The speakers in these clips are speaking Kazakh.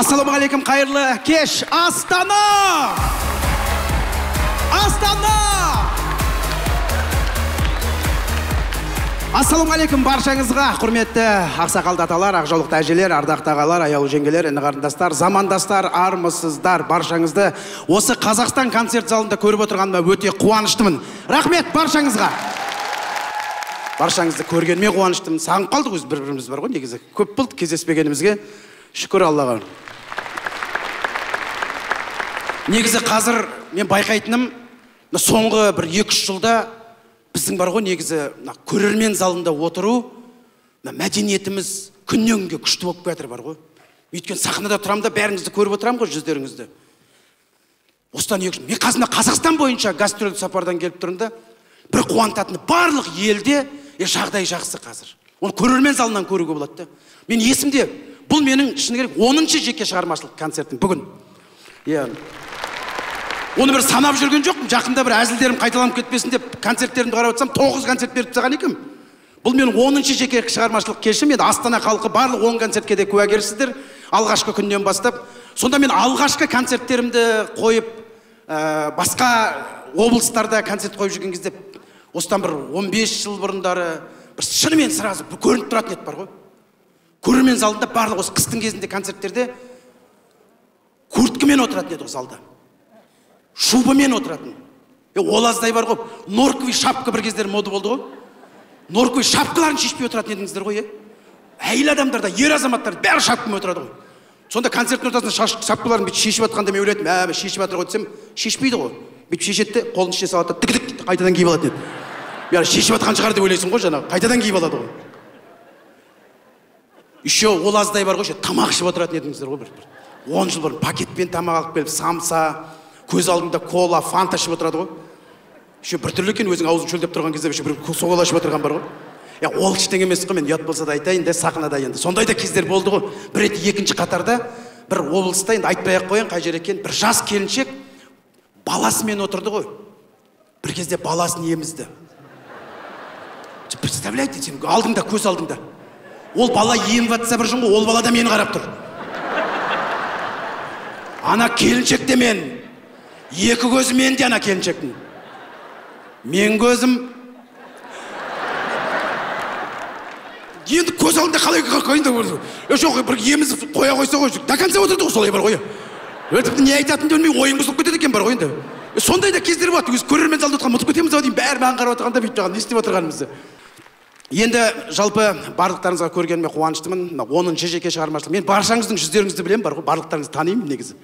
Ассалаумағалейкум, қайырлы кеш. Астана! Астана! Ассалаумағалейкум баршаңызға, құрметті ақсақалды аталар, ақжаулықты әжелер, ардақты ағалар, аяулы жеңгелер, іні қарындастар, замандастар, армысыздар, баршаңызды осы Қазақстан концерт залында көріп отырғаныма өте қуаныштымын. Рахмет баршаңызға. Баршаңызды көргеніме қуаныштымын. Сағынып қалдық, өз бір-біріміз бар ғой, негізі. Көп болды кездеспегенімізге. Шүкір Аллаға. Негізі қазір мен байқайтыным, соңғы бір 2-3 жылда біздің бар ғой, негізі көрермен залында отыру, мәдениетіміз күннен күнге күшті болып жатыр бар ғой. Өйткені сахнада тұрамын да бәріңізді көріп отырамын ғой, жүздеріңізді. Осыдан 2 жыл мен қазір Қазақстан бойынша гастрольдік сапардан келіп тұрмын да, бір қуантатыны барлық елде жағдай жақсы қазір. Оны көрермен залынан көруге болады да. Мен есімде, бұл менің шыны керек 10-шы жеке шығармашылық концертім бүгін. Оны бір санап жүрген жоқпын, жақында бір әзілдерім қайталанып кетпесін деп концерттерімді қарап отырсам 9 концерт беріп тастаған екенмін. Бұл менің 10-шы жеке шығармашылық кешім, енді Астана халқы барлық 10 концертке де куәгерсіздер, алғашқы күннен бастап. Сонда мен алғашқы концерттерімді қойып, басқа облыстарда концерт қойып жүрген кезде, осыдан бір 15 жыл бұрындары бір шынымен сразу көрініп тұратын еді бар ғой. Көрермен залында барлық осы қыстың кезінде концерттерде курткімен отыратын еді залда. Шубамен отыратын. Олаздай бар ғой. Норковый шапка бір кездері мода болды ғой. Норковый шапкаларын шешпей отыратын едіңіздер ғой. Әйел адамдарда, ер азаматтар бәрі шапкамен отырады ғой. Сонда концерттің ортасында шапкаларын бүйтіп шешіп жатқанда мен ойлайтын, шешіп жатыр ғой десем, шешпейді ғой. Бүйтіп шешеді, қолын ішіне салады, тік-тік қайтадан киіп алатын еді. Яғни шешіп жатқан шығар деп ойлайсың ғой, жаңағы қайтадан киіп алады ғой. Еще олаздай бар ғой, тамақ ішіп отыратын едіңіздер ғой бір. 10 жыл бұрын пакетпен тамақ алып келіп, самса, көз алдында кола, фанта ішіп отырады ғой. Еще бір түрлі екен, өзің аузын шөлдеп тұрған кезде бір соғал ашып отырған бар ғой. Ол ештеңе емес қой, мен ұят болса да айтайын да, сахнада енді. Сондай да кездер болды ғой. Бір рет екінші қатарда бір облыста, енді айтпай-ақ қояйын қай жер екен, бір жас келіншек баласымен отырды ғой. Бір кезде баласын емізді. Представляете, сен алдыңда, көз алдыңда. Ол бала еміп жатса бір жын ғой, ол бала да мені қарап тұр. Ана келіншек те мен, екі көзі мен де ана келіншектің. Мен көзім енді көз алдында қалай қайында көрді. Жоқ, бір еміз қоя қойса ғой, до конца отырды ғой, солай бар ғой. Тіпті не айтатынды білмей ойың бұзылып кетеді екен бар ғой енді. Сондай да кездер болады, өз көрермен залда отырған ұмытып кетеміз ау деймін, бәрі маған қарап отырғанда бүйтіп тұрған, не істеп отырғанымызды. Енді жалпы барлықтарыңызға көргеніме қуаныштымын. 10-шы жеке шығармашылық. Мен баршаңыздың жүздеріңізді білемін бар ғой, барлықтарыңызды танимын негізі.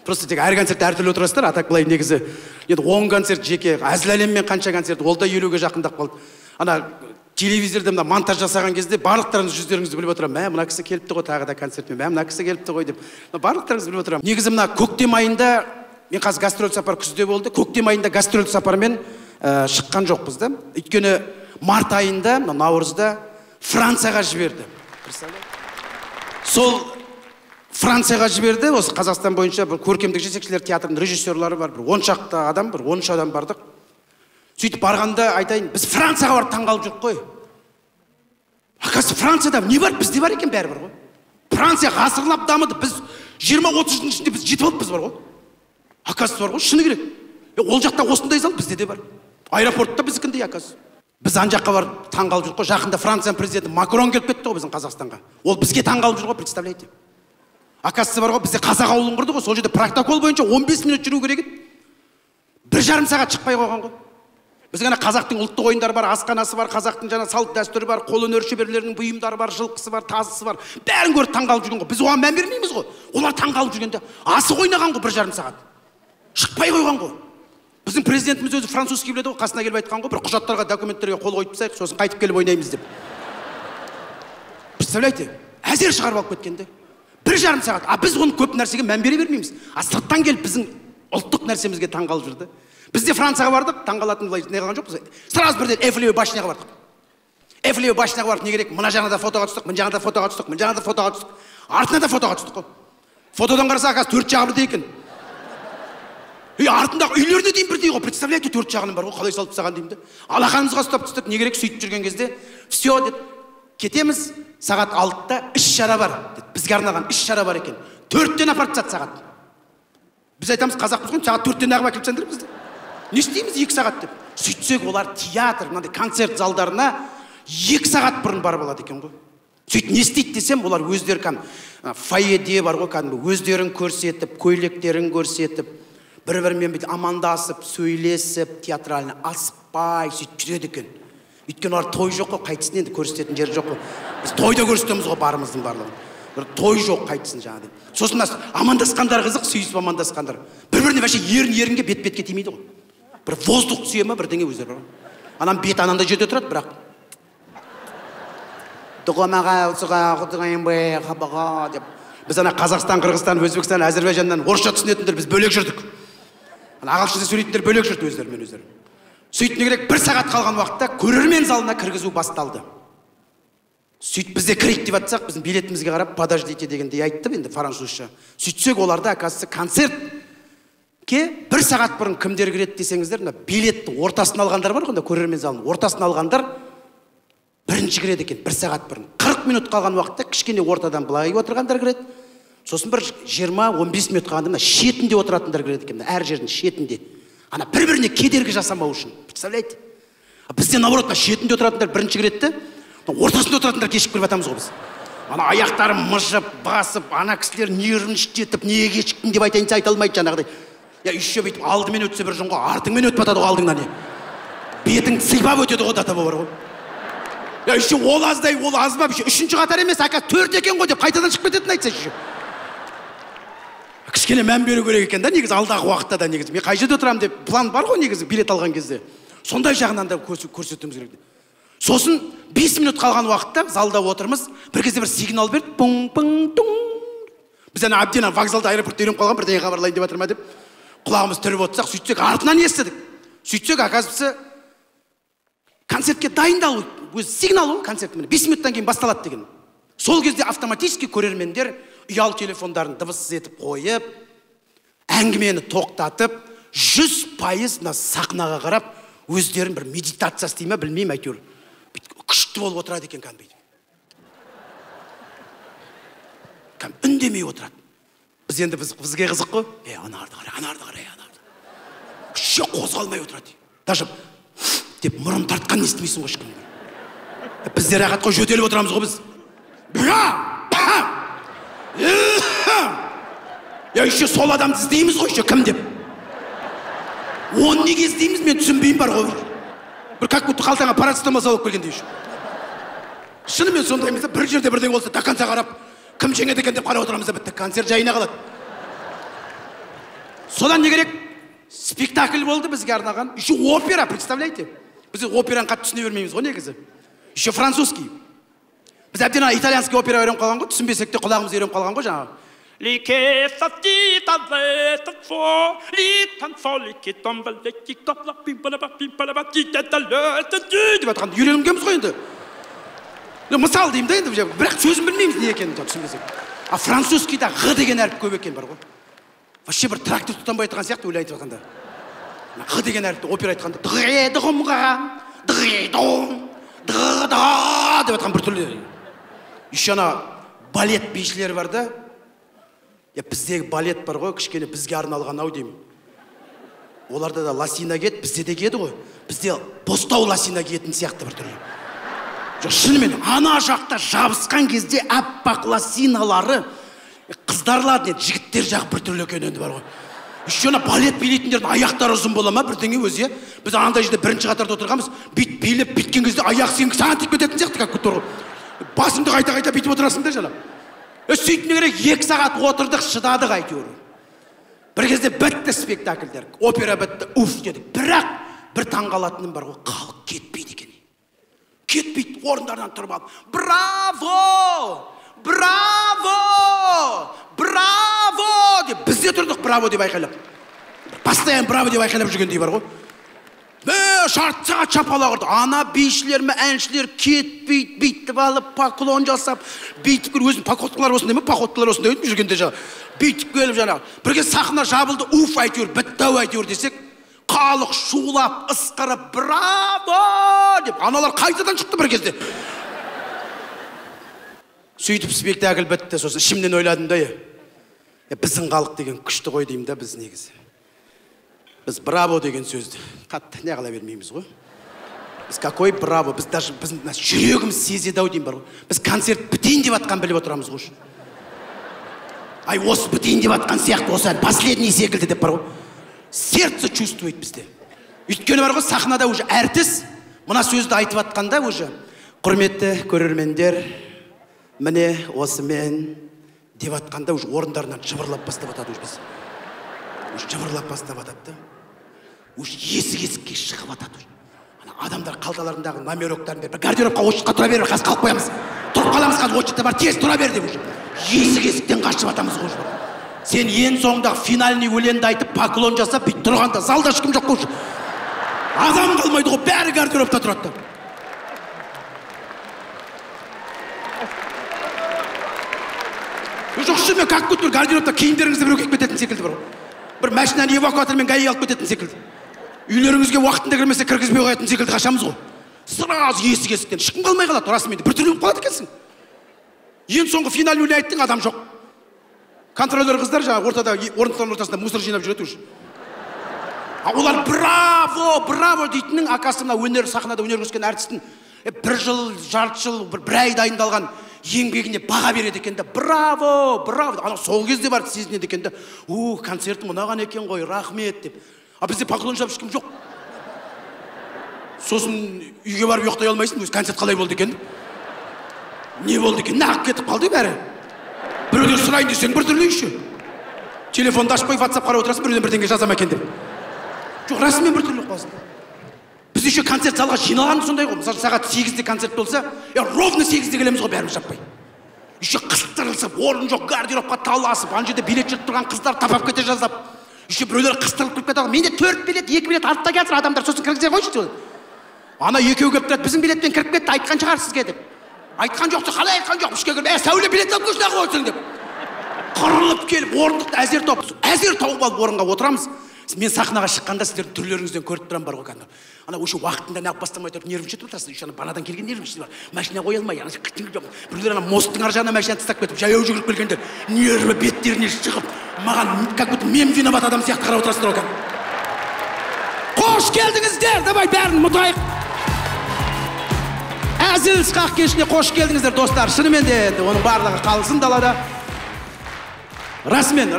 Просто тек әр концертте әртүрлі отырасыздар, атак былай негізі. Енді 10 концерт жеке, әзіл әлеммен қанша концерт, ол да 50-ге жақындап қалды. Ана телевизорда мына монтаж жасаған кезде барлықтарыңыз жүздеріңізді біліп отырамын. Мына кісі келіпті ғой тағы да концертпен, мына кісі келіпті ғой деп. Барлықтарыңызды біліп отырамын. Негізі мына көктем айында мен қазір гастроль сапар күзде болды. Көктем айында гастроль сапармен шыққан жоқпыз да. Өйткені март айында, наурызда Францияға жіберді. Сол Францияға жіберді, осы Қазақстан бойынша бір көркемдік жетекшілер театрының режиссерлары бар, бір 10 шақты адам, бір 13 адам бардық. Сөйтіп барғанда айтайын, біз Францияға барып таңғалып жүрік қой. Ақасы Францияда не бар, бізде бар екен бәрі бар ғой. Франция ғасырлап дамыды, біз 20-30 жылдың ішінде біз жетіп алып біз бар ғой. Ақасы бар ғой, шыны керек. Ол жақта осындай зал бізде де бар. Аэропортта біздікіндей ақасы. Біз ан жаққа барып таңғалып жүрдік қой. Жақында Франция президенті Макрон келіп кетті ғой біздің Қазақстанға. Ол бізге таңғалып жүр ғой, представляете. Оказывается бар ғой, бізде қазақ ауылын құрды ғой. Сол жерде протокол бойынша 15 минут жүру керек еді. 1,5 сағат шықпай қойған ғой. Біз ғана қазақтың ұлттық ойындары бар, асханасы бар, қазақтың жаңа салт дәстүрі бар, қолөнер шеберлерінің бұйымдары бар, жылқысы бар, тазысы бар. Бәрін көріп таңғалып жүрген ғой. Біз оған мән бермейміз ғой. Олар таңғалып жүргенде асық ойнаған ғой 1,5 сағат. Шықпай қойған ғой. Біздің президентіміз өзі французский біледі ғой, қасына келіп айтқан ғой, бір құжаттарға, документтерге қол қойып тастайық, сосын қайтып келіп ойнаймыз деп. Представляете, әзер шығарып алып кеткенде. 1,5 сағат. А біз оны көп нәрсеге мән бере бермейміз. А сырттан келіп біздің ұлттық нәрсемізге таңғалып жүрді. Бізде Францияға бардық, таңғалатын былай не қылған жоқпыз. Сразу бірден Эйфелеве башняға бардық. Эйфелеве башняға барып не керек? Мына жағына фотоға түстік, мына жағына фотоға түстік, мына жағына фотоға түстік. Артына да фотоға түстік қой. Фотодан қараса, оказывается, 4 жағы бірдей екен. Артындағы үйлеріне дейін бірдей ғой. Представляете, 4 жағының бар ғой, қалай салып тастаған деймін де. Алақанымызға ұстап түстік, не керек? Сөйтіп жүрген кезде, все деді. Кетеміз, сағат 6-та іс-шара бар деді. Бізге арналған іс-шара бар екен. 4-тен апарып тастады сағат. Біз айтамыз, қазақпыз ғой, сағат 4-тен ағып әкеліп тастаңдар бізді. Не істейміз 2 сағат деп. Сөйтсек олар театр, мынандай концерт залдарына 2 сағат бұрын барып алады екен ғой. Сөйтіп не істейді десем, олар өздері фойеде бар ғой, кәдімгі өздерін көрсетіп, көйлектерін көрсетіп, бір-бірімен бүйтіп амандасып, сөйлесіп, театральный асықпай сөйтіп жүреді екен. Өйткені олар той жоқ қой, қайтсын енді көрсететін жері жоқ қой. Біз тойда көрсетеміз ғой барымыздың барлығын. Бір той жоқ, қайтсын жаңағыдай. Сосын амандасқандар қызық, сүйісіп амандасқандар. Бір-біріне вообще ерін-ерінге бет-бетке тимейді ғой. Бір воздух сүйе ма бірдеңе өздері бар. Анам бет анандай жерде тұрады, бірақ деп. Біз ана Қазақстан, Қырғызстан, Өзбекстан, Әзербайжаннан орысша түсінетіндер біз бөлек жүрдік. Ағылшынша сөйлейтіндер бөлек жүрді өздерімен өздері. Сөйтіп не керек, 1 сағат қалған уақытта көрермен залына кіргізу басталды. Сөйтіп бізде кірейік деп атсақ, біздің билетімізге қарап, подождите дегенде айтты енді французша. Сөйтсек оларда, оказывается, концертке 1 сағат бұрын кімдер кіреді десеңіздер, билетті ортасын алғандар бар ғой, көрермен залының ортасын алғандар бірінші кіреді екен 1 сағат бұрын. 40 минут қалған уақытта кішкене ортадан былай отырғандар кіреді. Сосын бір 20-15 минут қалғанда шетінде отыратындар кіреді екен, әр жердің шетінде. Ана бір-біріне кедергі жасамау үшін. Представляете? Бізде наоборот, шетінде отыратындар бірінші кіреді, ортасында отыратындар кешіп кіріп атамыз ғой біз. Ана аяқтары мыжып, басып, ана кісілер нервін шітетіп, неге кешіктің деп айтайынса айта алмайды жаңағыдай. Я еще бүйтіп алдымен өтсе бір жонға, артыңмен өтіп атады ғой алдыңнан не. Бетің сыйпап өтеді ғой дата бар ғой. Я еще ол аздай, ол аз ба, үшінші қатар емес, ака 4 екен ғой деп қайтадан шығып кететін айтса еще. Кішкене мән беру керек екен да, негізі алдағы уақытта да негізі. Мен қай жерде отырамын деп план бар ғой негізі билет алған кезде. Сондай жағынан да көрсетуіміз керек. Сосын 5 минут қалған уақытта залда отырмыз, бір кезде бір сигнал берді, пың-пың-тың. Біз ана әбден вокзалда аэропортта үйреніп қалған бірдеңе хабарлайын деп жатыр ма деп құлағымыз түріп отырсақ, сөйтсек артынан естідік. Сөйтсек, оказывается, концертке дайындалу, өзі сигнал ғой концерт, 5 минуттан кейін басталады деген. Сол кезде автоматически көрермендер ұялы телефондарын дыбыссыз етіп қойып, әңгімені тоқтатып, 100% сахнаға қарап, өздерін бір медитация істей ме, білмеймін әйтеуір. Күшті болып отырады екен кәдімгі. Үндемей отырады. Біз енді бізге қызық қой. Анарды қарай. Күші қозғалмай отырады. Даже деп мұрын тартқан естімейсің ғой ешкім. Біздер рахат қой, жөтеліп отырамыз ғой біз. Я еще сол адамды іздейміз ғой, еще кім деп. Оны неге іздейміз, мен түсінбеймін бар ғой. Бір как будто қалтаңа парацетамол салып келгендей еще. Шынымен сондаймыз да, бір жерде бірдеңе болса до конца қарап, кім жеңеді екен деп қарап отырамыз да, бітті, концерт жайына қалады. Содан не керек? Спектакль болды бізге арнаған. Еще опера, представляете? Біз операны қатты түсіне бермейміз ғой негізі. Еще французский. Біз әбден итальянский опера үйреніп қалған ғой, түсінбесек те құлағымыз үйреніп қалған ғой жаңағы. деп атқан үйренгенбіз ғой енді. Мысал деймін да енді, бірақ сөзін білмейміз не екенін түсінбесек. А французскийда ғ деген әріп көп екен бар ғой. Вообще бір трактор тұтанбай айтқан сияқты өлі айтып атқанда. Ғ деген әріпті опера айтқанда деп атқан бір түрлі. Еще ана балет бишілері бар да. Біздегі балет бар ғой, кішкене бізге арналған ау деймін. Оларда да лосина киеді, бізде де киеді ғой. Бізде бостау лосина киетін сияқты бір түрлі. Жоқ, шынымен, ана жақта жабысқан кезде аппақ лосиналары қыздарлады, жігіттер жақ бір түрлі екен енді бар ғой. Еще ана балет билейтіндердің аяқтары ұзын бола ма бірдеңе өзі. Біз андай жерде бірінші қатарда отырғанбыз, билеп біткен кезде аяқ сенің саған тиіп кететін сияқты как тұр. Басыңды қайта бүйтіп отырасың да жаңа. Сөйтіне керек 2 сағат отырдық, шыдадық әйтеуір. Бір кезде бітті спектакльдер, опера бітті, уф дедік. Бірақ бір таңғалатыным бар ғой, халық кетпейді екен. Кетпейді, орындарынан тұрып алып, браво! Браво! Браво! деп бізде тұрдық, браво деп айқайлап. Постоянно браво деп айқайлап жүргендей бар ғой. Шартсаға чапала құрды. Ана бейшілер ме, әншілер кетпейді, бүйтіп алып, поклон жасап, бүйтіп көр, өзін походкалар осындай ма, походкалар осындай өтіп жүргенде жаңа. Бүйтіп келіп жаңа. Бірге сахна жабылды, уф әйтеуір, бітті әйтеуір десек, халық шулап, ысқырып, браво! деп аналар қайтадан шықты бір кезде. Сөйтіп спектакль бітті, сосын ішімнен ойладым да, біздің халық деген күшті ғой деймін да біз негізі. Біз браво деген сөзді қатты не қыла бермейміз ғой. Біз какой браво, біз даже жүрегіміз сезеді ау деймін бар ғой. Біз концерт бітейін деп атқан біліп отырамыз ғой. Ай, осы бітейін деп атқан сияқты, осы последний секілді деп бар ғой. Сердце чувствует бізде. Өйткені бар ғой, сахнада уже әртіс мына сөзді айтып атқанда уже құрметті көрермендер, міне осымен деп атқанда уже орындарынан жыбырлап бастап атады уже біз. Уже жыбырлап бастап атады. Уже есік-есікке шығып атады. Адамдар қалталарындағы номероктарын беріп, гардеробқа очетқа тұра беріп, қазір қалып қоямыз. Тұрып қаламыз, қазір очетте бар, тез тұра бер деп уже. Есік-есіктен қашып атамыз ғой. Сен ең соңындағы финальный өлеңді айтып, поклон жасап, бүйтіп тұрғанда залда ешкім жоқ қой. Адам қалмайды ғой, бәрі гардеробта тұрады. Жоқ, шынымен как көтір гардеробта киімдеріңізді біреу киіп кететін секілді бар. Бір машинаны эвакуатормен ГАИ алып кететін секілді. Үйлеріңізге уақытында кірмесе кіргізбей қоятын секілді қашамыз ғой. Сразу есік-есіктен ешкім қалмай қалады, расымен де бір түрлі болып қалады екенсің. Ең соңғы финал өлең айттың, адам жоқ. Контролер қыздар жаңа ортада, орындықтардың ортасында мусор жинап жүреді уже. Олар браво, браво дейтіннің акасы мына өнер сахнада өнер көрсеткен әртістің 1 жыл, жарты жыл, бір ай дайындалған еңбегіне баға береді екен де, браво, браво. Ана сол кезде барып сезінеді екен де, концерт мынаған екен ғой, рахмет деп. А бізде поклон жасап ешкім жоқ. Сосын үйге барып ұйықтай алмайсың, өз концерт қалай болды екен? Не болды екен? Нағып кетіп қалды бәрі. Біреуден сұрайын десең бір түрлі еще. Телефонды ашпай, WhatsApp қарап отырасың, біреуден бірдеңе жазам екен деп. Жоқ, расымен бір түрлі қаласың. Біз еще концерт залға жиналған сондай ғой. Мысалы сағат 8-де концерт болса, ровно 8-де келеміз ғой бәріміз жаппай. Еще қыстырылсып, орын жоқ, гардеробқа таласып, ана жерде билет жүріп тұрған қыздар тапап кете жаздап. Еще біреулер қыстырылып кіріп кетеді. Менде 4 билет, 2 билет артта келсін, адамдар сосын кіргізе қойшы. Ана екеу келіп тұрады, біздің билетпен кіріп кетті, айтқан шығар сізге деп. Айтқан жоқса, қалай айтқан жоқ, ішке кіріп, сәуле билет алып көшіне қойсың деп. Қырылып келіп, орындықты әзер тауып алып орынға отырамыз. Мен сахнаға шыққанда сіздердің түрлеріңізден көріп тұрам бар ғой кәдімгі. Ана осы уақытында неғып бастамай тұрып нервің жетіп отырсың. Еще ана банадан келген нервің жетіп бар. Машина қоя алмай, ана біреулер ана мосттың ар жағына машина тастап кетіп, жаяу жүгіріп келгенде нерві беттеріне шығып, маған как будто мен виноват адам сияқты қарап отырасыздар ғой. Қош келдіңіздер, давай бәрін ұмытайық. Әзіл сықақ кешіне қош келдіңіздер достар. Шынымен де оның барлығы қалсын далада. Расымен,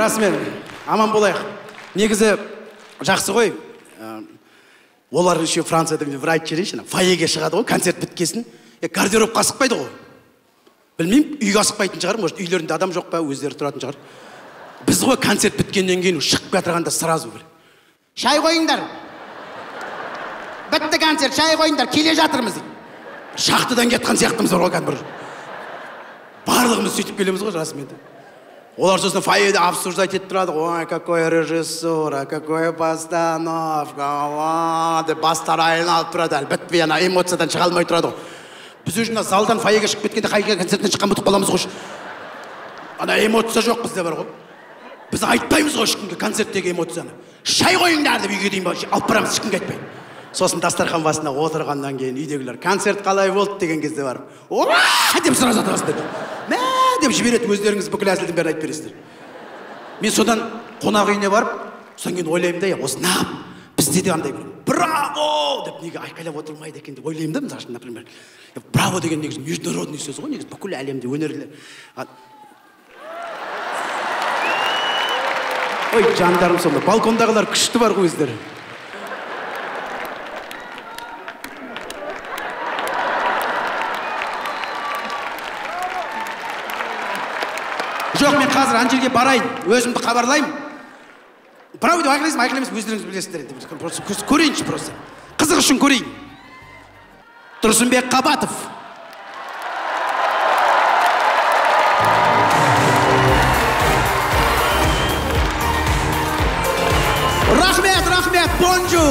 аман болайық. Негізі жақсы ғой. Олар еще Францияда бір айтып жіберейінші, фойеге шығады ғой, концерт біткесін. Гардеробқа асықпайды ғой. Білмеймін, үйге асықпайтын шығар, может, үйлерінде адам жоқ па, өздері тұратын шығар. Біз ғой концерт біткеннен кейін шығып жатырғанда сразу бір. Шай қойыңдар. Бітті концерт, шай қойыңдар, келе жатырмыз дейді. Шақтыдан кетқан сияқтымыз бар ғой кәдімгі. Барлығымыз сөйтіп келеміз ғой расымен. Олар сосын фойеде обсуждать етіп тұрады. Ой, какой режиссура, какой постановка, деп бастары айналып тұрады. Бітпей ана эмоциядан шыға алмай тұрады ғой. Біз өзі залдан фойеге шығып кеткенде қай концерттен шыққан бұтып қаламыз ғой. Ана эмоция жоқ бізде бар ғой. Біз айтпаймыз ғой ешкімге концерттегі эмоцияны. Шай қойыңдар деп үйге дейін алып барамыз, ешкімге айтпай. Сосын дастархан басына отырғаннан кейін үйдегілер концерт қалай болды деген кезде барып, «Ура!» деп сразу атасыздар. «Мә!» деп жібереді, өздеріңіз бүкіл әзілдің бәрін айтып бересіздер. Мен содан қонақ үйіне барып, содан кейін ойлаймын да, осы нағып бізде де андай браво деп неге айқайлап отырмайды екен деп ойлаймын да, мысалы үшін, например. Браво деген негізі международный сөз ғой, негізі бүкіл әлемде өнерлі. Ой, жандарым сонда, балкондағылар күшті бар ғой өздері. Жоқ, мен қазір ана жерге барайын, өзімді хабарлаймын. Браво деп айқайлаймыз, өздеріңіз білесіздер. Просто көрейінші просто. Қызық үшін көрейін. Тұрсынбек Қабатов. Рахмет, бонжу.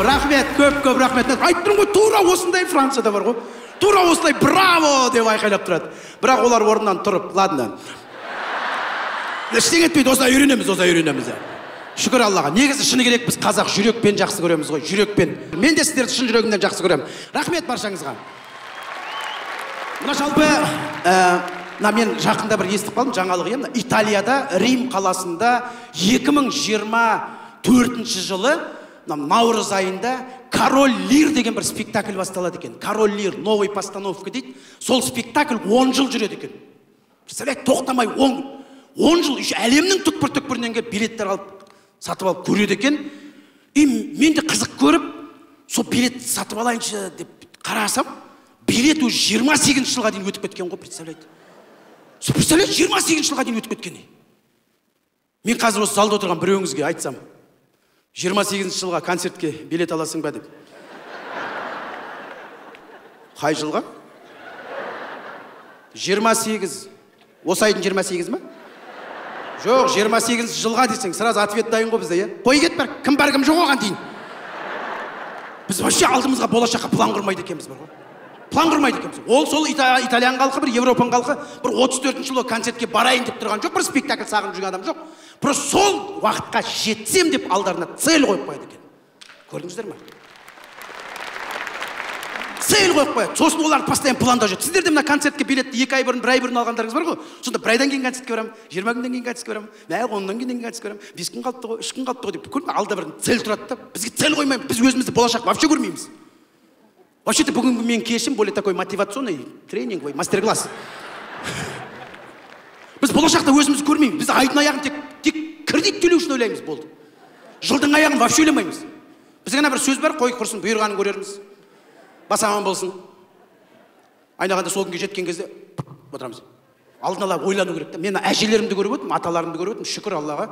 Рахмет, көп рахмет. Айтып тұрмын ғой, тура осындай Францияда бар ғой. Тура осылай браво деп айқайлап тұрады. Бірақ олар орнынан тұрып, ладно. Ештеңе етпейді, осылай үйренеміз. Шүкір Аллаға. Негізі шыны керек, біз қазақ жүрекпен жақсы көреміз ғой, жүрекпен. Мен де сіздерді шын жүрегімнен жақсы көремін. Рахмет баршаңызға. Мына жалпы, мен жақында бір естіп қалдым, жаңалық Италияда, Рим қаласында 2024 жылы наурыз айында Король Лир деген бір спектакль басталады екен. Король Лир, новый постановка дейді. Сол спектакль 10 жыл жүреді екен. Представляете, тоқтамай 10 жыл, әлемнің түкпір-түкпірінен келіп билеттер алып, сатып алып көреді екен. Мен де қызық көріп, сол билет сатып алайыншы деп қарасам, билет уже 28 жылға дейін өтіп кеткен ғой, представляете. 28 жылға дейін өтіп кеткен. Мен қазір осы залда отырған біреуіңізге айтсам, 28 жылға концертке билет аласың ба деп. Қай жылға? 28. Осы айдың 28 ма? Жоқ, 28 жылға десең, сразу ответ дайын ғой бізде, қой кет бар, кім бар, кім жоқ оған дейін. Біз вообще алдымызға болашаққа план құрмайды екенбіз бар ғой. План құрмайды екенбіз. Ол сол итальян халқы, бір Европан халқы, бір 34 жылы концертке барайын деп тұрған жоқ, бір спектакль сағынып жүрген адам жоқ. Просто сол уақытқа жетсем деп алдарына цель қойып қояды екен. Көрдіңіздер ме? Цель қойып қояды. Сосын олар постоянно планда жүреді. Сіздер де мына концертке билетті 2 ай бұрын, 1 ай бұрын алғандарыңыз бар ғой. Сонда 1 айдан кейін концертке барамын, 20 күннен кейін концертке барамын, 10-нан кейін концертке барамын, 5 күн қалыпты ғой, 3 күн қалыпты ғой деп. Көрдің, алда бір цель тұрады да. Бізге цель қоймаймыз. Біз өзімізді болашақ вообще көрмейміз. Вообще-то бүгінгі мен кешім более такой мотивационный тренинговый мастер-класс. Біз болашақта өзімізді көрмейміз. Біз айдың аяғын тек кредит төлеу үшін ойлаймыз, болды. Жылдың аяғын вообще ойламаймыз. Бізге бір сөз бар, қой құрсын, бұйырғанын көрерміз. Бас аман болсын. Айнағанда сол күнге жеткен кезде отырамыз. Алдын ала ойлану керек та. Мен әжелерімді көріп өттім, аталарымды көріп өттім, шүкір Аллаға.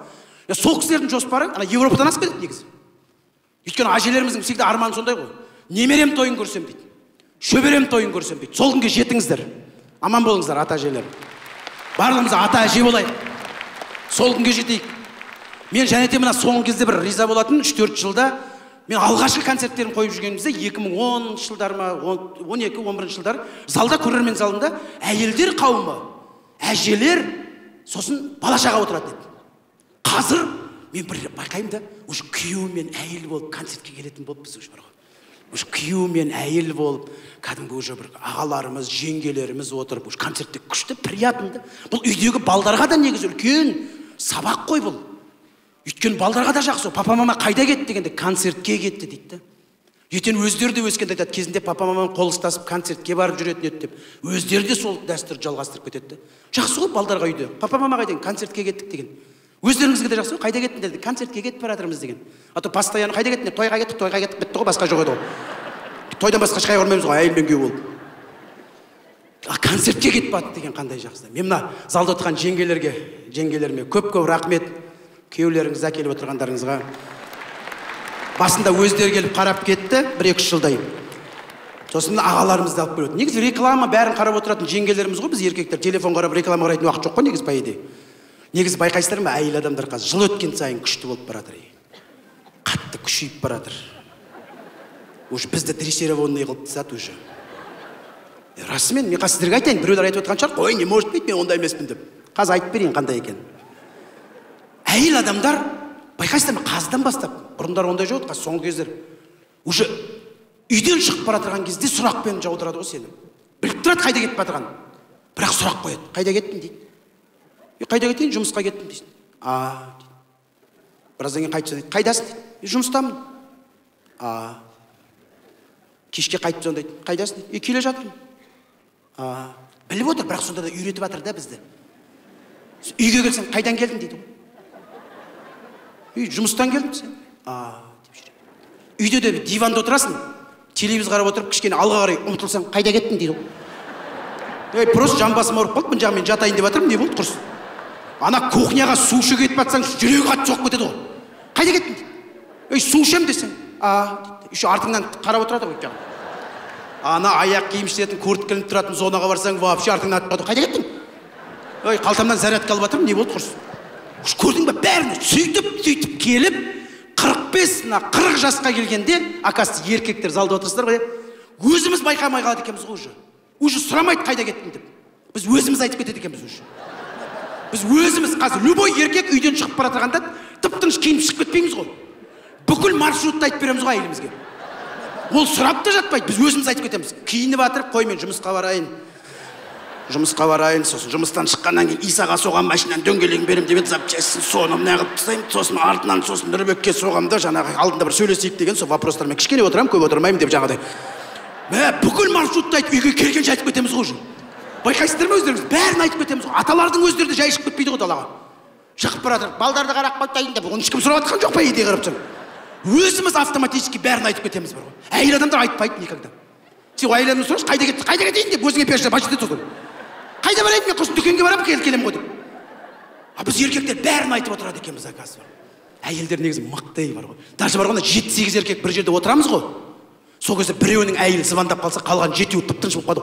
Сол кісілердің жоспары Европадан асып кетеді негізі. Өйткені әжелеріміздің всегда арманы сондай ғой. Немерем тойын көрсем дейді. Шөберем тойын көрсем дейді. Сол күнге жетіңіздер. Аман болыңыздар, ата әжелер. Барлығымыз ата әже болайық. Сол күнге жетейік. Мен және де мына соңғы кезде бір риза болатын 3-4 жылда мен алғашқы концерттерін қойып жүргенімізде 2010 жылдар ма, 12-11 жылдар залда, көрермен залында әйелдер қауымы, әжелер, сосын бала-шаға отырады деді. Қазір мен бір байқаймын да, уже күйеу мен әйел болып концертке келетін болып біз уже бар ғой. Уже күйеу мен әйел болып, кәдімгі уже бір ағаларымыз, жеңгелеріміз отырып, уже концертте күшті, приятный. Бұл үйдегі балдарға да негізі үлкен сабақ қой бұл. Өйткені балдарға да жақсы. Папа мама қайда кетті дегенде концертке кетті дейді. Ертең өздері де өскенде айтады, кезінде папа мамамен қол ұстасып концертке барып жүретін еді деп. Өздері де сол дәстүрді жалғастырып кетеді. Жақсы ғой балдарға үйде. Папа мама қайда, концертке кеттік деген. Өздеріңізге де жақсы ғой, қайда кеттің деді, концертке кетіп бара жатырмыз деген. А то постоянно қайда кеттің, тойға кеттік, бітті ғой, басқа жоқ еді ғой. Тойдан басқа ешқайда бармаймыз ғой, әйел мен күйеу болып. Концертке кетіп барды деген қандай жақсы. Мен мына залда отырған жеңгелеріме көп-көп рахмет. Күйеулеріңіз әкеліп отырғандарыңызға. Басында өздері келіп қарап кетті, 1-2 жылдай. Сосын ағаларымызды алып келеді. Негізі реклама бәрін қарап отыратын жеңгелеріміз ғой, біз еркектер телефон қарап реклама қарайтын уақыт жоқ қой негізі пайда. Негізі байқайсыздар ма, әйел адамдар қазір жыл өткен сайын күшті болып баратыр. Қатты күшейіп баратыр. Уже бізді дрессированный қылып тастады уже. Расымен мен қазір сіздерге айтайын, біреулер айтып отырған шығар, ой, не может быть, мен ондай емеспін деп. Қазір айтып берейін қандай екен. Әйел адамдар, байқайсыздар ма, қаздан бастап, бұрындар ондай жоқ, соңғы кездер уже үйден шығып бара жатырған кезде сұрақпен жаудырады ғой сені. Біліп тұрады қайда кетіп жатырғанын. Бірақ сұрақ қояды. Қайда кеттің дейді. Қайда кеттің? Жұмысқа кеттім дейсің. Біраздан кейін қайтасын дейді. Қайдасың дейді. Жұмыстамын. Кешке қайтып звондайды. Қайдасың? Келе жатырмын. Біліп отыр, бірақ сонда да үйретіп жатыр да бізді. Үйге келсең, қайдан келдің дейді. Жұмыстан келдім сен. Үйде де диванда отырасың, телевизор қарап отырып, кішкене алға қарай ұмтылсаң, қайда кеттің дейді. Просто жамбасым ауырып қалды, мына жағымен жатайын деп жатырмын, не болды құрсын. Ана кухняға су ішуге кетіп жатсаң, жүрегі қатты соғып кетеді ғой. Қайда кеттің дейді. Су ішемін десең. Еще артыңнан қарап отырады ғой. Ана аяқ киім ішетін, курткілініп тұратын зонаға барсаң, вообще артыңнан атып қалды. Қайда кеттің? Қалтамнан зарядка алып жатырмын, не болды құрсын. Көрдің бе, бәріне сөйтіп келіп, 45-40 жасқа келгенде, оказывается, еркектер залда отырсыздар ғой, өзіміз байқамай қалады екенбіз ғой уже. Уже сұрамайды қайда кеттің деп. Біз өзіміз айтып кетеді екенбіз уже. Біз өзіміз қазір любой еркек үйден шығып бара жатқанда тып-тыныш киініп шығып кетпейміз ғой. Бүкіл маршрутты айтып береміз ғой әйелімізге. Ол сұрап та жатпайды, біз өзіміз айтып кетеміз. Киініп жатырып, қой мен жұмысқа барайын, сосын жұмыстан шыққаннан кейін Исаға соған машинаның дөңгелегін берем деп запчастьін соны неғып тастаймын, сосын артынан сосын Нұрбекке соғам да жаңағы алдында бір сөйлесейік деген сол вопростармен кішкене отырамын, көп отырмаймын деп жаңағыдай. Бүкіл маршрутты айтып үйге келгенше айтып кетеміз ғой уже. Байқайсыздар ма өздеріңіз? Бәрін айтып кетеміз ғой. Аталардың өздері де жай шығып кетпейді ғой далаға. Шығып бара жатыр, балдарды қарап қойып деп, оны ешкім сұрап жатқан жоқ па идея қарап тұрсаң. Өзіміз автоматически бәрін айтып кетеміз бар ғой. Әйел адамдар айтпайды никогда. Сен әйел адамнан сұрашы, қайда кетейін деп өзіңе періште бачыт етіп қайда барайын мен құрсын дүкенге барам келем ғой деп. Біз еркектер бәрін айтып отырады екенбіз оказывается. Әйелдер негізі мықты бар ғой. Даже бар ғой 7-8 еркек бір жерде отырамыз ғой. Сол кезде біреуінің әйелі звондап қалса, қалған 7-еуі тып-тыныш болып қалды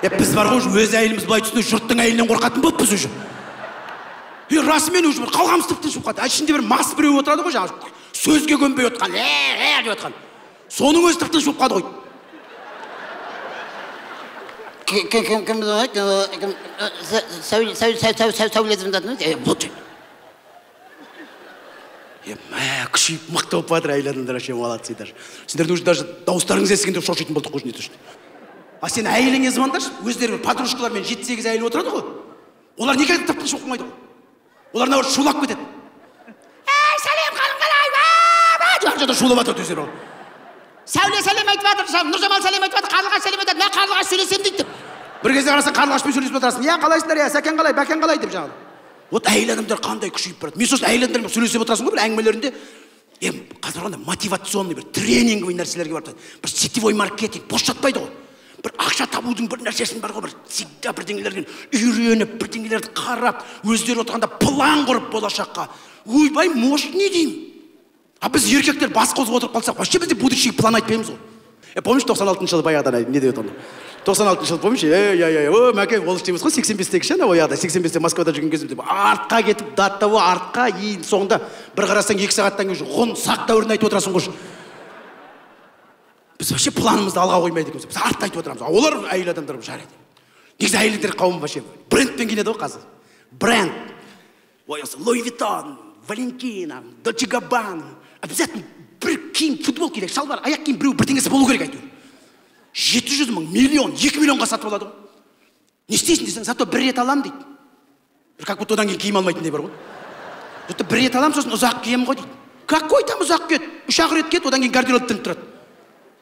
ғой. Біз бар ғой өз әйеліміз былай түсіне жұрттың әйелінен қорқатын болыппыз уже. Расымен уже қалғанымыз тып-тыныш болып қалды. Ішінде бір мас біреу отырады ғой жаңағы сөзге көнбей отқан, деп отқан. Соның өзі тып-тыныш болып қалды ғой. Кім сәуле звондады? Күшейіп мықты болып жатыр әйел адамдар, вообще молодцы даже. Сендердің уже даже дауыстарыңыз естігенде шошитын болдық қой не. Сен әйеліңе звондашы, өздері бір подружкалармен 7-8 әйел отырады ғой. Олар неге тып-тыныш болып қалмайды ғой. Олар наоборот шулап кетеді. Сәлем ханым қалай? Жақында шулап жатыр өздері ол. Сәуле сәлем айтып жатыр, Нұржамал сәлем айтып жатыр, Қарлығаш сәлем айтып жатыр, мен Қарлығаш сөйлесем дейді. Бір кезде қарасаң Қарлығашпен сөйлесіп отырасың. Қалайсыңдар, Сәкен қалай, Бәкен қалай деп жаңағы. Вот әйел адамдар қандай күшейіп барады. Мен сосын әйел адамдармен сөйлесіп отырасың ғой, бір әңгімелерінде қазір қандай мотивационный бір тренинговый нәрселерге барады. Бір сетевой маркетинг бос жатпайды ғой. Бір ақша табудың бір нәрсесін бар ғой, бір всегда бірдеңелерден үйреніп, бірдеңелерді қарап, өздері отырғанда план құрып болашаққа. Ойбай, мощный деймін. Біз еркектер бас қозып отырып қалсақ, вообще бізде будущий план айтпаймыз ғой. Помнишь, 96 жылы баяғыдан не деп отырмын? 96 жылы помнишь? Мәке, ол іштеміз ғой, 85-тегі ше, ояғда, 85-те Москвада жүрген кезімде. Артқа кетіп, даттауы артқа, ең соңында бір қарасаң 2 сағаттан кейін ғұн сақ дәуірін айтып отырасың ғой. Біз вообще планымызды алға қоймайды екенбіз. Біз артта айтып отырамыз. Олар әйел адамдар жарайды. Негізі әйелдер қауымы вообще брендпен киінеді ғой қазір. Бренд. Луи Виттон, Валентина, Дольче Габбана. Обязательно бір киім, футбол керек, шалбар, аяқ киім біреу бірдеңесі болу керек әйтеуір. 700 мың, миллион, 2 миллионға сатып алады ғой. Не істейсің десең, зато бір рет алам дейді. Как будто одан кейін киім алмайтындай бар ғой. Зато бір рет алам, сосын ұзақ кием ғой дейді. Какой там ұзақ кет? 3-ақ рет кет, одан кейін гардероб тініп тұрады.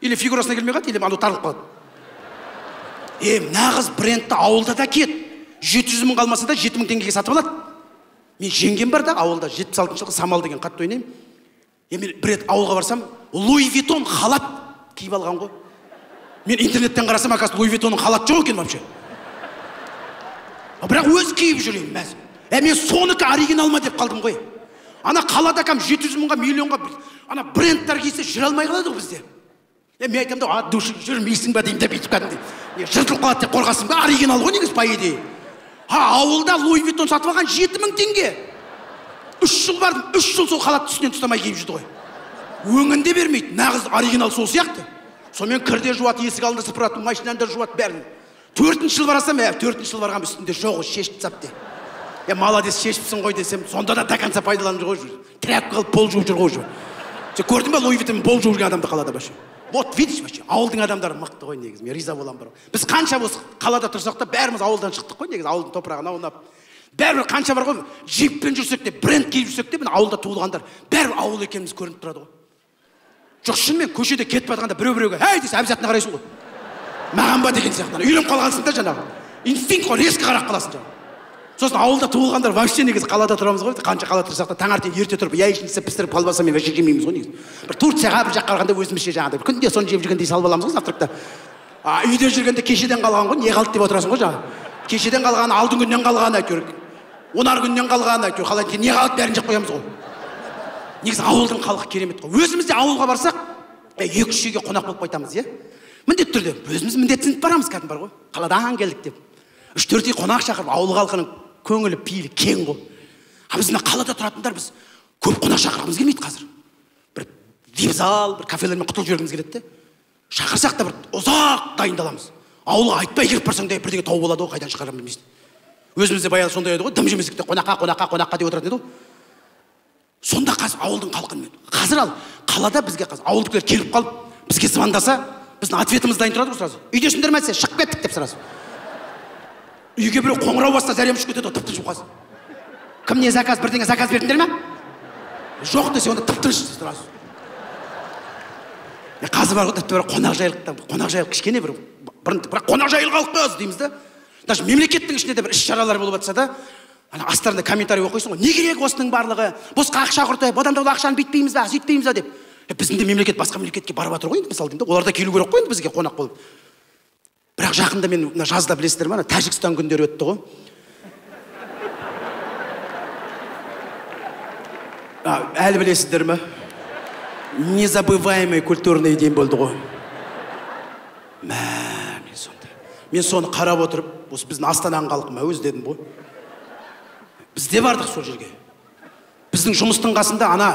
Или фигурасына келмей қалады, или анау тарылып қалады. Нағыз брендті ауылда да кет. 700 мың қалмаса да 7 мың теңгеге сатып алады. Мен жеңгем бар да, ауылда 76 жылғы самал деген қатты ойнаймын. Мен бір рет ауылға барсам, Луи Виттон халат киіп алған ғой. Мен интернеттен қарасам, оказывается, Луи Виттонның халат жоқ екен вообще. Бірақ өз киіп жүрейін мәз. Мен соныкі оригинал ма деп қалдым ғой. Ана қалада кәм 700 мыңға, миллионға ана брендтар кисе жүре алмай қалады ғой бізде. Мен айтамын да, души жүрмейсің ба деймін деп бүйтіп кәдімгідей. Жыртылып қалады деп қорғасың ба? Оригинал ғой негізі по идее. Ауылда Луи Виттон сатып алған 7 мың теңге. 3 жыл бардым, 3 жыл сол халатты үстінен тұстамай киіп жүрді ғой. Өңінде бермейді, нағыз оригинал сол сияқты. Сонымен кірде жуат, есік алдында сыпыратын, машинанда жуат бәрін. 4-ші жыл барасам, 4-ші жыл барған үстінде жоғы шешіп тастап де. Молодец, шешіпсің ғой десем, сонда да до конца пайдаланып жүр ғой. Тряпка қылып пол жуып жүр ғой уже. Сен көрдің ба Луи Виттон пол жуып жүрген адамды қалада вообще? Вот видишь вообще, ауылдың адамдары мықты ғой негізі. Мен риза боламын бар. Біз қанша болсақ қалада тұрсақ та бәріміз ауылдан шықтық қой негізі, ауылдың топырағына аунап. бәрібір қанша бар ғой, джиппен жүрсек те, бренд киіп жүрсек те, мына ауылда туылғандар бәрібір ауыл екеніміз көрініп тұрады ғой. Жоқ, шынымен көшеде кетіп жатқанда біреу-біреуге «Әй!» десе әбзатына қарайсың ғой. Маған ба деген сияқты. Үйленіп қалғансың да жаңағы. Инстинкт қой, резко қарап қаласың жаңағы. Сосын ауылда туылғандар вообще негізі қалада тұрамыз ғой. Қанша қалада тұрсақ та таңертең ерте тұрып, яичница пісіріп колбаса мен вообще жемейміз ғой негізі. Бір Турцияға бір жаққа барғанда өзімізше жаңағыдай күнде соны жеп жүргендей салып аламыз ғой завтракта. Үйде жүргенде кешеден қалған ғой, не қалды деп отырасың ғой жаңағы. Кешеден қалған, алдың күннен қалған әйтеуір. 10 күннен қалған әйтеуір. Қалай не қалды бәрін жеп қоямыз ғой. Негізі ауылдың халқы керемет қой. Өзіміз де ауылға барсақ, 2-3 үйге қонақ болып қайтамыз, иә? Міндетті түрде өзіміз міндетсініп барамыз кәдімгі бар ғой. Қаладан келдік деп. 3-4 үй қонақ шақырып, ауыл халқының көңілі пейілі кең ғой. Біз мына қалада тұратындар біз көп қонақ шақырғымыз келмейді қазір. Бір вип-зал, бір кафелермен құтылып жүргіміз келеді де. Шақырсақ та бір ұзақ дайындаламыз. Ауылға айтпай келіп барсаң да бірдеңе тауып алады ғой, қайдан шығарамын білмейсің. Өзімізде баяғы сондай еді ғой, дым жемесек те қонаққа деп отыратын еді ғой. Сонда қазір ауылдың халқымен. Қазір ал қалада бізге қазір ауылдықтар келіп қалып, бізге звондаса, біздің ответіміз дайын тұрады ғой сразу. Үйдесіңдер ме десе, шығып кеттік деп сразу. Үйге біреу қоңырау басса зәрем ұшып кетеді, тып-тыныш болып қалсын. Кім не заказ, бірдеңе заказ бердіңдер ме? Жоқ десе, онда тып-тыныш сразу. Қазір бар ғой, тіпті бір қонақжайлық кішкене бірақ қонақжайлық халықпыз дейміз да. Даже мемлекеттің ішінде де бір іс-шаралар болып жатса да, астарында комментарий оқисың ғой, не керек осының барлығы, босқа ақша құртып, одан да ақшаны бүйтпейміз ба, сөйтпейміз ба деп. Біздің де мемлекет басқа мемлекетке барып жатыр ғой енді, мысалы деймін да, олар да келу керек қой енді бізге қонақ болып. Бірақ жақында мен мына жазда білесіздер ме, Тәжікстан күндері өтті ғой. Әлі білесіздер ме? Незабываемый культурный день болды ғой. Мен соны қарап отырып, осы біздің Астананың халқы өзі дедім ғой. Бізде бардық сол жерге. Біздің жұмыстың қасында ана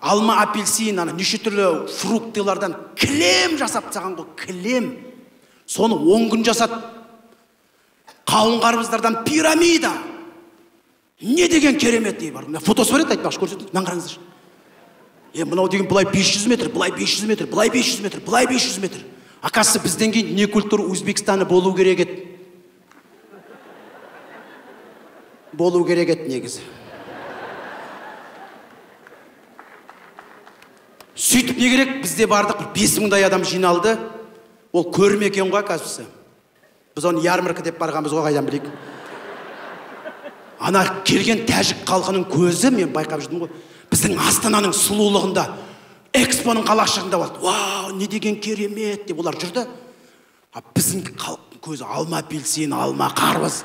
алма, апельсин, ана неше түрлі фруктылардан кілем жасап тастаған ғой, кілем. Соны 10 күн жасап, қауын қарбыздардан пирамида. Не деген керемет дей бар. Фотосы бар еді, айтпақшы көрсетіңіз, мынаны қараңыздаршы. Мынау деген бұлай 500 метр, бұлай 500 метр, бұлай 500 метр, бұлай 500 метр. Акасы бізден кейін не культура Өзбекстаны болу керек еді. Болу керек еді негізі. Сөйтіп не керек? Бізде бардық 5000-дай адам жиналды. Ол көрме екен ғой қазірсі. Біз оны ярмарка деп барғанбыз ғой, қайдан білейік. Ана келген тәжік халқының көзі, мен байқап жүрдім ғой. Біздің Астананың сұлулығында, экспоның қалашығында болды. Вау, не деген керемет деп олар жүрді. Біздің халықтың көзі алма, апельсин, алма, қарбыз.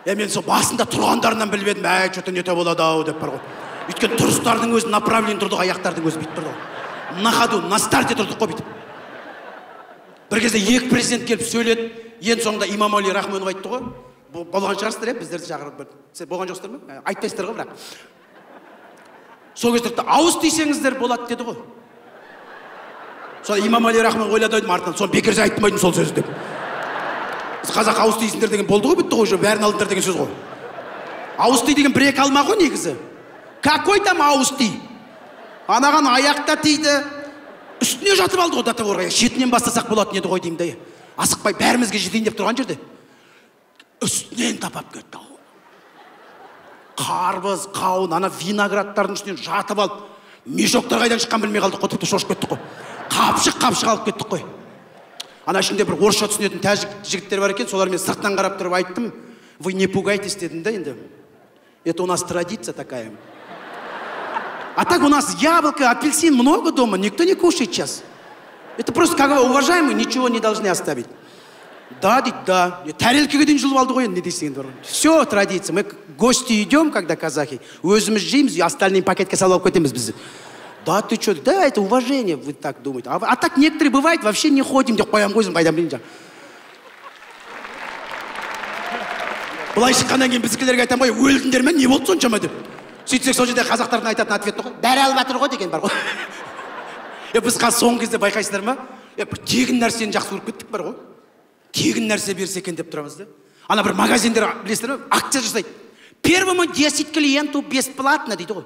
Мен сол басында тұрғандарынан білмедім, что-то не то болады ау деп бар ғой. Өйткені тұрыстардың өзі направлен тұрдық, аяқтардың өзі бүйтіп тұрды ғой. На ходу, на старте тұрдық қой бүйтіп. Бір кезде екі президент келіп сөйледі, ең соңында Имамали Рахменов айтты ғой. Болған шығарсыздар, біздерді шақырып. Сіз болған жоқсыздар ма? Айтпайсыздар ғой бірақ. Сол кезде ауыз тисеңіздер болады деді ғой. Сол Имамали Рахменов ойлады ойдым артынан, соны бекерсе айтмайтын сол сөз деп. Біз қазақ ауыз тисіңдер деген болды ғой, бітті ғой, бәрін алдыңдар деген сөз ғой. Ауыз ти деген бір-екі алма ғой негізі. Какой там ауыз ти? Анаған аяқта тиді, үстіне жатып алды ғой датаворға. Шетінен бастасақ болатын еді ғой деймін да. Асықпай бәрімізге жетейін деп тұрған жерде. Үстінен тапап кетті. Қарбыз, қауын, ана виноградтардың үстінен жатып алып, мешоктар қайдан шыққан білмей қалдық қой, тіпті шошып кеттік қой. Қапшық алып кеттік қой. Ана ішінде бір орысша түсінетін тәжік жігіттер бар екен, солармен сырттан қарап тұрып айттым, вы не пугайтесь дедім да енді. Это у нас традиция такая. А так у нас яблоко, апельсин много дома, никто не кушает сейчас. Это просто, как вы уважаемые, ничего не должны оставить. Да, да. Тарелкеге дейін жұлып алды ғой, не дейсің енді. Все традиция. Мы гости идем, когда казахи, өзіміз жейміз, и остальные пакетке салып кетеміз біз. Да, ты что? Да, это уважение, вы так думаете. А так некоторые бывает, вообще не ходим, деп қоям қойсын, қайдан білейін. Бұлай шыққаннан кейін біздікілерге айтам ғой, өлдіңдер ме, не болды соншама деп. Сөйтсек сол жерде қазақтардың айтатын ответті ғой, бәрі алып жатыр ғой деген бар ғой. Біз қазір соңғы кезде байқайсыздар ма? Бір тегін нәрсені жақсы көріп кеттік бар ғой. Тегін нәрсе берсе екен деп тұрамыз да. Ана бір магазиндер білесіздер ме? Акция жасайды. Первому 10 клиенту бесплатно дейді ғой.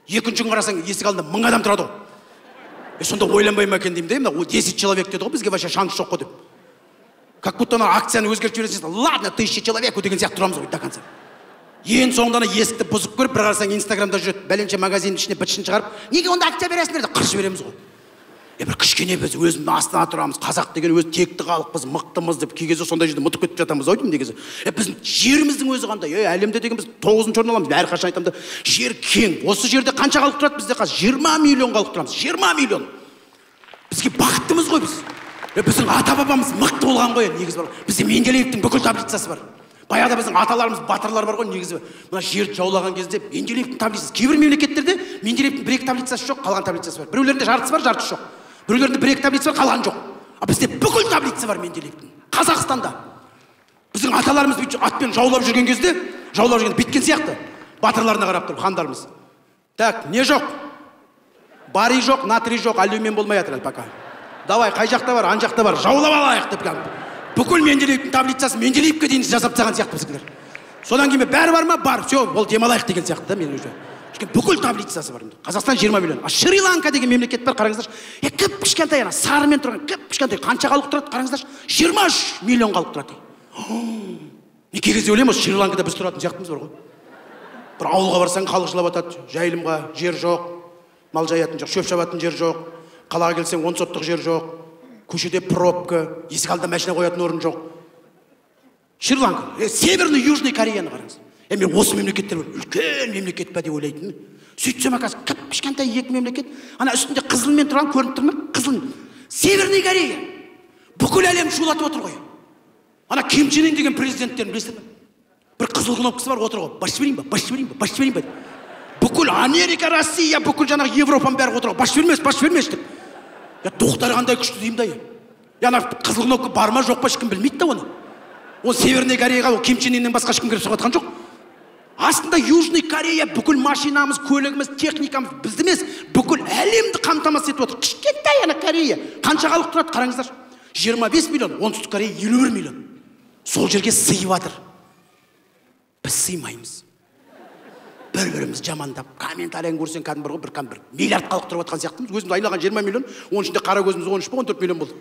Екінші күн қарасаң есік алдында 1000 адам тұрады ғой. Сонда ойланбай ма екен деймін да, 10 человек деді ғой, бізге вообще шанс жоқ қой деп. Как будто ана акцияны өзгертіп жіберсеңіз, ладно, 1000 человек деген сияқты тұрамыз ғой до конца. Ең соңында есікті бұзып көріп, бір қарасаң Инстаграмда жүреді, бәленше магазиннің ішіне бітшін шығарып, неге онда акция бересіңдер деп қыршып береміз ғой. Бір кішкене біз өзіміздің астына тұрамыз, қазақ деген өз текті халықпыз, мықтымыз деп кей кезде сондай жерде мұтып кетіп жатамыз ау деймін негізі. Біздің жеріміздің өзі қандай? Әлемде деген біз 9-шы орын аламыз. Әрқашан айтамын да, жер кең. Осы жерде қанша халық тұрады? Бізде қазір 20 миллион халық тұрамыз. 20 миллион. Бізге бақыттымыз ғой біз. Біздің ата-бабамыз мықты болған ғой негізі бар. Бізде Менделеевтің бүкіл таблицасы бар. Баяғыда біздің аталарымыз, батырлар бар ғой негізі. Мына жерді жаулаған кезде Менделеевтің таблицасы. Кейбір мемлекеттерде Менделеевтің бір-екі таблицасы жоқ, қалған таблицасы бар. Біреулерінде жартысы бар, жартысы жоқ. Біреулерінде бір-екі таблицасы бар, қалған жоқ. Бізде бүкіл таблица бар Менделеевтің. Қазақстанда. Біздің аталарымыз бүйтіп атпен жаулап жүрген кезде, біткен сияқты. Батырларына қарап тұрып, хандарымыз. Так, не жоқ? Бари жоқ, натрий жоқ, алюмин болмай жатыр пока. Давай, қай жақта бар, ан жақта бар, жаулап алайық деп кәдімгі. Бүкіл Менделеевтің таблицасы Менделеевке дейін жасап тастаған сияқты біздікілер. Содан кейін бәрі бар ма? Бар. Все, ол демалайық деген сияқты да мен уже. Бүкіл таблицасы бар. Қазақстан 20 миллион. Шри-Ланка деген мемлекет бар, қараңыздаршы. Кіп-кішкентай ана сарымен тұрған, кіп-кішкентай қанша халық тұрады, қараңыздаршы. 23 миллион халық тұрады. Мен кей кезде ойлаймын, Шри-Ланкада біз тұратын сияқтымыз бар ғой. Бір ауылға барсаң, халық жылап жатады, жайылымға жер жоқ, мал жаятын жоқ, шөп шабатын жер жоқ, қалаға келсең 10 соттық жер жоқ, көшеде пробка, есік алдында машина қоятын орын жоқ. Шри-Ланка, Северный, Южный Кореяны қараңыз. Мен осы мемлекеттер үлкен мемлекет па деп ойлайтын. Сөйтсем қазір кішкентай екі мемлекет, ана үстінде қызылмен тұрған көрініп тұр ма? Қызыл. Северный Корея. Бүкіл әлем шулатып отыр ғой. Ана Ким Чен Ын деген президенттерін білесіздер ме? Бір қызыл кнопкасы бар, отыр ғой. Баш берейін ба? Бүкіл Америка, Россия, бүкіл жаңағы Европаның бәрі отыр ғой. Баш бермес деп. Тоқтар қандай күшті деймін да. Ана қызыл кнопка бар ма жоқ па ешкім білмейді да оны. Ол Северный Кореяға ол Ким Чен Ыннан басқа ешкім кіріп соғатқан жоқ. Астында Южный Корея, бүкіл машинамыз, көлігіміз, техникамыз бізді емес, бүкіл әлемді қамтамасыз етіп отыр. Кішкентай ана Корея. Қанша халық тұрады қараңыздар. 25 миллион, оңтүстік Корея 51 миллион. Сол жерге сыйып жатыр. Біз сыймаймыз. Бір-біріміз жамандап, комментарияны көрсең кәдімгі бір миллиард халық тұрып жатқан сияқтымыз. Өзіміз айналған 20 миллион, оның ішінде қара көзіміз 13 па 14 миллион болды.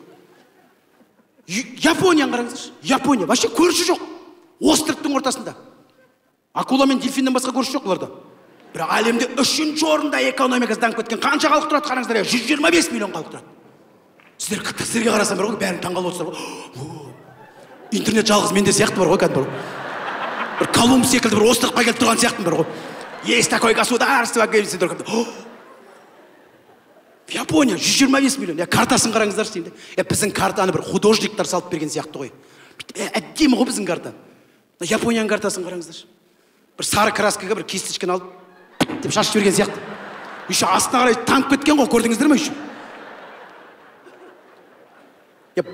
Японияны қараңыздаршы. Япония вообще көрші жоқ. Островтың ортасында. Акула мен дельфиннен басқа көрші жоқ оларда. Бірақ әлемде 3-ші орында экономикасы дамып кеткен қанша халық тұрады қараңыздар? 125 миллион халық тұрады. Сіздерге қарасам бар ғой, бәрін таңғалып отырсыздар ғой. Интернет жалғыз менде сияқты бар ғой кәдімгі. Бір Колумб секілді бір островқа келіп тұрған сияқтым бар ғой. Есть такое государство, говорится, только. Япония 125 миллион. Картасын қараңыздаршы деймін де. Біздің картаны бір художниктар салып берген сияқты ғой. Әдемі ғой біздің карта. Японияның картасын қараңыздаршы. Бір сары краскаға бір кисточканы алып деп шашып берген сияқты. Еще астына қарай танып кеткен ғой, көрдіңіздер ме еще?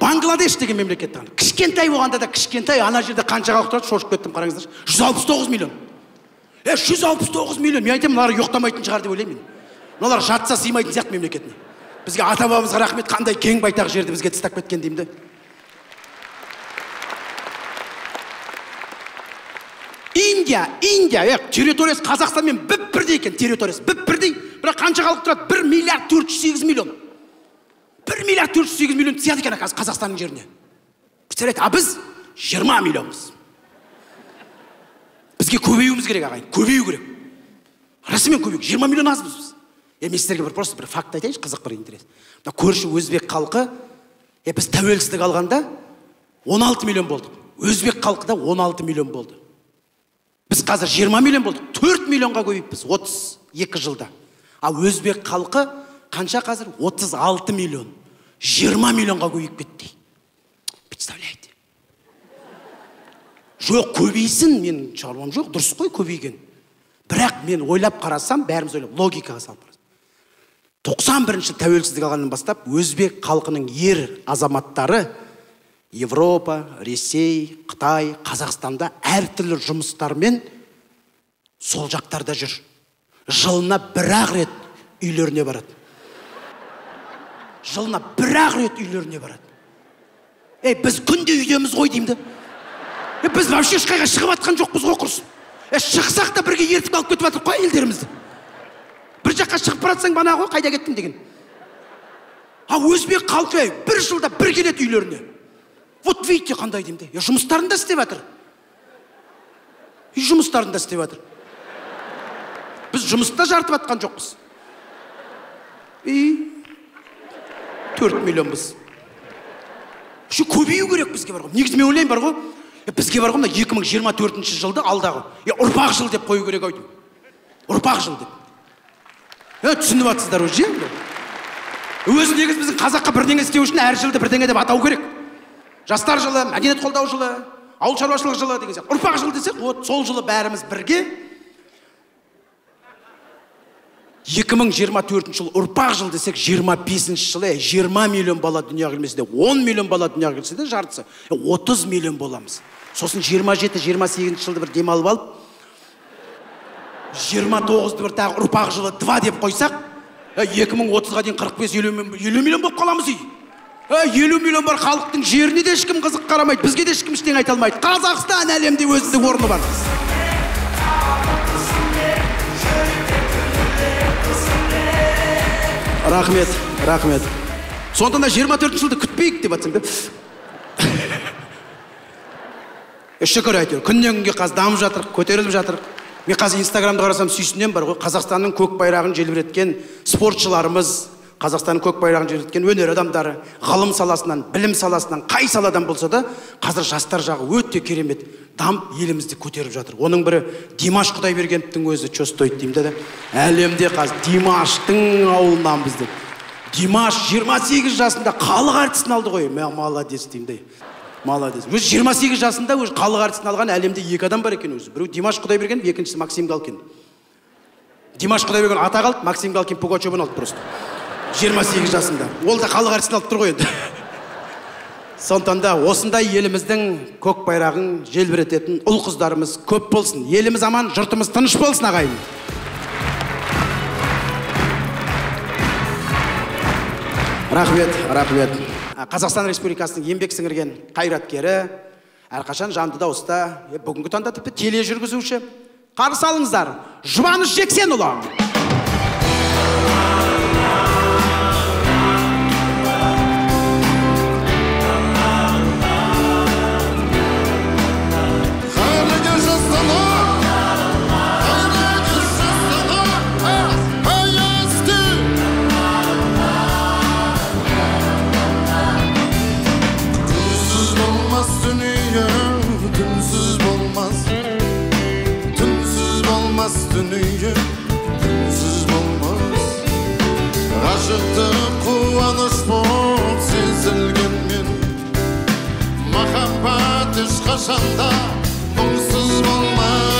Бангладеш деген мемлекет тағы. Кішкентай болғанда да кішкентай, ана жерде қанша халық тұрады, шошып кеттім қараңыздаршы. 169 миллион. 169 миллион. Мен айтамын, мыналар жоқтамайтын шығар деп ойлаймын. Мыналар жатса сыймайтын сияқты мемлекетіне. Бізге ата-бабамызға рахмет, қандай кең байтақ жерді бізге тастап кеткен деймін де. Индия, территориясы Қазақстанмен бір-бірдей екен, территориясы бір-бірдей. Бірақ қанша халық тұрады? 1 миллиард 408 миллион. 1 миллиард 408 миллион сияды екен Қазақстанның жеріне. Представляете, а біз 20 миллионбыз. Бізге көбеюіміз керек ағайын, көбею керек. Расымен көбею, 20 миллион азбыз біз. Мен сіздерге просто бір факт айтайыншы, қызық бір интерес. Көрші өзбек халқы, біз тәуелсіздік алғанда 16 миллион болдық. Өзбек халқы да 16 миллион болды. Біз қазір 20 миллион болдық, 4 миллионға көбейіппіз 32 жылда. А өзбек халқы қанша қазір? 36 миллион. 20 миллионға көбейіп кетті. Представляете? Жоқ, көбейсін, мен шаруам жоқ, дұрыс қой көбейген. Бірақ мен ойлап қарасам, бәріміз ойлап, логикаға салып қарасам. 91-ші тәуелсіздік алғаннан бастап, өзбек халқының ер азаматтары Европа, Ресей, Қытай, Қазақстанда әртүрлі жұмыстармен сол жақтарда жүр. Жылына бір-ақ рет үйлеріне барады. Жылына бір-ақ рет үйлеріне барады. Біз күнде үйдеміз ғой деймді. Біз вообще ешқайға шығып атқан жоқпыз ғой құрсын. Шықсақ та бірге ертіп алып кетіп атып қой елдерімізді. Бір жаққа шығып баратсаң бана ғой, қайда кеттің деген. А өзбек халқы бір жылда бір келеді үйлеріне. Вот видите қандай деймді. Жұмыстарында істеп жатыр. үй жұмыстарын да істеп жатыр. Біз жұмыста жартып атқан жоқпыз. 4 миллионбыз. Şu көбею керек бізге бар ғой. Негізі мен ойлаймын бар ғой. Бізге бар ғой, 2024 жылды алдағы. Ұрпақ жыл деп қою керек ау деймін. Ұрпақ жыл деп. Түсініп жатсыздар уже. Өзі негізі біздің қазаққа бірдеңе істеу үшін әр жылды бірдеңе деп атау керек. Жастар жылы, мәдениет қолдау жылы, ауыл шаруашылық жылы деген сияқты. Ұрпақ жыл десек, сол жылы бәріміз бірге 2024 жыл ұрпақ жыл десек, 25 жылы 20 миллион бала дүниеге келмесе де, 10 миллион бала дүниеге келсе де жартысы 30 миллион боламыз. Сосын 27-28 жылды бір демалып алып, 29-ды бір тағы ұрпақ жылы 2 деп қойсақ, 2030-ға дейін 45-50 миллион болып қаламыз үй. 50 миллион бар халықтың жеріне де ешкім қызық қарамайды, бізге де ешкім ештеңе айта алмайды. Қазақстан әлемде өзінің орны бар. Рахмет, рахмет. Сондықтан 24 жылды күтпейік деп атсам да. Шүкір әйтеуір, күннен күнге қазір дамып жатыр, көтеріліп жатыр. Мен қазір Инстаграмда қарасам сүйсінем бар ғой, Қазақстанның көк байрағын желбіреткен спортшыларымыз, Қазақстанның көк байрағын желбіреткен өнер адамдары, ғылым саласынан, білім саласынан, қай саладан болса да, қазір жастар жағы өте керемет дамып елімізді көтеріп жатыр. Оның бірі Димаш Құдайбергеновтің өзі чё стоит деймін де. Әлемде қазір Димаштың ауылынан бізде. Димаш 28 жасында халық артистін алды ғой. Мен молодец деймін де. Молодец. Өзі 28 жасында өзі халық артистін алған әлемде 2 адам бар екен өзі. Біреу Димаш Құдайбергенов, екіншісі Максим Галкин. Димаш Құдайбергенов ата қалды, Максим Галкин Пугачевын алды просто. 28 жасында. Ол да халық артистін алып тұр ғой енді. Сондықтан да осындай еліміздің көк байрағын желбірететін ұл қыздарымыз көп болсын. Еліміз аман, жұртымыз тыныш болсын ағайын. Рахмет, рахмет. Қазақстан Республикасының еңбек сіңірген қайраткері, әрқашан жанды дауыста, бүгінгі таңда тіпті тележүргізуші. Қарсы алыңыздар, Жұбаныш Жексенұлы. Dünya dünsüz olmaz. Aşıqtıq quvanish bob sezilgan men. Muhabbat hech qachonda bunsuz bo'lmaz.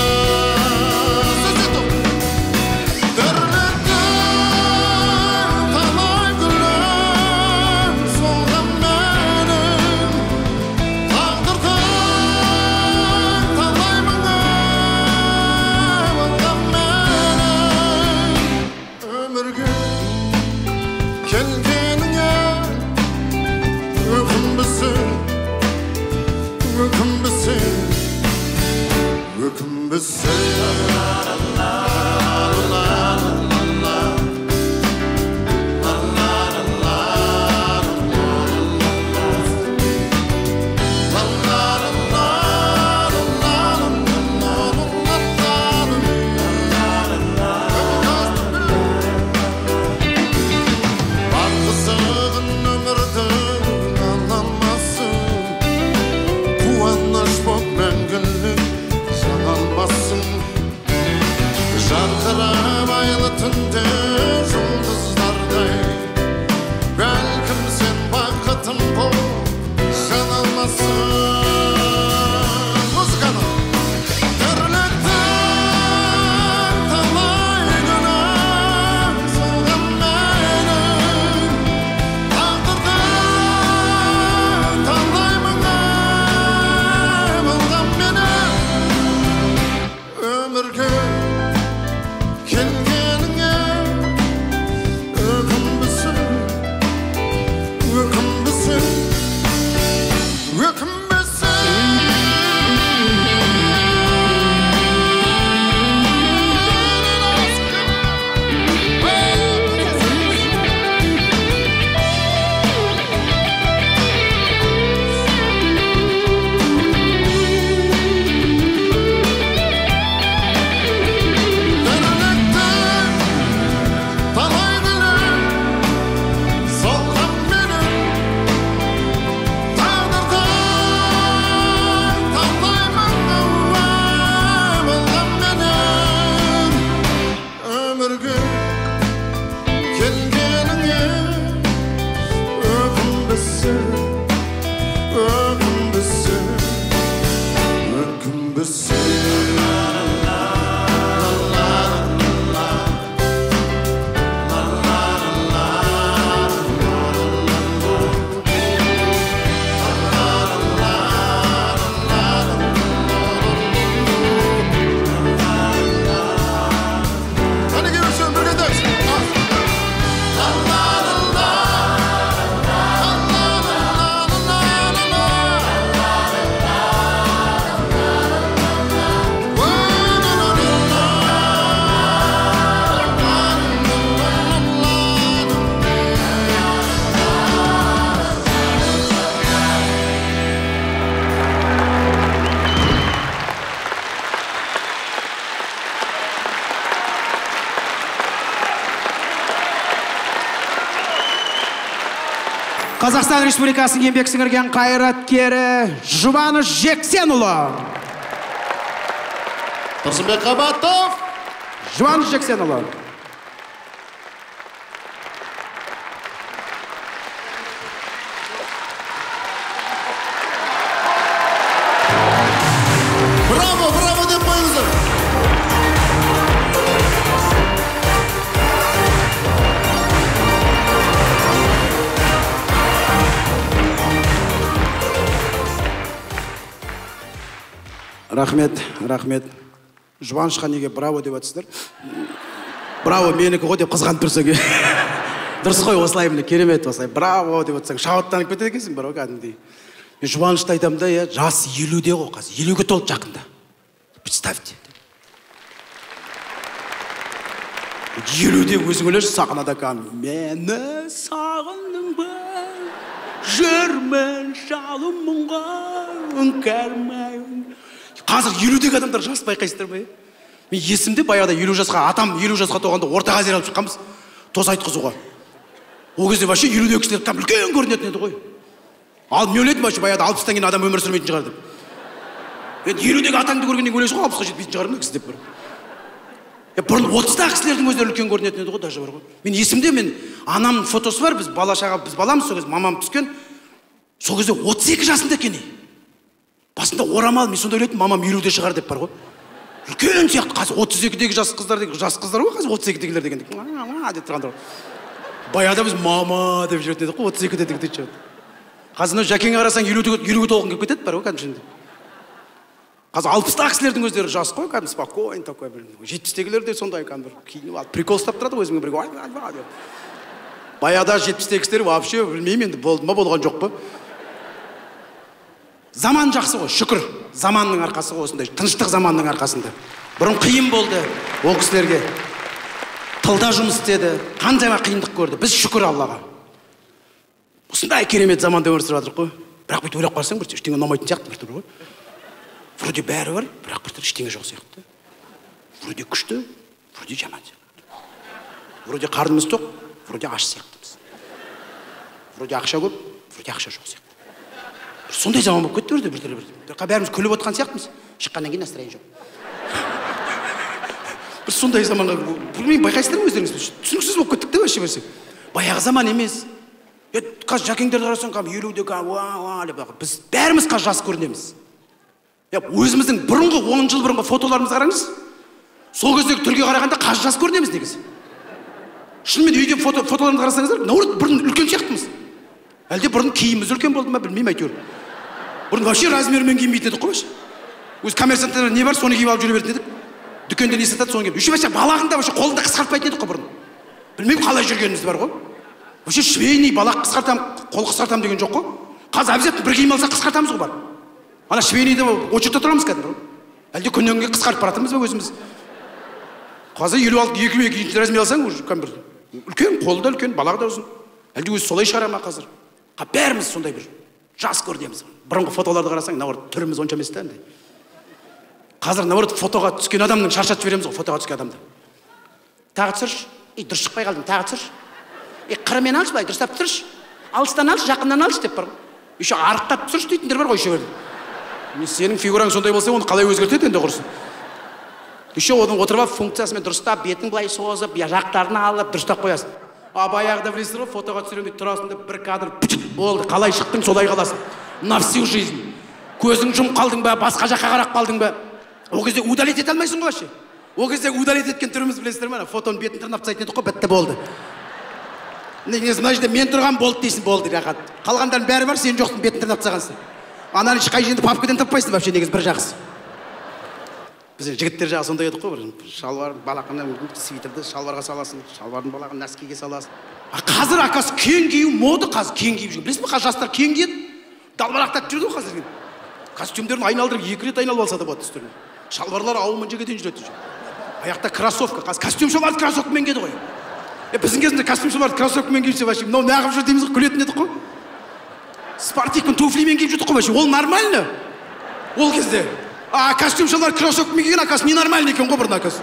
Қазақстан Республикасының еңбек сіңірген қайраткері Жұбаныш Жексенұлы. Тұрсынбек Қабатов. Жұбаныш Жексенұлы. Браво, браво деп қойыңыздар. Рахмет. Жұбанышқа неге браво деп атсыздар? Браво менікі ғой деп қызғанып тұрса ке. Дұрыс қой, осылай міне керемет осылай. Браво деп атсаң, шабыттанып кетеді екенсің бар ғой кәдімгідей. Мен Жұбанышты айтамын да, жасы 50-де ғой қазір. 50-ге толып жақында. Представьте. 50-де өзің ойлашы сахнада мені сағындың ба? Жүрмін шалым мұңға, үңкәрмайын. Қазір 50-дегі адамдар жас байқайсыздар ма? Мен есімде баяғыда 50 жасқа, атам 50 жасқа толғанда ортаға әзер алып шыққанбыз тос айтқызуға. Ол кезде вообще 50-дегі кісілер там үлкен көрінетін еді ғой. Ал мен ойлайтын вообще баяғыда 60-тан кейін адам өмір сүрмейтін шығар деп. Енді 50-дегі атаңды көргеннен ойлайсың ғой 60-қа жетпейтін шығар мына кісі деп бір. Бұрын 30-дағы кісілердің өздері үлкен көрінетін еді ғой даже бар ғой. Мен есімде мен анамның фотосы бар, біз баламыз сол кезде мамам түскен. Сол кезде 32 жасында екен. Басында орамал, мен сонда ойлайтын мамам 50-де шығар деп бар ғой. Үлкен сияқты қазір 32-дегі жас қыздар ғой, қазір 32-дегілер деген. Деп тұрғандар. Баяғыда біз мама деп жүретін едік қой, 32-дегі деп жүрді. Қазір жәкеңе қарасаң 50-ге толғын келіп кетеді бар ғой кәдімгідей. Қазір 60-дағы кісілердің өздері жас қой, кәдімгі спокойно такой бір. 70-дегілер де сондай кәдімгі киініп алып прикол ұстап тұрады өзімен бірге. Баяғыда 70-дегі кісілер вообще білмеймін енді болды ма болған жоқ па. Заман жақсы ғой, шүкір. Заманның арқасы ғой, осындай тыныштық заманның арқасында. Бұрын қиын болды ол кісілерге. Тылда жұмыс істеді, қаншама қиындық көрді. Біз шүкір Аллаға. Осындай керемет заманда өмір сүріп жатырмыз ғой. Бірақ бүйтіп ойлап қарасаң, бір ештеңе ұнамайтын сияқты бір түр ғой. Вроде бәрі бар, бірақ бір түр ештеңе жоқ сияқты. Вроде күшті, вроде жаман сияқты. Вроде қарнымыз тоқ, вроде аш сияқтымыз. Вроде ақша көп, вроде ақша жоқ сияқты. Сондай заман болып кетті бір. Бәріміз күліп отқан сияқтымыз. Шыққаннан кейін настроение жоқ. Бір сондай заманға білмеймін, байқайсыздар ма өздеріңіз? Түсініксіз болып кеттік те вообще берсек. Баяғы заман емес. Қазір жәкеңдерді қарасаң, 50-де деп біз бәріміз қазір жас көрінеміз. Өзіміздің бұрынғы 10 жыл бұрынғы фотоларымызды қараңыз. Сол кездегі түрге қарағанда қазір жас көрінеміз негізі. Шынымен үйде фотоларымызды қарасаңыздар, наоборот бұрын үлкен сияқтымыз. Әлде бұрын киіміміз үлкен болды ма, білмеймін әйтеуір. Бұрын вообще размермен киінбейтін едік қой. Өз коммерсанттар не бар, соны киіп алып жүре беретін едік. Дүкенде не сатады, соны киіп. Еще вообще балағында вообще қолында қысқартпайтын едік қой бұрын. Білмеймін қалай жүргенімізді бар ғой. Вообще швейный балақ қысқартамын, қол қысқартамын деген жоқ қой. Қазір обязательно бір киім алса қысқартамыз ғой бар. Ана швейныйда очередьте тұрамыз кәдімгі. Әлде күннен күнге қысқартып баратырмыз ба өзіміз? Қазір 52 размер алсаң, үлкен, қолы да үлкен, балағы да ұзын. Әлде өзі солай шығара ма қазір? Бәріміз сондай бір жас көрінеміз. Бұрынғы фотоларды қарасаң, наоборот түріміз онша емес та. Қазір наоборот фотоға түскен адамның шаршатып жібереміз ғой, фотоға түскен адамды. Тағы түсірші. Дұрыс шықпай қалдың, тағы түсірші. Қырымен алшы, былай дұрыстап түсірші. Алыстан алшы, жақыннан алшы деп бар ғой. Еще арықтап түсірші дейтіндер бар ғой еще берді. Сенің фигураң сондай болса, оны қалай өзгертеді енді құрсын. Еще оның отырып алып функциясымен дұрыстап, бетін былай созып, жақтарын алып, дұрыстап қоясың. Баяғыда білесіз ғой, фотоға түсіремін деп тұрасың да бір кадр болды, қалай шықтың, солай қаласың. На всю жизнь. Көзің жұмып қалдың ба, басқа жаққа қарап қалдың ба? Ол кезде удалить ете алмайсың ғой вообще. Ол кезде удалить еткен түріміз білесіздер ме? Фотоның бетін тырнап тастайтын едік қой, бітті болды. Мына жерде мен тұрған болды дейсің, болды рахат. Қалғандардың бәрі бар, сен жоқсың, бетін тырнап тастағансың. Ананы ешқай жерде папкадан таппайсың вообще, негізі бір жақсы. Біз жігіттер жағы сондай едік қой, шалбар, балақына свитерді шалбарға саласың, шалбардың балағын нәскиге саласың. Қазір акасы кең кию мода, қазір кең киіп жүрген. Білесіз бе, қазір жастар кең киеді, далбарақтап жүрді ғой қазір. Костюмдерін айналдырып 2 рет айналып алса да болады үстеріне. Шалбарлар ауылмен жегеден жүреді. Аяқта кроссовка, қазір костюм шалбарды кроссовкамен киеді ғой. Біздің кезінде костюм шалбарды кроссовкамен киіп вообще, мынау неғып жүр дейміз ғой, күлетін едік қой. Спортивпен туфлимен киіп жүрдік қой вообще, ол нормально. Ол кезде. Костюм шалбар кроссовкамен киген, акасы ненормальный екен ғой бұрын акасы.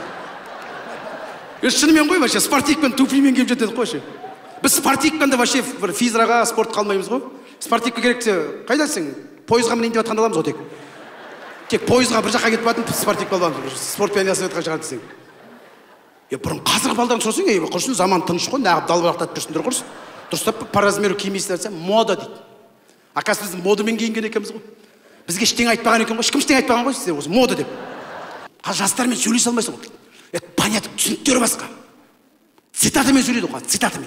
Шынымен ғой вообще, спортивпен туфлимен киіп жүрдік қой вообще. Біз спортивканда вообще бір физраға спорт қалмаймыз ғой. Спортивка керексе, қайдасың? Пойызға мінейін деп жатқанда аламыз ғой тек. Тек пойызға бір жаққа кетіп батын спортивка аламыз. Спортпен ясап жатқан шығар десең. Бұрын қазіргі балдан сұрасаң, құрсын заман тыныш қой, нағып далбырақтатып жүрсіңдер құрсын. Дұрыстап по размеру кимейсіздер десе, мода дейді. Оказывается, біз модамен киінген екенбіз ғой. Бізге ештеңе айтпаған екен ғой, ешкім ештеңе айтпаған ғой сіздер осы мода деп. Қазір жастармен сөйлесе алмайсың ғой. Понятно, түсініктері басқа. Цитатамен сөйлейді ғой, цитатамен.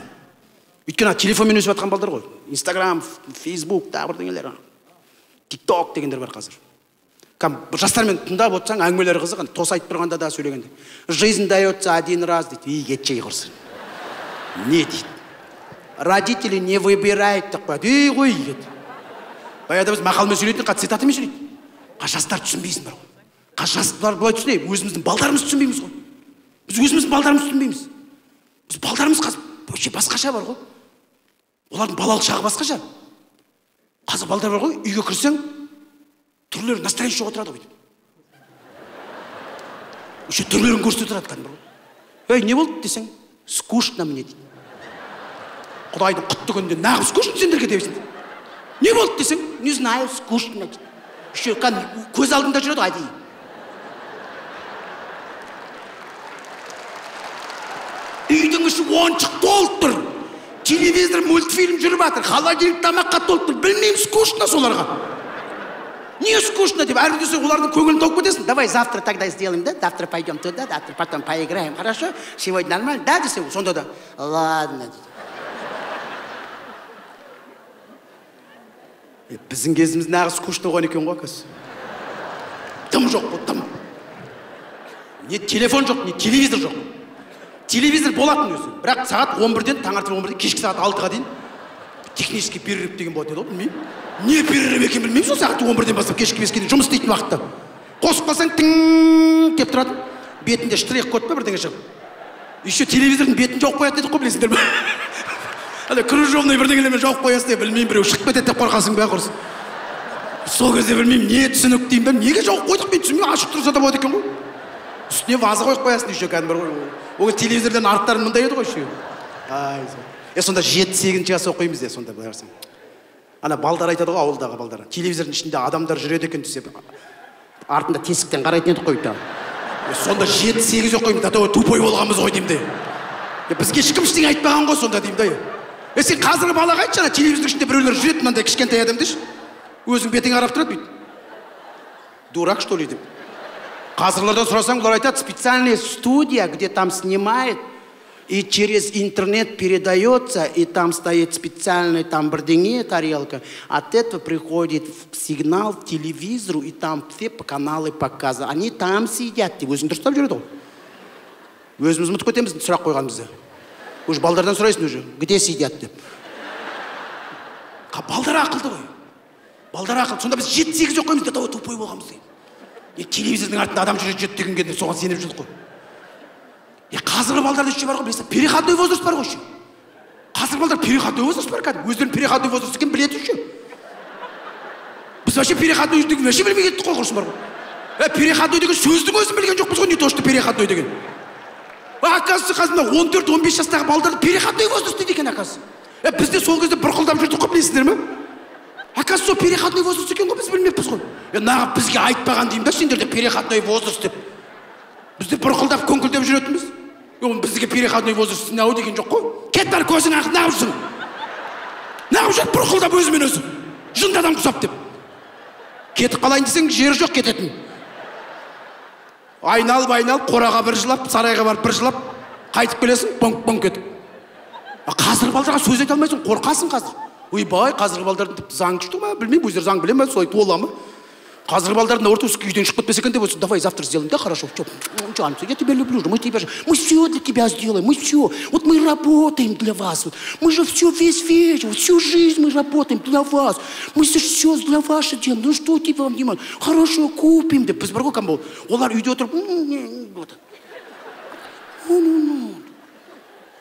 Өйткені телефонмен өсіп жатқан балдар ғой. Инстаграм, Фейсбук, тағы бірдеңелер. TikTok дегендер бар қазір. Жастармен тыңдап отырсаң, әңгімелері қызық, тос айтып тұрғанда да сөйлегенде. Жизнь дается один раз дейді. Кетшей құрсын. Не дейді? Родители не выбирают деп қояды. Қой дейді. Баяғыда біз мақалмен сөйлейтін, цитатамен сөйлейді. Жастар түсінбейсің бар ғой. Жастар былай түсінейік, өзіміздің балдарымыз түсінбейміз ғой. Біз өзіміздің балдарымыз түсінбейміз. Біз балдарымыз вообще басқаша бар ғой. Олардың балалық шағы басқаша. Қазір балдар бар ғой, үйге кірсең, түрлері настроение жоқ отырады ғой. Еще түрлерін көрсетіп отырады кәдімгі бар ғой. Не болды десең, скучно мне дейді. Құдайдың құтты күнінде нағып скучно сендерге дебесің. Не болды десең, не знаю, скучно дейді. Еще көз алдында жүреді ғой әдейі. Үйдің іші оншық толып тұр. Телевизор, мультфильм жүріп жатыр. Холодильник тамаққа толып тұр. Білмеймін, скучно соларға. Не скучно деп, әрі десе олардың көңілін тауып кетесің. Давай завтра тогда сделаем, да? Завтра пойдем туда, завтра потом поиграем. Хорошо? Сегодня нормально? Да, десе, сонда да. Ладно. Біздің кезіміз нағыз скучно болған екен ғой, қазір. Тым жоқ қой, тым. Не телефон жоқ, не телевизор жоқ. Телевизор болатын өзі. Бірақ сағат 11-ден, таңертең 11-ден, кешкі сағат 6-ға дейін технический перерыв деген болады еді, білмеймін. Не перерыв екен білмеймін, сол сағат 11-ден бастап кешкі 5-ге дейін жұмыс істейтін уақытта. Қосып қалсаң тың деп тұратын. Бетінде штрих код па бірдеңе шығып. Еще телевизордың бетін жауып қоятын едік қой, білесіңдер ме? Әлі кружевный бірдеңелермен жауып қоясың деп, білмеймін, біреу шығып кетеді деп қорқасың ба құрсын. Сол кезде білмеймін, не түсінік деймін бе, неге жауып қойдық, мен түсінбеймін, ашық тұрса да болады екен ғой. Үстіне ваза қойып қоясың еще кәдімгі бар ғой. Ол телевизордан арттарын мындай еді ғой еще. Сонда 7-8 жас оқимыз де, сонда былайырсың. Ана балдар айтады ғой, ауылдағы балдар. Телевизордың ішінде адамдар жүреді екен десе, артында тесіктен қарайтын едік қой да. Сонда 7-8 оқимыз, да тупой болғанбыз ғой деймін де. Бізге ешкім ештеңе айтпаған ғой сонда деймін да. Сен қазіргі балаға айтшы, ана телевизордың ішінде біреулер жүреді, мынандай кішкентай адам деші. Өзің бетің қарап тұрады бүйтіп. Дурак что ли деп. Қазірлерден сұрасаң, олар айтады, специальная студия, где там снимает, и через интернет передается, и там стоит специальная там бірдеңе тарелка. От этого приходит сигнал в телевизору, и там все каналы показывают. Они там сидят, деп өзің дұрыстап жүреді ғой. Өзіміз ұмытып кетеміз, сұрақ қойғанымызды. Уже балдардан сұрайсың уже, где сидят деп. Балдар ақылды ғой. Балдар ақылды. Сонда біз 7-8 оқимыз, да тупой болғанбыз дейді. Телевизордың артында адам жүреді дегенге соған сеніп жүрдік қой. Қазіргі балдарда еще бар ғой, білесің, переходной возраст бар ғой еще. Қазіргі балдар переходной возраст бар кәдімгі. Өздерін переходной возраст екен біледі еще. Біз вообще переходной деген вообще білмей кеттік қой, құрсын бар ғой. Переходной деген сөздің өзін білген жоқпыз ғой, не то что переходной деген. Оказывается, қазір 14-15 жастағы балдарды переходной возраст дейді екен, оказывается. Бізде сол кезде бұрқылдап жүрдік қой, білесіңдер ме? Оказывается, переходной возраст екен ғой, біз білмеппіз ғой. Нағып бізге айтпаған деймін да, сендерде переходной возраст деп. Бізде бұрқылдап көңкілдеп жүретінбіз. Бізге переходной возраст нау деген жоқ қой. Кет бар, көзің ақы нағып жүрсің. Нағып жүріп бұрқылдап өзімен өзі. Жынды адам құсап деп. Кетіп қалайын десең, жері жоқ кететін. Айналып, қораға бір жылап, сарайға барып бір жылап, қайтып келесің, бонк кетіп. Қазіргі балдарға сөз айта алмайсың, қорқасың қазір. Ойбай, қазіргі балдардың тіпті заң күшті ма, білмеймін, өздері заң біле ме, солай тола ма? Қазіргі балдардың ортасы үйден шығып кетпесе екен деп отырсың, давай завтра сделаем, да, хорошо, я тебя люблю, мы все для тебя сделаем, мы все, вот мы работаем для вас, мы же все весь вечер, всю жизнь мы работаем для вас, мы все для вас делаем, ну что тебе вам внимание, хорошо, купим, деп, біз бір ғой кім бол, олар үйде отырып,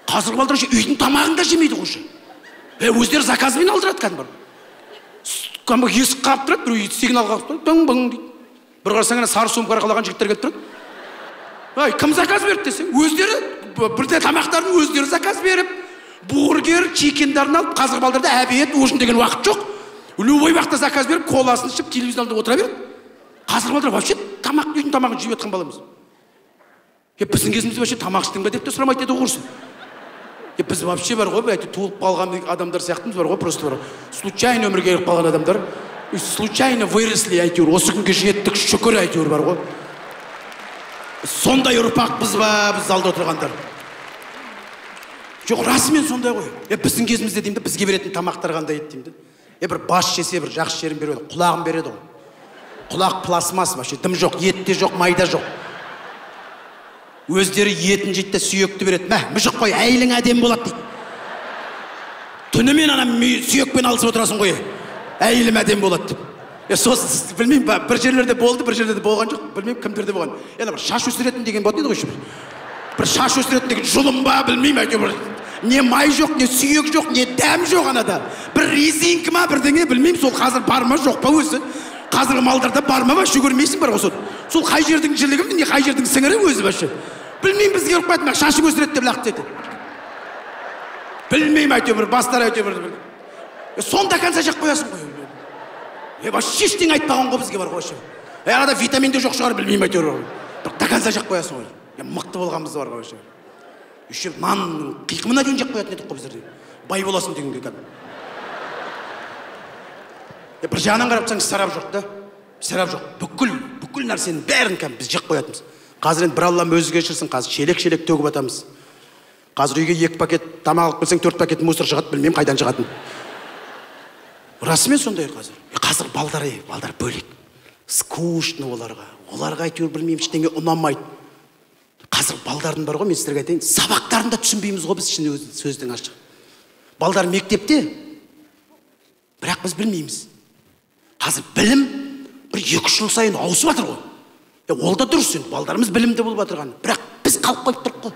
қазіргі балдар үйдің тамағын да жемейді ғой. Өздері заказымен алдырады кәдімгі. Кәдімгі есік қағып тұрады, біреу сигнал қағып тұрады, дың-бың дейді. Бір қарасаң ана сары сумкалар қалаған жігіттер келіп тұрады. Кім заказ берді десең, өздері бірде тамақтарын өздері заказ беріп, бургер, чикендерін алып, қазір балдарда обед, ужин деген уақыт жоқ. Любой уақытта заказ беріп, коласын ішіп, телевизор алдында отыра береді. Қазір балдар вообще тамақ үйдің тамағын жеп жатқан баламыз. Біздің кезімізде вообще тамақ іштің ба деп те сұрамайды еді құрсын. Біз вообще бар ғой, туылып қалған адамдар сияқтымыз бар ғой, просто бар. Случайно өмірге келіп қалған адамдар. Случайно выросли әйтеуір, осы күнге жеттік, шүкір әйтеуір бар ғой. Сондай ұрпақпыз ба, біз залда отырғандар. Жоқ, расымен сондай ғой. Біздің кезімізде деймді, бізге беретін тамақтар қандай еді деймді. Бір бас жесе, бір жақсы жерін береді, құлағын береді ғой. Құлақ пластмасс, вообще дым жоқ, ет те жоқ, майда жоқ. Өздері етін жейді, сүйекті береді. Мүжік қой, әйелің әдем болады дейді. Түнімен анам сүйекпен алысып отырасың ғой. Әйелім әдем болады деп. Сосын білмеймін, бір жерлерде болды, бір жерлерде болған жоқ. Білмеймін, кімдерде болған. Енді бір шаш өсіретін деген болады еді ғой. Бір шаш өсіретін деген жұлым ба, білмеймін, әйтеуір. Не май жоқ, не сүйек жоқ, не дәм жоқ анада. Бір резинка ма, бірдеңе білмеймін, сол қазір бар ма, жоқ па өзі. Қазіргі малдарда бар ма, вообще көрмейсің бар ғой. Сол қай жердің жілігім, не қай жердің сіңірі өзі вообще. Білмеймін, бізге ұрып қайтма, шашып өсіреді деп лақ деді. Білмеймін, әйтеуір, бастар әйтеуір. Сонда қанша жақ қоясың ғой. Вообще ештеңе айтпаған ғой бізге бар ғой. Арада витамин де жоқ шығар, білмеймін, әйтеуір. Бір қанша жақ қоясың ғой. Мықты болғанымыз бар ғой. Еще нанның қиқымына дейін жақ қоятын едік қой біздерде. Бай боласың дегенге кәдімгі. Бір жағынан қарап тұрсаң, сарап жоқ та. Сарап жоқ. Бүкіл нәрсенің бәрін кәдімгі біз жақ қоятынбыз. Қазір енді бір Аллам өзі кешірсін, қазір шелек-шелек төгіп атамыз. Қазір үйге 2 пакет тамақ алып келсең 4 пакет мусор шығады, білмеймін қайдан шығатын. Расымен сондай қазір. Қазір балдар бөлек. Скучно оларға әйтеуір білмеймін, ештеңе ұнамайды. Қазір балдардың бар ғой, мен сіздерге айтайын, сабақтарында түсінбейміз ғой біз ішінде сөздің ашық. Балдар мектепте, бірақ біз білмейміз. Қазір білім бір 2 жыл сайын ауысып жатыр ғой. Ол да дұрыс енді, балдарымыз білімді болып жатырған. Бірақ біз қалып қойып тұрық қой.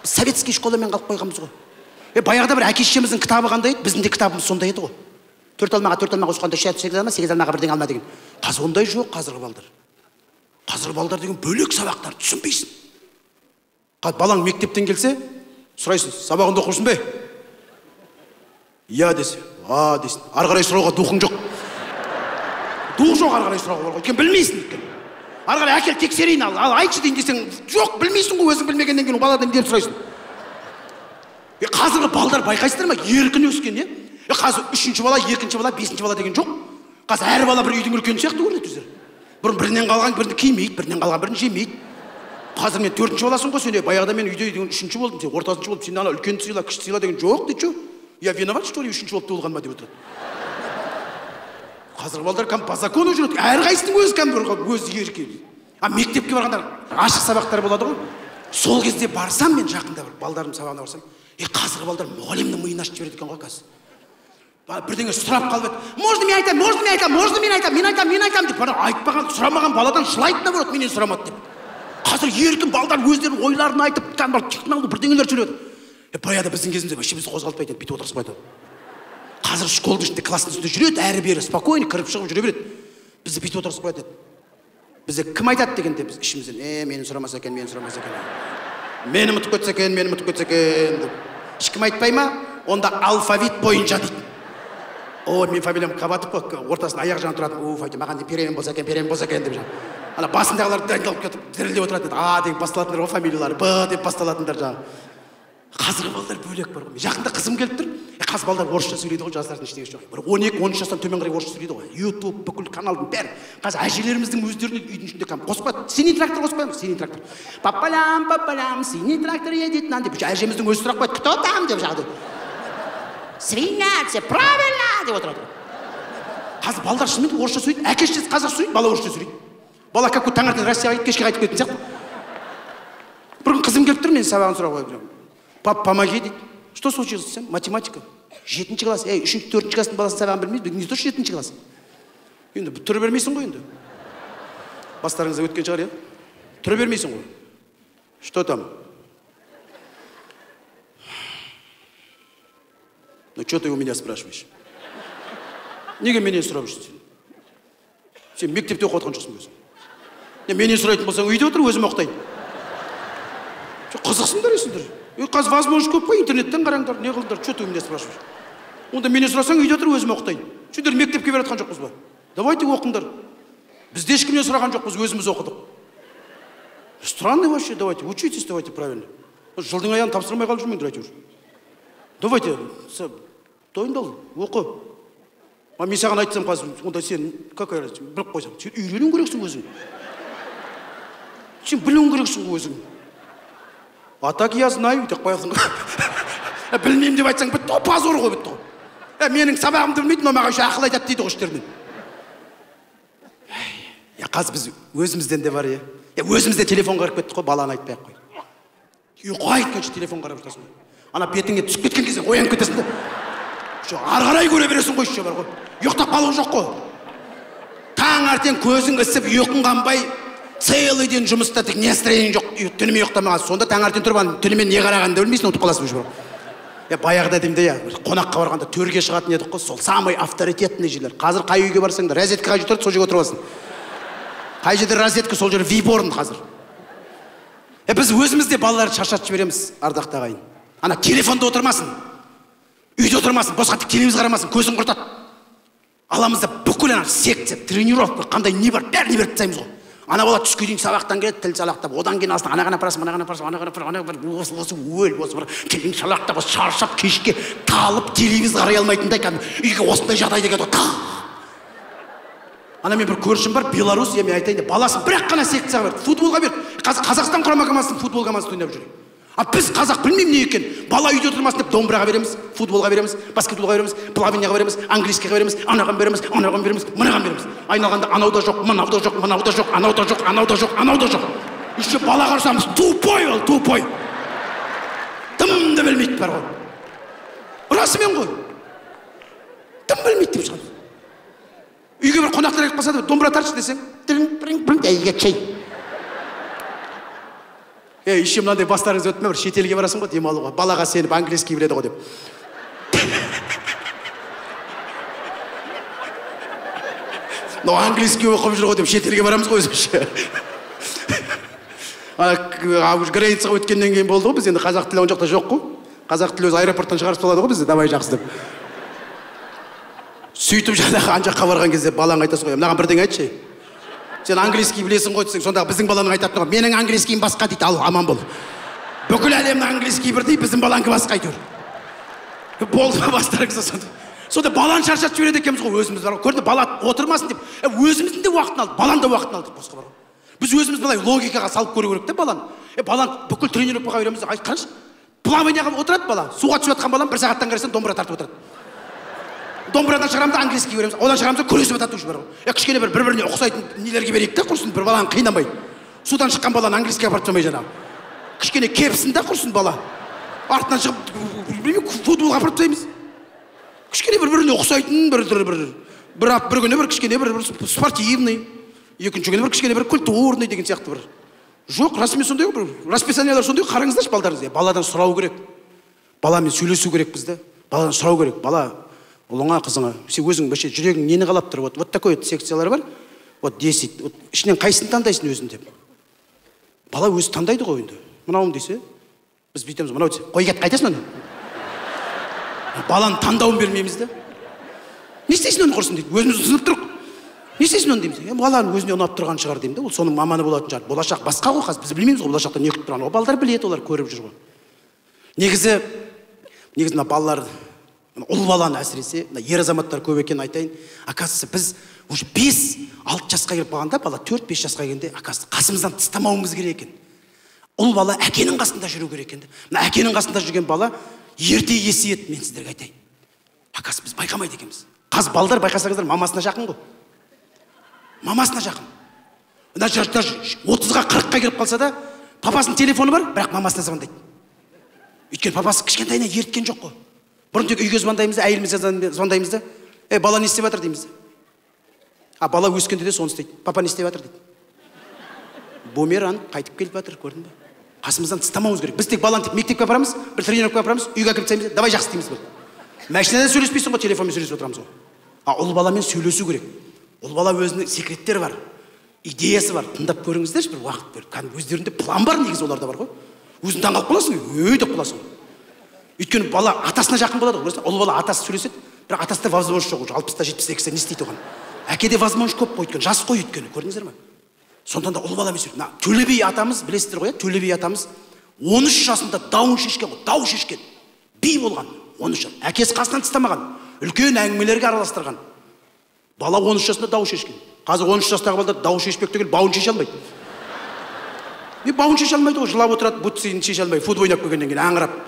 Советский школамен қалып қойғанбыз ғой. Баяғыда бір әке-шешеміздің кітабы қандай еді, біздің де кітабымыз сондай еді ғой. 4 алмаға қосқанда 8 алма, 8 алмаға бірдеңе алма деген. Қазір ондай жоқ қазіргі балдар. Қазіргі балдар деген бөлек сабақтар, түсінбейсің. Балаң мектептен келсе, сұрайсың, сабағында оқырсың бе? Иә десе, десін. Ары қарай сұрауға духың жоқ. Дух жоқ ары қарай сұрауға бар ғой. Өйткені білмейсің екен. Ары қарай әкел тексерейін ал айтшы дейін десең, жоқ, білмейсің ғой, өзің білмегеннен кейін баладан деп сұрайсың. Қазіргі балдар байқайсыздар ма? Еркін өскен, е? Қазір 3-ші бала, 2-ші бала, 5-ші бала деген жоқ. Қазір әр бала бір үйдің үлкені сияқты көрінеді өздері. Бірінен қалған бірін кимейді, бірінен қалған бірін жемейді. Қазір мен 4-ші баласың ғой сен, баяғыда мен үйде 3-ші болдым, сен ортасыншы болдым, сен ана үлкенді сыйла, кіші сыйла деген жоқ дейді. Я виноват, что ли, 3-ші болып туылғаныма деп отырады. Қазіргі балдар по закону жүреді. Әрқайсының өзі кәдімгі өз еркі. Мектепке барғандар ашық сабақтар болады ғой. Сол кезде барсам мен жақында бір балдарым сабағына барсам, қазіргі балдар мұғалімнің миын ашып жібереді екен ғой қазір. Бірдеңе сұрап қалып еді. Можно мен айтам деп айтпаған, сұрамаған баладан жылайтын да болады, менен сұрамады деп. Қазір еркін балдар өздерінің ойларын айтып, технология бірдеңелер сөйледі. Баяғыда біздің кезімізде вообще бізді қозғалтпайды, бүйтіп отырғызып қойды. Қазір школдың ішінде, класстың үстінде жүреді, әрі-бері спокойно кіріп шығып жүре береді. Бізді бүйтіп отырғызып қойды. Бізде кім айтады дегенде біз ішімізден, мені сұрамаса екен. Мені ұмытып кетсе екен деп. Ешкім айтпай ма? Онда алфавит бойынша дейді. Мен фамилиям Қабатов қой, ортасында аяқ жағын тұратын, маған де перемен болса екен деп жаңа. Ана басындағылар дайындалып кетіп, дірілдеп отырады, деп басталатындар ғой фамилиялары, деп басталатындар жаңа. Қазіргі балдар бөлек бар ғой. Жақында қызым келіп тұр. Қазір балдар орысша сөйлейді ғой, жастардың ештеңесі жоқ. Бір 12-13 жастан төмен қарай орысша сөйлейді ғой. YouTube, бүкіл каналдың бәрі. Қазір әжелеріміздің өздерінің үйдің ішінде қосып қояды. Синий трактор қосып қоямыз, синий трактор. Папалям, синий трактор едет нан деп. Әжеміздің өзі сұрақ қояды, кто там деп жағды. Свинья, все правильно деп отырады. Қазір балдар шынымен орысша сөйлейді, әке-шешесі қазақша сөйлейді, бала орысша сөйлейді. Бала как таңертең Россияға кетіп, кешке қайтып кететін сияқты. Бір күн қызым келіп тұр, мен сабағын сұрап қойып. Пап, помоги дейді. Что случилось с математика? 7-ші класс. 3-ші, 4-ші класстың баласын сабағын білмейді, не то 7-ші класс. Енді түрі бермейсің ғой енді. Бастарыңызда өткен шығар, түрі бермейсің ғой. Что там? Ну, что ты у меня спрашиваешь? Неге менен сұрап жүрсің? Сен мектепте оқып отқан жоқсың өзің. Менен сұрайтын болсаң, үйде отыр, өзім оқытайын. Қызықсыңдар есіңдер. Қазір возможность көп қой, интернеттен қараңдар, не қылыңдар, что ты у меня спрашиваешь? Онда менен сұрасаң, үйде отыр, өзім оқытайын. Сендер мектепке бере жатқан жоқпыз ба? Давайте оқыңдар. Біз де ешкімнен сұраған жоқпыз, өзіміз оқыдық. Странный вообще, давайте, учитесь, давайте правильно. Жылдың аяғын тапсырмай қалып жүрмеңдер әйтеуір. Давайте, дайындал, оқы. Мен саған айтсам қазір, онда сен какая разница, біліп қойсам, сен үйренуің керексің өзің. Сен білуің керексің өзің. А так я знаю, деп қоясың. Білмеймін деп айтсаң, бітті ғой, позор ғой, бітті ғой. Менің сабағымды білмейді, маған еще ақыл айтады дейді ғой іштерінен. Қазір біз өзімізден де бар, өзімізде телефон қарып кеттік қой, баланы айтпай-ақ қой. Ұйқы айткенше телефон қарап жатасың. Ана бетіңе түсіп кеткен кезде оянып кетесің де. Ары қарай көре бересің ғой, бар ғой. Ұйықтап қалу жоқ қой. Таңертең көзің ісіп, ұйқың қанбай, целый день жұмыста тек не настроение жоқ, түнімен ұйықтамаған. Сонда таңертең тұрып, түнімен не қарағанды білмейсің, ұмытып қаласың уже. Баяғыда деймін де, қонаққа барғанда төрге шығатын едік қой, сол самый авторитетный жерлер. Қазір қай үйге барсаң да, розетка қай жерде тұрады, сол жерге отырып аласың. Қай жерде розетка, сол жерде виборн қазір. Біз өзімізде балаларды шаршатып жібереміз, ардақты ағайын. Ана телефонда отырмасын, үйде отырмасын, босқа тек телевизор қарамасын, көзін құртады. Аламызда бүкіл ана секция, тренировка, қандай не бар, бәріне беріп тастаймыз ғой. Ана бала түске дейін сабақтан келеді, тіл салақтап, одан кейін астына анаған апарасың, осы өл, осы бір тілін салақтап, шаршап, кешке талып, телевизор қарай алмайтындай, үйге осындай жағдайда келді ғой. Ана мен бір көршім бар, Беларусь, мен айтайын деп, баласын бірақ қана секцияға берді, футболға берді. Қазақстан құрама командасын футбол командасы ойнап жүр. Біз қазақ білмеймін не екен. Бала үйде отырмасын деп домбыраға береміз, футболға береміз, баскетболға береміз, плаванияға береміз, английскийға береміз, анаған береміз, анаған береміз, мынаған береміз. Айналғанда анау да жоқ, мынау да жоқ, мынау да жоқ, анау да жоқ, анау да жоқ, анау да жоқ. Еще бала қарасамыз, тупой ол, тупой. Дымды білмейді бар ғой. Расымен ғой. Дым білмейді деп шығады. Үйге бір қонақтар келіп қалса да домбыра тартшы десең, әйге чай. Еще мынандай бастарыңыз өтме, бір шетелге барасың ғой, демалуға. Балаға сеніп английский біледі ғой деп. Но английский оқып жүр ғой деп шетелге барамыз ғой өзімше. Границаға өткеннен кейін болды ғой, біз енді қазақ тілі он жақта жоқ қой. Қазақ тілі өзі аэропорттан шығарып салады ғой бізді, давай жақсы деп. Сөйтіп жаңағы ан жаққа барған кезде балаң айтасың ғой, мынаған бірдеңе айтшы. Сен английский білесің ғой десең, сонда біздің баланың айтатын ғой, менің английскийім басқа дейді, ал аман бол. Бүкіл әлемнің английский бір дейді, біздің балаңғы басқа айтыр. Болды ма бастарыңызда сонда? Сонда баланы шаршатып жібереді екенбіз ғой, өзіміз бар ғой. Көрді, бала отырмасын деп, өзіміздің де уақытын алдық, баланы да уақытын алдық босқа бар ғой. Біз өзіміз былай логикаға салып көру керек те баланы. Баланы бүкіл тренировкаға береміз, айтқаншы. Плаванияға отырады бала, суға түсіп жатқан баланы 1 сағаттан қарасаң домбыра тартып отырады. Домбырадан шығарамыз, английский береміз, одан шығарамыз, күресіп атады уже бар ғой. Кішкене бір-біріне ұқсайтын нелерге берейік те құрсын, бір баланы қинамай. Судан шыққан баланы английскийге апарып тастамай жаңағы. Кішкене кепсін де құрсын бала. Артынан шығып, футболға апарып тастаймыз. Кішкене бір-біріне ұқсайтын, бір күні бір кішкене бір спортивный, екінші күні бір кішкене бір культурный деген сияқты бір. Жоқ, расымен сондай ғой, расписаниялар сондай, қараңыздаршы балдарыңыз. Баладан сұрау керек. Баламен сөйлесу керек бізді. Баладан сұрау керек. Бала ұлыңа, қызыңа, сен өзің бәше жүрегің нені қалап тұр? Вот такой секциялар бар. Вот 10. Ішінен қайсысын таңдайсың өзің деп. Бала өзі таңдайды ғой енді. Мынауым десе, біз бүйтеміз, мынау десе, қой кет, қайтасың оны? Баланы таңдауын бермейміз де. Не істейсің оны құрсын дейді. Өзіміз ұсынып тұрық. Не істейсің оны дейміз. Баланың өзіне ұнап тұрған шығар деймін де. Ол соның маманы болатын шығар. Болашақ басқа ғой қазір. Біз білмейміз ғой болашақта не күтіп тұрғанын. Балалар біледі, олар көріп жүр ғой. Негізі мына балалар ұл баланы әсіресе, ер азаматтар көп екенін айтайын. Оказывается, біз уже 5-6 жасқа келіп қалғанда, бала 4-5 жасқа келгенде, оказывается, қасымыздан тастамауымыз керек екен. Ұл бала әкенің қасында жүру керек екен. Мына әкенің қасында жүрген бала ерте есейеді, мен сіздерге айтайын. Оказывается, біз байқамайды екенбіз. Қазір балдар байқасаңыздар, мамасына жақын ғой. Мамасына жақын. 30-ға 40-қа келіп қалса да, папасының телефоны бар, бірақ мамасына звондайды. Өйткені папасы кішкентайынан ерткен жоқ қой. Бұрын тек үйге звондаймыз да, әйелімізге звондаймыз да, бала не істеп жатыр дейміз. Бала өскенде де соны істейді. Папа не істеп жатыр дейді. Бумеранг қайтып келіп жатыр, көрдің бе? Қасымыздан тастамауымыз керек. Біз тек баланы тек мектепке апарамыз, бір тренировкаға апарамыз, үйге әкеліп тастаймыз, давай жақсы істейміз болды. Машинадан сөйлеспейсің ғой, телефонмен сөйлесіп отырамыз ғой. Ұл баламен сөйлесу керек. Ұл бала өзінің секреттері бар, идеясы бар. Тыңдап көріңіздерші, бір уақыт беріп. Өздерінде план бар, негізі оларда бар ғой. өзің таңқалып қаласың, деп қаласың. Өйткені бала атасына жақын болады ғой. Ұл бала атасы сөйлеседі, бірақ атасында возможность жоқ, 60-та 70-те не істейді оған. Әкеде возможность көп қой, өйткені жас қой өйткені, көрдіңіздер ме? Сондықтан да ұл бала емес. Төле би атамыз, білесіздер ғой, Төле би атамыз 13 жасында дауын шешкен ғой, дау шешкен. Би болған 13 жас. Әкесі қасынан тастамаған, үлкен әңгімелерге араластырған. Бала 13 жасында дау шешкен. Қазір 13 жастағы балдар дау шешпек түгел бауын шеше алмайды. Бауын шеше алмайды ғой, жылап отырады, бутсыйын шеше алмай, футбол ойнап келгеннен кейін аңырап.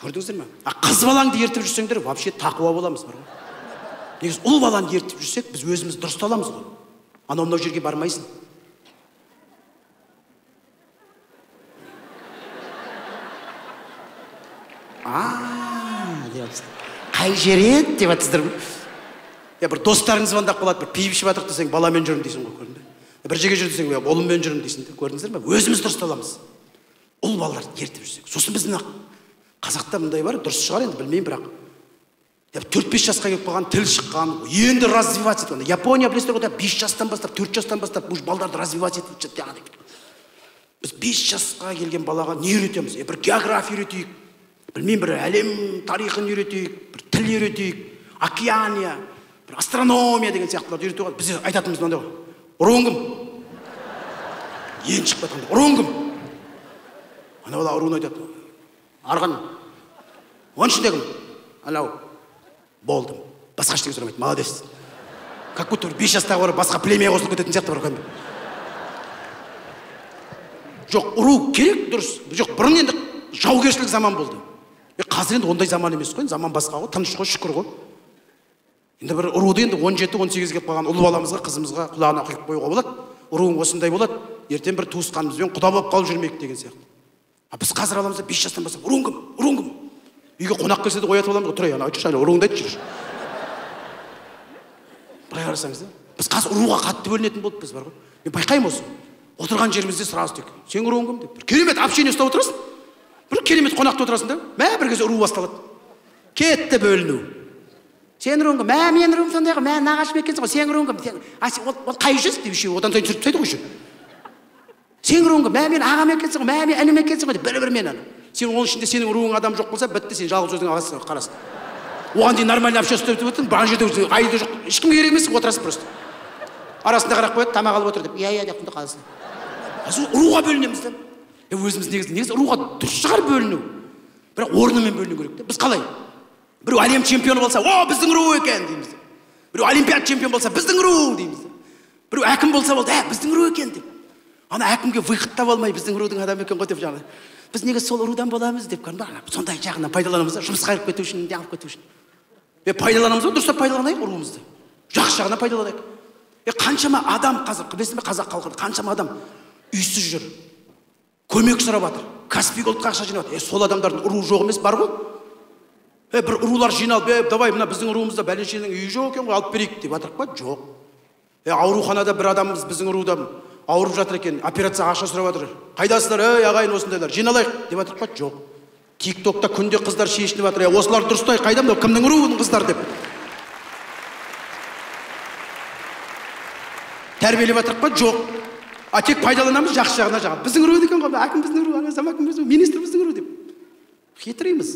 Көрдіңіздер ме? Қыз балаңды ертіп жүрсеңдер, вообще тақуа боламыз бар ғой. Негізі ұл баланы ертіп жүрсек, біз өзіміз дұрысталамыз ғой. Анау жерге бармайсың. Қай жер еді деп жатсыздар ғой. Бір достарың звондап қалады, бір пиіп ішіп жатырық десең, баламен жүрмін дейсің ғой, көрдің бе? Бір жерге жүр десең, ұлыммен жүрмін дейсің, көрдіңіздер ме? Өзіміз дұрысталамыз. Ұл балаларды ертіп жүрсек. Сосын біздің қазақта мындай бар, дұрыс шығар енді, білмеймін, бірақ 4-5 жасқа келіп қалған, тіл шыққан, енді развивать еткен. Япония білесіздер ғой, 5 жастан бастап, 4 жастан бастап бұл балдарды развивать етіп жатыр. Біз 5 жасқа келген балаға не үйретеміз? Бір география үйретейік, білмеймін, бір әлем тарихын үйретейік, бір тіл үйретейік, океания, бір астрономия деген сияқтыларды үйретуге. Біз айтатынымыз мынандай ғой. Ұруың кім? Ең шығып жатқанда, ұруың кім? Ана бала ұруын айтады. Арған. Оның ішінде кім? Анау. Болдым. Басқа ештеңе сұрамайды. Молодец. Как будто 5 жастағы бар, басқа племяға қосылып кететін сияқты бар кәдімгі. Жоқ, ұру керек, дұрыс. Жоқ, бұрын енді жаугершілік заман болды. Қазір енді ондай заман емес қой, заман басқа ғой, тыныш қой, шүкір ғой. Енді бір ұруды енді 17-18 келіп қалған ұл баламызға, қызымызға құлағына құйып қоюға болады. Ұруың осындай болады, ертең бір туысқанымызбен құда болып қалып жүрмейік деген сияқты. Біз қазір аламыз 5 жастан бастап, ұруың кім? Ұруың кім? Үйге қонақ келсе де оятып аламыз, тұрай, ана айтшы, ұруыңды айтшы. Былай қарасаңыз, біз қазір ұруға қатты бөлінетін болды біз бар ғой. Мен байқаймын осы. Отырған жерімізде сразу тек, сен ұруың кім деп. Керемет общение ұстап отырасың. Бір керемет қонақта отырасың да, бір кезде ұру басталады. Кетті бөліну. Сен ұруың кім? Мен ұруым сондай ғой, мен нағашым екенсің ғой, сен ұруың кім? Ол қай жүрсің деп үшеуі, одан сайын түсіріп тастайды ғой үшеуі. Сен ұруың кім? Мен ағам екенсің ғой, мен інім екенсің ғой деп бір-бірімен ана. Сен оның ішінде сенің ұруың адам жоқ болса, бітті, сен жалғыз өзің аласың, қарасың. Оған дейін нормально общаться өтіп өттің, бар жерде айды жоқ, ешкімге керек емес, отырасың просто. Арасында қарап қояды, тамақ алып отыр деп, иә деп құнды қаласың. Ұруға бөлінеміз да. Өзіміз негізі ұруға дұрыс шығар бөліну. Бірақ орнымен бөліну керек те. Біз қалай? Біреу әлем чемпионы болса, о, біздің ұру екен дейміз. Біреу олимпиад чемпион болса, біздің ұру дейміз. Біреу әкім болса болды, біздің ұру екен деп. Ана әкімге выход таба алмай, біздің ұрудың адамы екен ғой деп жаңа. Біз неге сол ұрудан боламыз деп көрді. Сондай жағынан пайдаланамыз да, жұмысқа алып кету үшін, алып кету үшін. Пайдаланамыз ба, дұрыстап пайдаланайық ұруымызды. Жақсы жағынан пайдаланайық. Қаншама адам қазір, білесің бе, қазақ халқы, қаншама адам үйсіз жүр. Көмек сұрап жатыр. Каспий голдқа ақша жинап жатыр. Сол адамдардың ұру жоқ емес бар ғой. Бір ұрулар жиналып, давай мына біздің ұруымызда бәленшенің үйі жоқ екен ғой, алып берейік деп жатыр па? Жоқ. Ауруханада бір адамымыз біздің ұрудан ауырып жатыр екен, операцияға ақша сұрап жатыр. Қайдасыздар, ағайын осындайлар, жиналайық деп жатыр па? Жоқ. TikTokта күнде қыздар шешініп жатыр. Осылар дұрыстай, қайда мынау кімнің ұруының қыздар деп. Тәрбиелеп жатыр па? Жоқ. Тек пайдаланамыз жақсы жағына жағын. Біздің ұру екен ғой, әкім біздің ұру, әкім біздің ұру, министр біздің ұру деп. Хитрыймыз.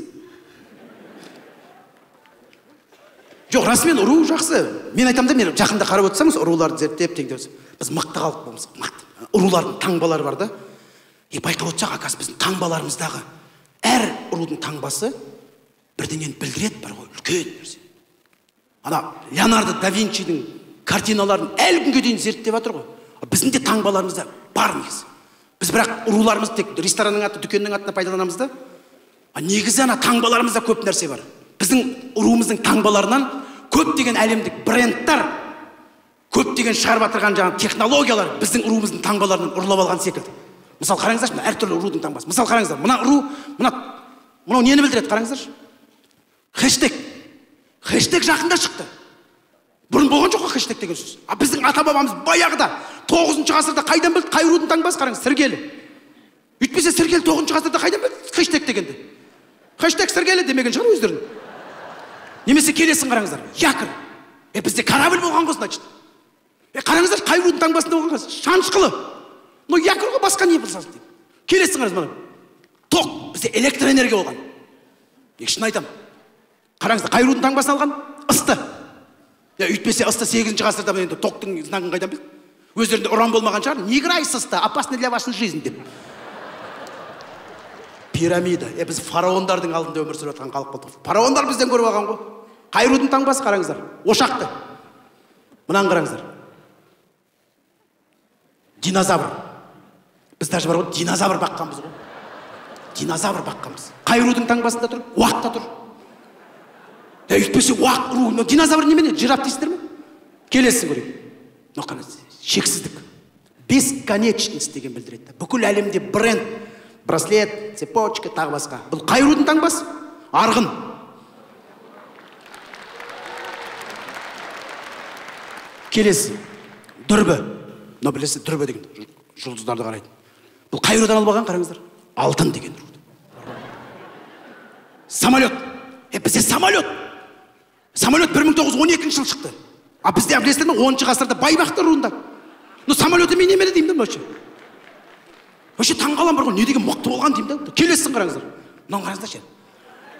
Жоқ, расымен ұру жақсы. Мен айтамын да, мен жақында қарап отырсаңыз, ұруларды зерттеп теңдеп. Біз мықты халық болмыз, мықты. Ұрулардың таңбалары бар да. Байқап отырсақ, акасы біздің таңбаларымыздағы әр ұрудың таңбасы бірдеңені білдіреді бар ғой, үлкен нәрсе. Ана Леонардо да Винчидің картиналарын әлі күнге дейін зерттеп жатыр ғой. Біздің де таңбаларымызда бар негізі. Біз бірақ ұруларымызды тек ресторанның аты, дүкеннің атына пайдаланамыз да. Негізі ана таңбаларымызда көп нәрсе бар. Біздің ұруымыздың таңбаларынан көптеген әлемдік брендтар, көптеген шығарып жатырған жаңағы технологиялар біздің ұруымыздың таңбаларынан ұрлап алған секілді. Мысалы қараңыздаршы, әртүрлі ұрудың таңбасы. Мысалы қараңыздар, мына ұру, мынау нені білдіреді, қараңыздаршы. Хэштег жақында шықты. Бұрын болған жоқ қой хэштег деген сөз. Біздің ата-бабамыз баяғыда 9 ғасырда қайдан білді қай ұрудың таңбасы, қараңыз, сіргелі. Үйтпесе сіргелі 9 ғасырда қайдан білді хэштег дегенді. Хэштег сіргелі демеген шығар өздерін. Немесе келесін қараңыздар, якорь. Бізде корабль болған ғой, значит. Қараңыздар, қай ұрудың таңбасында болған қыз? Шанышқылы. Но якорьға басқа не болсаңыз деймін. Келесі қараңыз мына. Ток бізде электроэнергия болған. Шын айтам. Қараңыздар, қай рудың таңбасын алған? Ысты. Үйтпесе ысты 8-ші ғасырда енді токтың знагын қайдан білді? Өздерінде уран болмаған шығар. Не играй с ысты, опасный для вашей жизни деп. Пирамида. Біз фараондардың алдында өмір сүріп жатқан халық болдық. Фараондар бізден көріп алған ғой. Қай рудың таңбасы қараңыздар? Ошақты. Мынаны қараңыздар. Динозавр. Біз даже бар ғой, динозавр баққанбыз ғой. Динозавр баққанбыз. Қай рудың таңбасында тұр? Уақта тұр. Үйтпесе уақ ру, динозавр немене? Жираф дейсіздер ме? Келесін көрейік. Ноқаңыз, шексіздік. Бесконечность деген білдіреді. Бүкіл әлемде бренд, браслет, цепочка, тағы басқа. Бұл қай рудың таңбасы? Арғын. Келесі. Дүрбі. Но білесі дүрбі деген жұлдыздарды қарайды. Бұл қай рудан алып алған қараңыздар? Алтын деген руд. Самолет. Бізде самолет. Самолет 1912 жыл шықты. А бізде білесіздер ме 10-ші ғасырда Байбақты руында. Но самолеті мен немені деймін да вообще таңғалам бар ғой, не деген мықты болған деймін да. Келесін қараңыздар. Мынаны қараңыздаршы.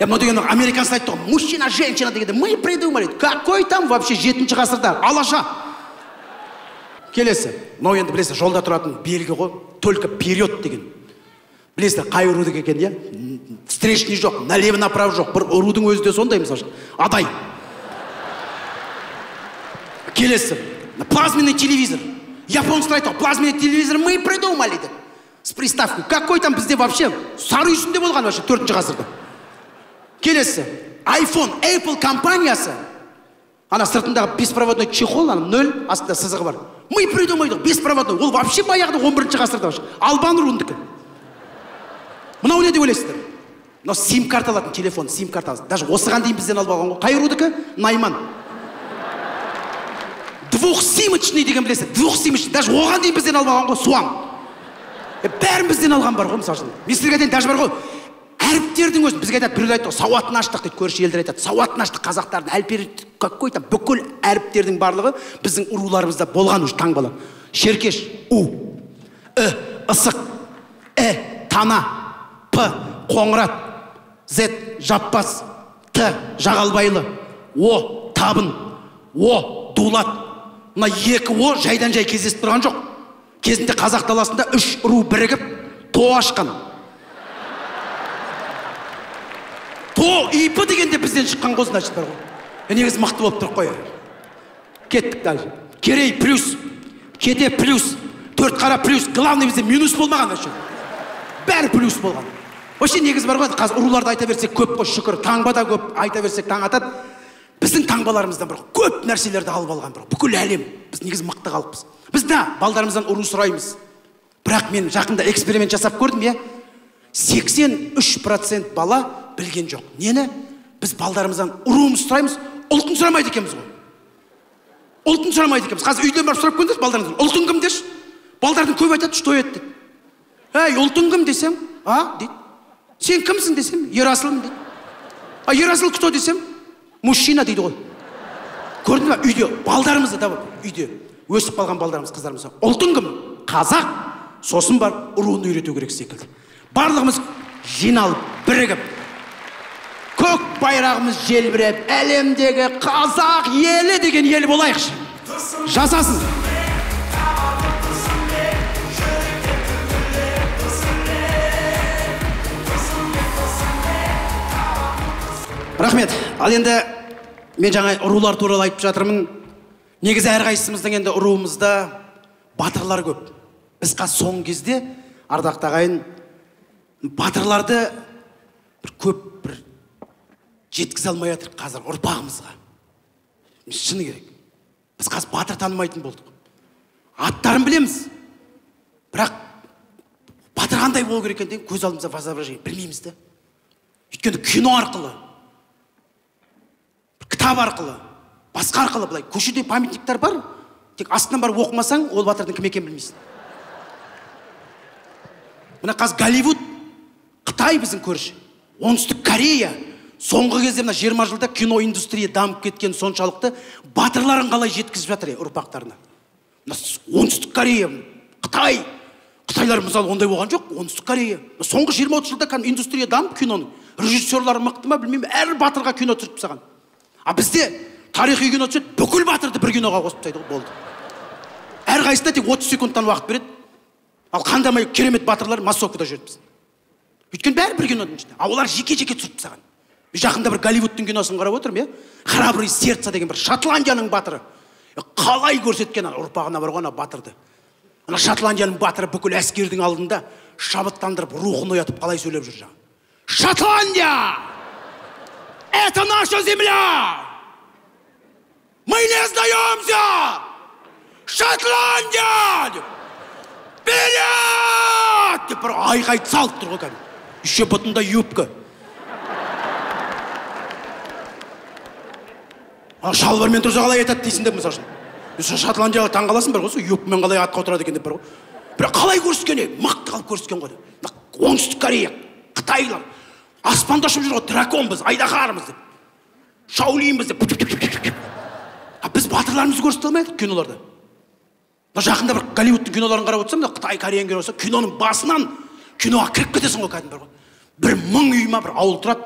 Мынау деген американцы айтты ғой, мужчина, женщина дегенде мы придумали. Какой там вообще 7-ші ғасырда алаша. Келесі. Мынау енді білесіздер, жолда тұратын белгі ғой, только вперед деген. Білесіздер, қай рудың екен, я? Встречный жоқ, налево направо жоқ. Бір рудың өзі де сондай, мысалы. Адай. Келесі. Плазменный телевизор. Японцы айтты, плазменный телевизор мы придумали. С приставкой. Какой там бізде вообще? Сары үйсінде болған вообще 4-ші ғасырда. Келесі. iPhone, Apple компаниясы. Ана сыртындағы беспроводной чехол, 0, астында сызығы бар. Мы придумайдық, беспроводной. Ол вообще баяғыда 11-ші ғасырда вообще. Албан руындікі. Мынау не деп ойлайсыздар? Мынау сим-карта алатын телефон, сим-карта алсын. Даже осыған дейін бізден алып алған ғой. Қай рудікі? Найман. Двухсимочный деген білесіз. Двухсимочный. Даже оған дейін бізден алып алған ғой. Суан. Бәрін бізден алған бар ғой, мысалы үшін. Мен сіздерге айтайын, даже бар ғой. Әріптердің өзін бізге айтады, біреулер айтады, сауатын аштық дейді, көрші елдер айтады. Сауатын аштық қазақтардың әліпбері какой там бүкіл әріптердің барлығы біздің руларымызда болған уже таңбалы. Шеркеш, у, ысық, тана, п, қоңырат, з, жаппас, т, жағалбайлы, о, табын, о, дулат. Мына екі о жайдан жай кездесіп тұрған жоқ. Кезінде қазақ даласында 3 ру бірігіп то ашқан. То ипы дегенде бізден шыққан қозын ашып бар ғой. Негіз мықты болып тұрып қой. Кеттік дальше. Керей плюс, кете плюс, 4 қара плюс. Главный бізде минус болмаған вообще. Бәрі плюс болған. Вообще негіз бар ғой, қазір ұруларды айта берсек көп қой, шүкір. Таңба да көп, айта берсек таң атады. Біздің таңбаларымыздан бір көп нәрселерді алып алған бір. Бүкіл әлем. Біз негіз мықты қалыппыз. Біз да балдарымыздан ұру сұраймыз. Бірақ мен жақында эксперимент жасап көрдім, я. 83% бала білген жоқ. Нені? Біз балдарымыздан ұруымыз сұраймыз, ұлтын сұрамайды екенбіз ғой. Ұлтын сұрамайды екенбіз. Қазір үйден барып сұрап көрдіңіз балдарыңыздан. Ұлтың кім деш? Балдардың көп айтады, что еді дейді. Ей, ұлтың кім десем? А, дейді. Сен кімсің десем? Ерасылмын дейді. А Ерасыл кто десем? Мужчина дейді ғой. Көрдің бе? Үйде балдарымызды да үйде өсіп қалған балдарымыз, қыздарымыз. Ұлтың кім? Қазақ. Сосын бар ұруын үйрету керек секілді. Барлығымыз жиналып, бірігіп, көк байрағымыз желбіреп, әлемдегі қазақ елі деген ел болайықшы. Жасасын. Рахмет. Ал енді мен жаңа ұрулар туралы айтып жатырмын. Негізі әрқайсымыздың енді ұруымызда батырлар көп. Біз қазір соңғы кезде ардақты ағайын батырларды көп жеткізе алмай жатыр қазір ұрпағымызға. Шыны керек. Біз қазір батыр танымайтын болдық. Аттарын білеміз. Бірақ батыр қандай болу керек екендігін көз алдымызда возображение білмейміз де. Өйткені кино арқылы, кітап арқылы, басқа арқылы былай көшеде памятниктер бар, тек астынан барып оқымасаң, ол батырдың кім екенін білмейсің. Мына қазір Голливуд, Қытай біздің көрші, Оңтүстік Корея, соңғы кезде мына 20 жылда кино индустрия дамып кеткен соншалықты батырларын қалай жеткізіп жатыр ұрпақтарына. Оңтүстік Корея, Қытай Қытайлар мысалы ондай болған жоқ. Оңтүстік Корея. Соңғы 20-30 жылда кәдімгі индустрия дамып киноның. Режиссерлары мықты ма білмеймін, әр батырға кино түсіріп тастаған. А бізде тарихи кино түседі, бүкіл батырды бір киноға қосып тастайды, болды. Әрқайсысына тек 30 секундтан уақыт береді. Ал қандамай керемет батырлар массовкада жүреді біз. Өйткені бәрі бір киноның ішінде. А олар жеке-жеке түсіріп тастаған. Жақында бір Голливудтың киносын қарап отырмын, Храбрый сердце деген бір Шотландияның батыры. Қалай көрсеткен ұрпағына барған батырды. Ана Шотландияның батыры бүкіл әскердің алдында шабыттандырып, рухын оятып қалай сөйлеп жүр жаңа. Шотландия! Это наша земля! Мы не сдаемся! Шотландия! Вперед! Деп бір айғай салып тұр ғой кәдімгі. Еще бұтында юбка. Шалбармен тұрса қалай айтады дейсің деп, мысал үшін. Шотландияға таң қаласың бір ғой, юбкамен қалай атқа отырады екен деп бір ғой. Бірақ қалай көрсеткен, мықты қалып көрсеткен ғой. Оңтүстік Корея, Қытайлар, аспанда ұшып жүр ғой, драконбыз, айдаһармыз деп. Шаолинбіз деп. Біз батырларымызды көрсете алмайдық киноларда. Жақында бір Голливудтың киноларын қарап отырсам, Қытай, Кореяның киносы, киноның басынан киноға кіріп кетесің ғой кәдімгі бір ғой. Бір 1000 үй ма бір ауыл тұрады.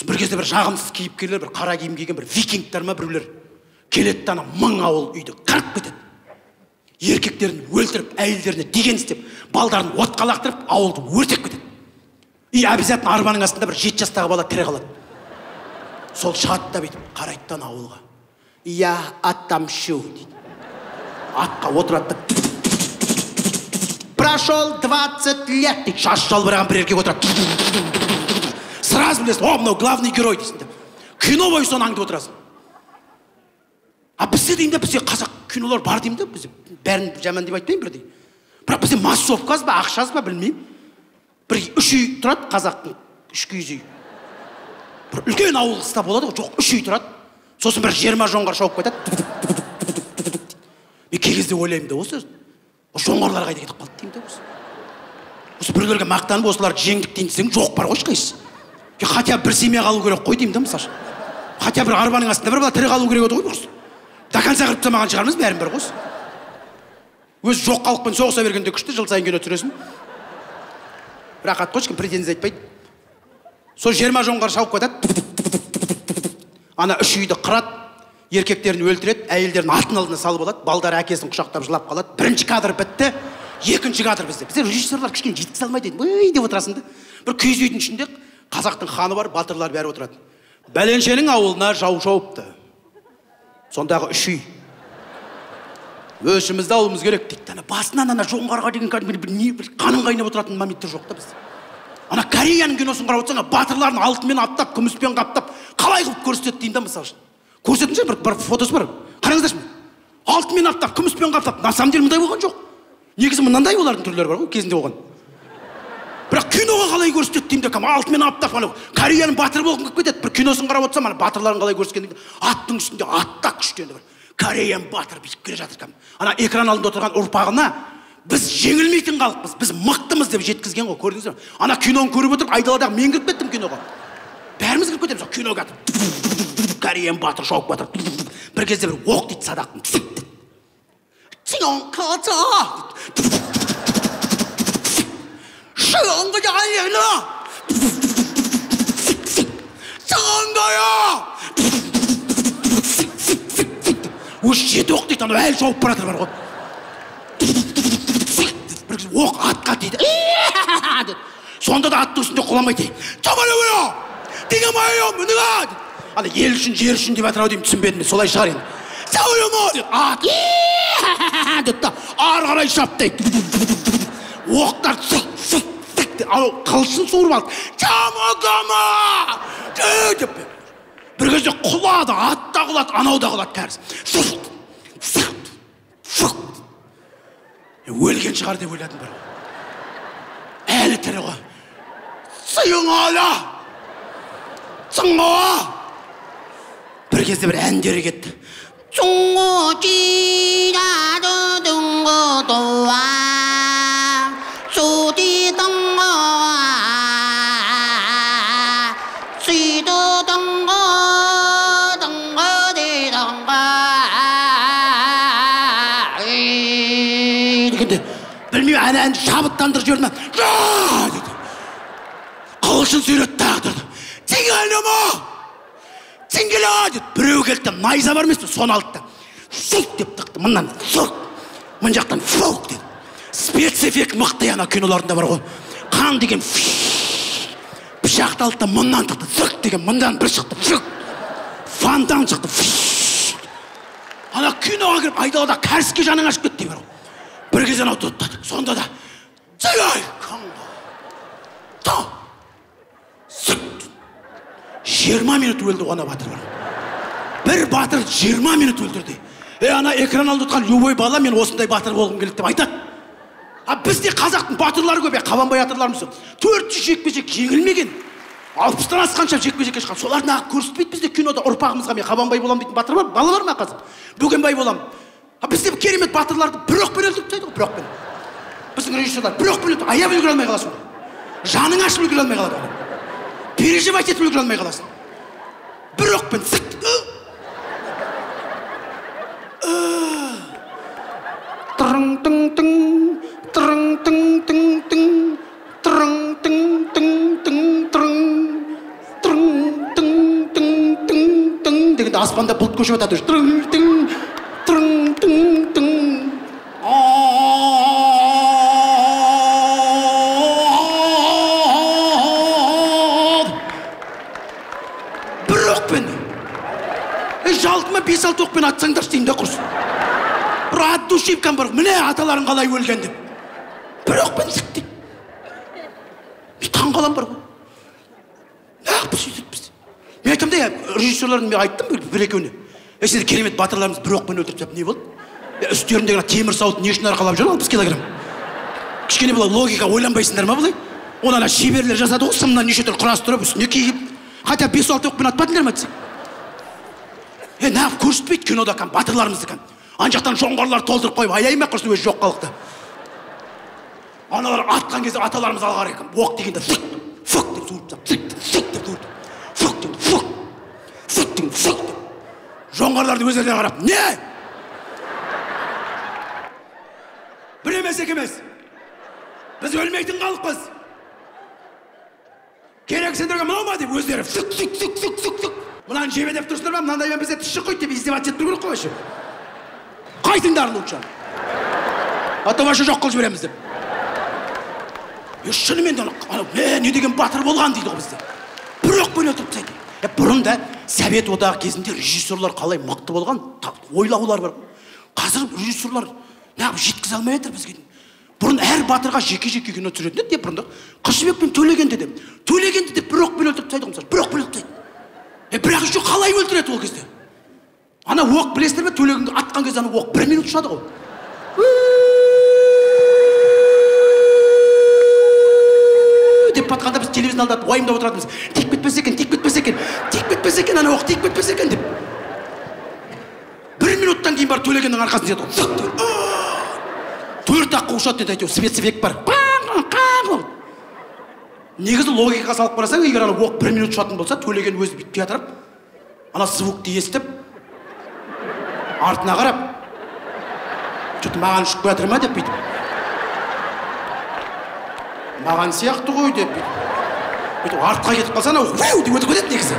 Бір кезде бір жағымсыз кейіпкерлер, бір қара киім киген бір викингтар ма біреулер келеді, ана 1000 ауыл үйді қырып кетеді. Еркектерін өлтіріп, әйелдеріне деген істеп, балдарын отқа лақтырып, ауылды өртеп кетеді. И обязательно арбаның астында бір 7 жастағы бала тірі қалады. Сол шығады да бүйтіп қарайды ауылға. Я отомщу дейді. Атқа отырады. Прошел 20 лет дейді. Шаш жалбыраған бір еркек отырады. Сразу білесің, о, мынау главный герой дейсің деп. Кино бойы соны аңдып отырасың. А бізде деймін де, бізде қазақ кинолар бар деймін де, бізде бәрін жаман деп айтпаймын бірдей. Бірақ бізде массовказ ба, ақшаз ба білмеймін. Бір 3 үй тұрады қазақтың, 3 киіз үй. Бір үлкен ауыл қыста болады ғой, жоқ 3 үй тұрады. Сосын бір 20 жоңғар шауып кетеді. Мен кей кезде ойлаймын да, осы жоңғарлар қайда кетіп қалды деймін де. Осы біреулерге мақтанып осыларды жеңдік дейін десең, жоқ бар ғой ешқайсысы. Хотя бір семья қалу керек қой деймін да, мысалы. Хотя бір арбаның астында бір бала тірі қалу керек еді ғой біз. До конца қырып тастамаған шығармыз бәрін бір ғой. Өзі жоқ халықпен соғыса бергенде күшті, жыл сайын кино түсіресің. Рақат қой, ешкім претензия айтпайды. Сол 20 жоңғар шауып кетеді. Ана 3 үйді қырады, еркектерін өлтіреді, әйелдерін атын алдына салып алады, балдары әкесін құшақтап жылап қалады. Бірінші кадр бітті, екінші кадр бізде. Бізде режиссерлар кішкене жеткізе алмайды. Өй деп отырасың да. Бір киіз үйдің ішінде қазақтың ханы бар, батырлар бәрі отырады. Бәленшенің ауылына жау шауыпты. Сондағы 3 үй. Өшімізді алуымыз керек дейді. Басынан ана жоңғарға деген бір қаның қайнап отыратын моменттер жоқ та бізде. Ана Кореяның киносын қарап отырсаң, батырларын алтынмен аптап, күміспен қаптап, қалай қылып көрсетеді деймін да, мысалы үшін. Көрсетіңше бір фотосы бар. Қараңыздаршы. Алтынмен аптап, күміспен қаптап. На самом деле мындай болған жоқ. Негізі мынандай олардың түрлері бар ғой, кезінде болған. Бірақ киноға қалай көрсетеді деймін де, алтынмен аптап, Кореяның батыры болғым келіп кетеді. Бір киносын қарап отырсам, батырларын қалай көрсеткен дейді. Аттың үстінде атта күшті енді бір. Кореяның батыры бүйтіп келе жатыр. Ана экран алдында отырған ұрпағына біз жеңілмейтін халықпыз, біз мықтымыз деп жеткізген ғой, көрдіңіз бе? Ана киноны көріп отырып, айдаладағы мен кіріп кеттім киноға. Бәріміз кіріп кетеміз, киноға. Кореяның батыры шауып батыр. Бір кезде бір оқ дейді садақтың. Өз жеті оқ дейді, ана әлі шауып баратыр бар ғой. Оқ атқа дейді. Сонда да аттың үстінде құламайды. Чамалауыра! Дегемайо, мүніға! Ана ел үшін, жер үшін деп атырау деймін, түсінбедім, солай шығар енді. Сауыма! Деп ат. Деп та, ары қарай шап дейді. Оқтар сұқ. Қылшын суырып алды. Чамагама! Деп бір кезде құлады, атта құлады, анау да құлады кәріс. Өлген шығар деп ойладым бір. Әлі тірі ғой. Сыйыңала! Сыңғыға! Бір кезде бір әндері кетті. Сыңғы жидады дүңгі дуа, суди дүңгі, сүйді дүңгі, дүңгі де дүңгі. Білмей әнәнді шабыттандырып жіберді. Жа деді. Қылышын сүйретті тағы тұрды. Теңгелема! Теңгеле деді. Біреу келді, найза бар емес пе, соны алды. Сұлт деп тықты, мындан сұлт. Мын жақтан фук деді. Спецэффект мықты ана киноларында бар ғой. Қан деген пышақты алды, мындан тықты. Сұлт деген мындан бір шықты. Фантан шықты. Ана киноға кіріп айдалада кәріске жаның ашып кетті бар ғой. Bir кезен отырды. Сонда да Жай қаңда. 20 минут өлді ана батыр бар. Bir батыр 20 минут өлтірді. Ана экран алды тұтқан любой бала мен осындай батыр болғым келді деп айтады. Бізде қазақтың батырлары көп, Қабанбай батырларымыз. 400 жекпе-жек жеңілмеген. 60-тан асқанша жекпе-жекке шыққан. Соларды неғып көрсетпейді бізде кинода ұрпағымызға. Мен Қабанбай болам дейтін батыр бар, бала бар ма қазір? Бөгенбай болам. Бізде керемет батырларды бір оқпен өлтіріп тастайды ғой, бір оқпен. Біздің режиссерлар бір оқпен өлтіріп, аяп үлгере алмай қаласың. Жаның ашып үлгере алмай қалады. Переживать етіп үлгере алмай қаласың. Bir оқпен сыт. Трың-тың-тың, трың-тың-тың-тың, трың-тың-тың-тың, трың-тың-тың-тың дегенде аспанда бұлт көшіп жатады. Трың-тың, трың-тың-тың. Bir оқпен. Жалқыма 5-6 оқпен атсаңдар істейін де құрсын. Bir at душевкам бар, міне аталарың қалай өлген деп. Bir оқпен сықты. Таң қалам бар ғой. Неғып сөйтіп біз. Мен айтам да, режиссерларын мен айттым бір екеуіне. Сендер керемет батырларымыз бір оқпен өлтіріп не болды? Үстеріндегі темір сауыт не үшін арқалап жүр 60 килограмм. Кішкене бұлай логика ойланбайсыңдар ма бұлай? Оны ана шеберлер жасады ғой, сымнан неше түрлі құрастырып, үстіне киіп. Хотя 5-6 оқпен атпадыңдар ма десең? Неғып көрсетпейді кинода кән, батырларымызды кән. Ан жақтан жоңғарлар толтырып қойып, аяйма құрсын өзі жоқ қалықты. Аналар атқан кезде аталарымыз алғар екен. Оқ дегенде фык деп суырып, фык деп суырып, фык деп фык деп фык деп. Жоңғарларды өздеріне қарап, не? Бір емес екемес. Біз өлмейтін қалықпыз. Керек сендерге мынау ма деп өздері фык. Мұнан жебе деп тұрсындар ма? Мынандаймен бізде түші қойды деп издевать етіп тұрып қойшы. Қайтыңдар лучше. А то ваша жоқ қыл жібереміз деп. Шынымен де не деген батыр болған дейді ғой бізде. Бір оқпен өлтіріп тастайды. Бұрын да Совет одағы кезінде режиссерлар қалай мықты болған ойлаулар бар. Қазір режиссерлар неғып жеткізе алмай жатыр бізге. Бұрын әр батырға жеке-жеке кино түсіретін еді, бұрында Қышыбек пен Төлегенді деп бір оқпен өлтіріп тастайды ғой, бір оқпен өлтіріп тастайды. Бірақ еще қалай өлтіреді ол кезде? Ана оқ білесіздер ме? Төлегенді атқан кезде ана оқ 1 минут ұшады ғой. Деп батқанда біз телевизор алдында уайымдап отыратынбыз. Тек бітпесе екен, ана оқ тек бітпесе екен деп. 1 минуттан кейін бар Төлегеннің арқасын седі. 4 аққа ұшады деді әйтеу, спецэффект бар. Негізі логикаға салып қарасаң, егер ана оқ 1 минут ұшатын болса, Төлеген өзі бүйтіп жатырып, ана звукты естіп, артына қарап, что-то маған ұшып жатыр ма деп бүйтіп. Маған сияқты ғой деп бүйтіп артқа кетіп қалса, ана вау деп өтіп кетеді негізі.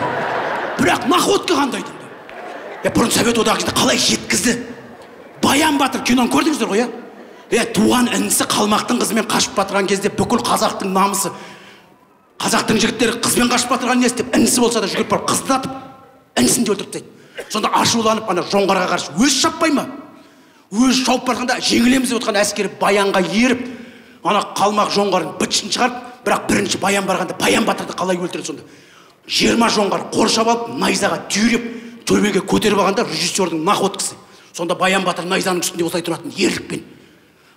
Бірақ находка қандай дейді. Бұрын Совет одағы кезде қалай жеткізді? Баян батыр киноны көрдіңіздер ғой, туған інісі қалмақтың қызымен қашып батырған кезде бүкіл қазақтың намысы, қазақтың жігіттері қызбен қашып батырған не істеп, інісі болса да жүгіріп барып қызды атып, інісін де өлтіріп тастайды. Сонда ашуланып ана жоңғарға қарсы өзі шаппай ма? Өзі шауып барғанда жеңілеміз деп отқан әскері Баянға еріп, ана қалмақ жоңғарын бітшін шығарып, бірақ бірінші Баян барғанда Баян батырды қалай өлтірді сонда? 20 жоңғар қоршап алып, найзаға түйреп, төбеге көтеріп алғанда режиссердің находкасы. Сонда Баян батыр найзаның үстінде осылай тұратын ерлікпен.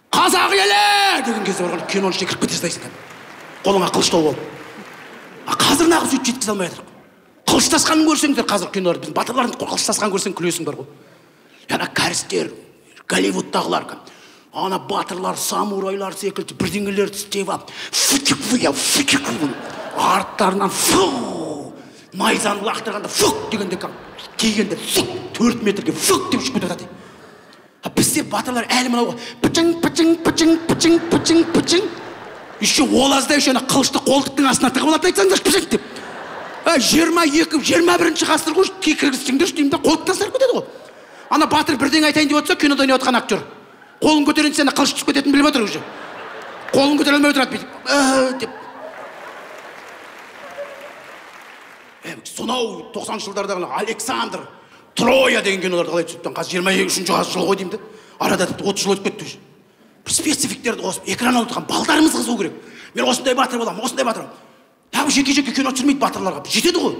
Қазақ елі деген кезде барған киноны ішіне кіріп кете салайсың. Қолыңа қылыштау болып. Қазір неғып сөйтіп жеткізе алмай жатыр. Қылыштасқанын көрсеңдер қазір киноларды, біздің батырлардың қылыштасқанын көрсең күлесің бар ғой. Ана кәрістер, Голливудтағылар, ана батырлар, самурайлар секілді бірдеңелерді істеп алып, арттарынан найзаны лақтырғанда фук дегенде тигенде 4 метрге фук деп ұшып кетеді. Бізде батырлар әлі мынау пычың. Еще олазда еще ана қылышты қолтықтың астына тығып алады айтсаңдар пычың деп. 22-21 ғасыр ғой кіргізсеңдерші деймін да қолтықтан сарып кетеді ғой. Ана батыр бірдеңе айтайын деп отырса кинода ойнап отқан актер. Қолын көтерейін сені қылыш түсіп кететінін біліп отыр уже. Қолын көтере алмай отырады бүйтіп. Деп. Сонау 90 жылдардағы Александр Троя деген киноларды қалай түсіптен қазір 23 ғасыр жыл ғой деймін де. Арада 30 жыл өтіп кетті уже. Бір спецэффекттерді қосып экран алып тұрған балдарымыз қызу керек. Мен осындай батыр боламын, осындай батыр. Тағы жеке-жеке кино түсірмейді батырларға. Жетеді ғой.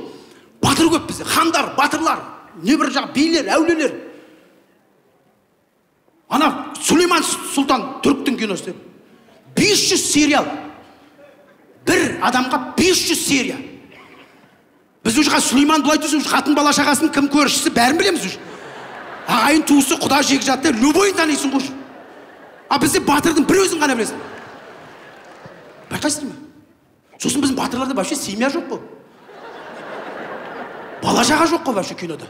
Батыр көп бізде. Хандар, батырлар, не бір жағы билер, әулелер. Ана Сулейман Сұлтан түріктің киносы. 500 сериал. Бір адамға 500 серия. Біз уже Сулейман былай түсіп, қатын бала шағасын кім көршісі бәрін білеміз уже. Ағайын туысы, құда жекжаты, любойын танисың ғой. А бізде батырдың бір өзін ғана білесің. Байқайсың ба? Сосын біздің батырларда вообще семья жоқ қой. Бала шаға жоқ қой вообще кинода.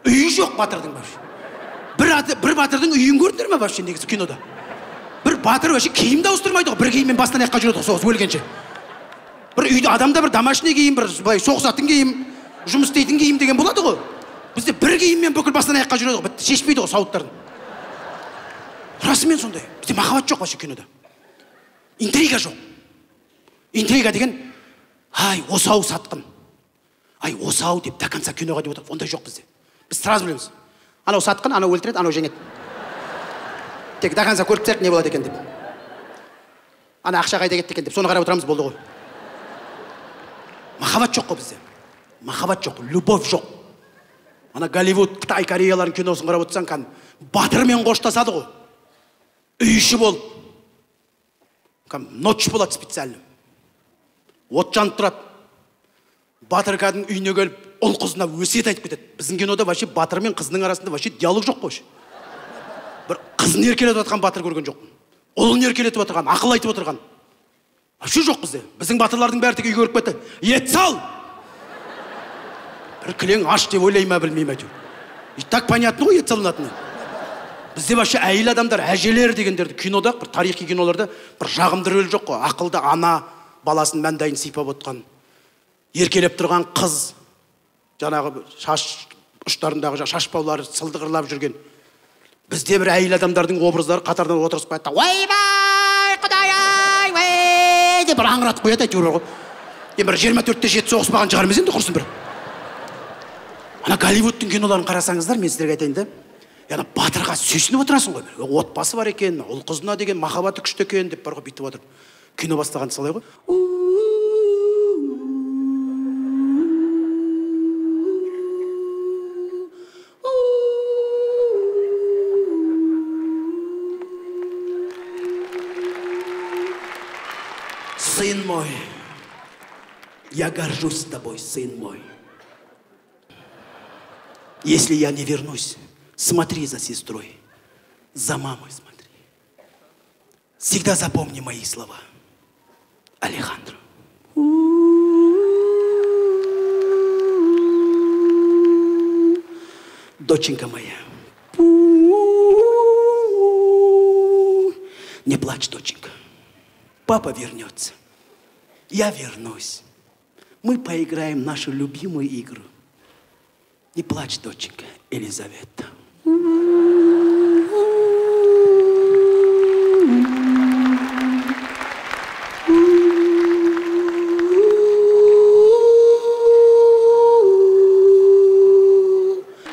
Үйі жоқ батырдың вообще. Бір батырдың үйін көрдіңдер ме вообще негізі кинода? Бір батыр вообще киімді ауыстырмайды ғой, бір киіммен бастан аяққа жүреді ғой соғыс өлгенше. Бір үйде адамда бір домашний киім, бір былай соғысатын киім, жұмыс істейтін киім деген болады ғой. Бізде бір киіммен бүкіл бастан аяққа жүреді ғой, шешпейді ғой сауыттарын. Расымен сондай. Бізде махаббат жоқ вообще кинода. Интрига жоқ. Интрига деген, ай, осау сатқын. Ай, осау деп до конца киноға деп отырып, ондай жоқ бізде. Біз сразу білеміз. Анау сатқын, анау өлтіреді, анау жеңеді. Тек до конца көріп тұрсақ не болады екен деп. Ана ақша қайда кетті екен деп, соны қарап отырамыз, болды ғой. Махаббат жоқ қой бізде. Махаббат жоқ, любовь жоқ. Ана Голливуд, Қытай, Кореялардың киносын қарап отырсаң, батырмен қоштасады ғой. Үй іші болып. Ночь болады специально. От жанып тұрады. Батыр кәдің үйіне келіп, ұл қызына өсиет айтып кетеді. Біздің кинода вообще батыр мен қызының арасында вообще диалог жоқ қой. Бір қызын еркелетіп отырған батыр көрген жоқ. Ұлын еркелетіп отырған, ақыл айтып отырған. Вообще жоқ бізде. Біздің батырлардың бәрі тек үйге көріп кетті. Ет сал! Бір кілең аш деп ойлай ма білмеймін әйтеуір. И так понятно ғой ет салынатыны. Бізде вообще әйел адамдар, әжелер дегендерді кинода, бір тарихи киноларда бір жағымды рөл жоқ қой. Ақылды ана баласын мәндайын сипап отқан, еркелеп тұрған қыз, жаңағы шаш ұштарындағы шашпаулары сылдығырлап жүрген. Бізде бір әйел адамдардың образдары қатардан отырысып қайтты. Ойбай, құдай-ай, ой, деп бір аңыратып қояды әйтеуір ғой. Бір 24-те 7 соғыспаған шығар емес енді құрсын бір. Ана Голливудтың киноларын қарасаңыздар, мен сіздерге айтайын да. Яна батырға сүйсініп отырасың ғой. Отбасы бар екен, ұл қызына деген махаббаты күшті екен деп бар ғой бүйтіп отырып. Кино бастаған солай ғой. Сын мой, я горжусь тобой, сын мой. Если я не вернусь, смотри за сестрой, за мамой смотри. Всегда запомни мои слова. Алехандро. Доченька моя. Не плачь, доченька. Папа вернется. Я вернусь. Мы поиграем в нашу любимую игру. Не плачь, доченька, Елизавета.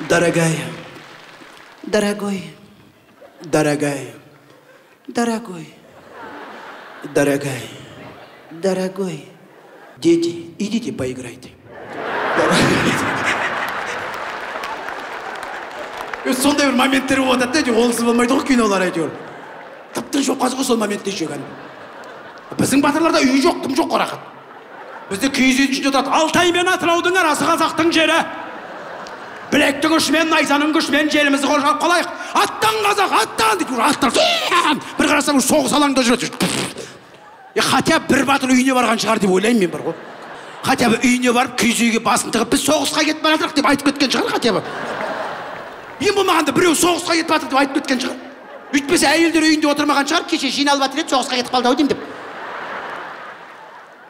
Дорогая, дорогой, дорогая, дорогой, дорогая, дорогой. Дети, идите поиграйте. Сондай бір моменттер болады да, олсыз болмайды ғой кинолар әйтеуір. Тыптың жоқ қазы ғой сол моментте жеген. Біздің батырларда үй жоқ, тым жоқ қорақат. Бізде киіз үйдің ішінде отырады. Алтай мен Атыраудың арасы қазақтың жері. Білектің күшімен, найзаның күшімен жерімізді қоршап қалайық. Аттан қазақ, аттан дейді. Аттар бір қарасам соғыс алаңда жүреді. Хотя бір батыр үйіне барған шығар деп ойлаймын мен бар ғой. Хотя бы үйіне барып, киіз үйге басын тығып, біз соғысқа кетіп бара жатырмық деп айтып кеткен шығар хотя бы. Ең болмағанда біреу соғысқа кетіп жатыр деп айтып кеткен шығар. Үйтпесе әйелдер үйінде отырмаған шығар, кеше жиналып жатыр еді, соғысқа кетіп қалды ау деймін деп.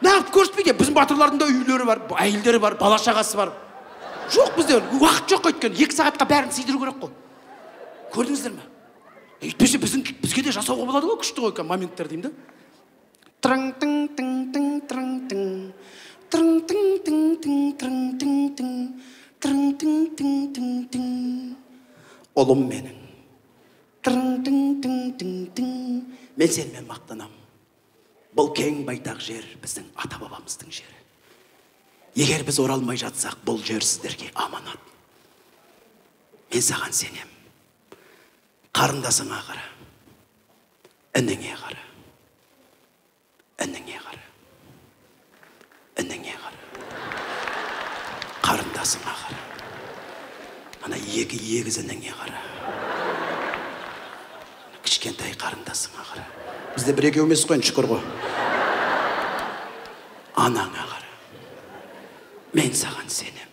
Неғып көрсетпейді, біздің батырлардың да үйлері бар, әйелдері бар, бала шағасы бар. Жоқ бізде, уақыт жоқ өйткені, 2 сағатқа бәрін сыйдыру керек қой. Көрдіңіздер ме? Үйтпесе бізге де жасауға болады ғой, күшті ғой моменттер деймін да. Ұлым менің. Мен сенімен мақтанам. Бұл кең байтақ жер біздің ата-бабамыздың жері. Егер біз оралмай жатсақ, бұл жер сіздерге аманат. Мен саған сенем. Қарындасыңа қара. Ініңе қара. Ініңе қара. Ініңе қара. Қарындасыңа қара. Ана екі егіз ініңе қара. Кішкентай қарындасыңа қара. Бізде бір екеу емес қой, шүкір ғой. Анаңа қара. Мен саған сенем.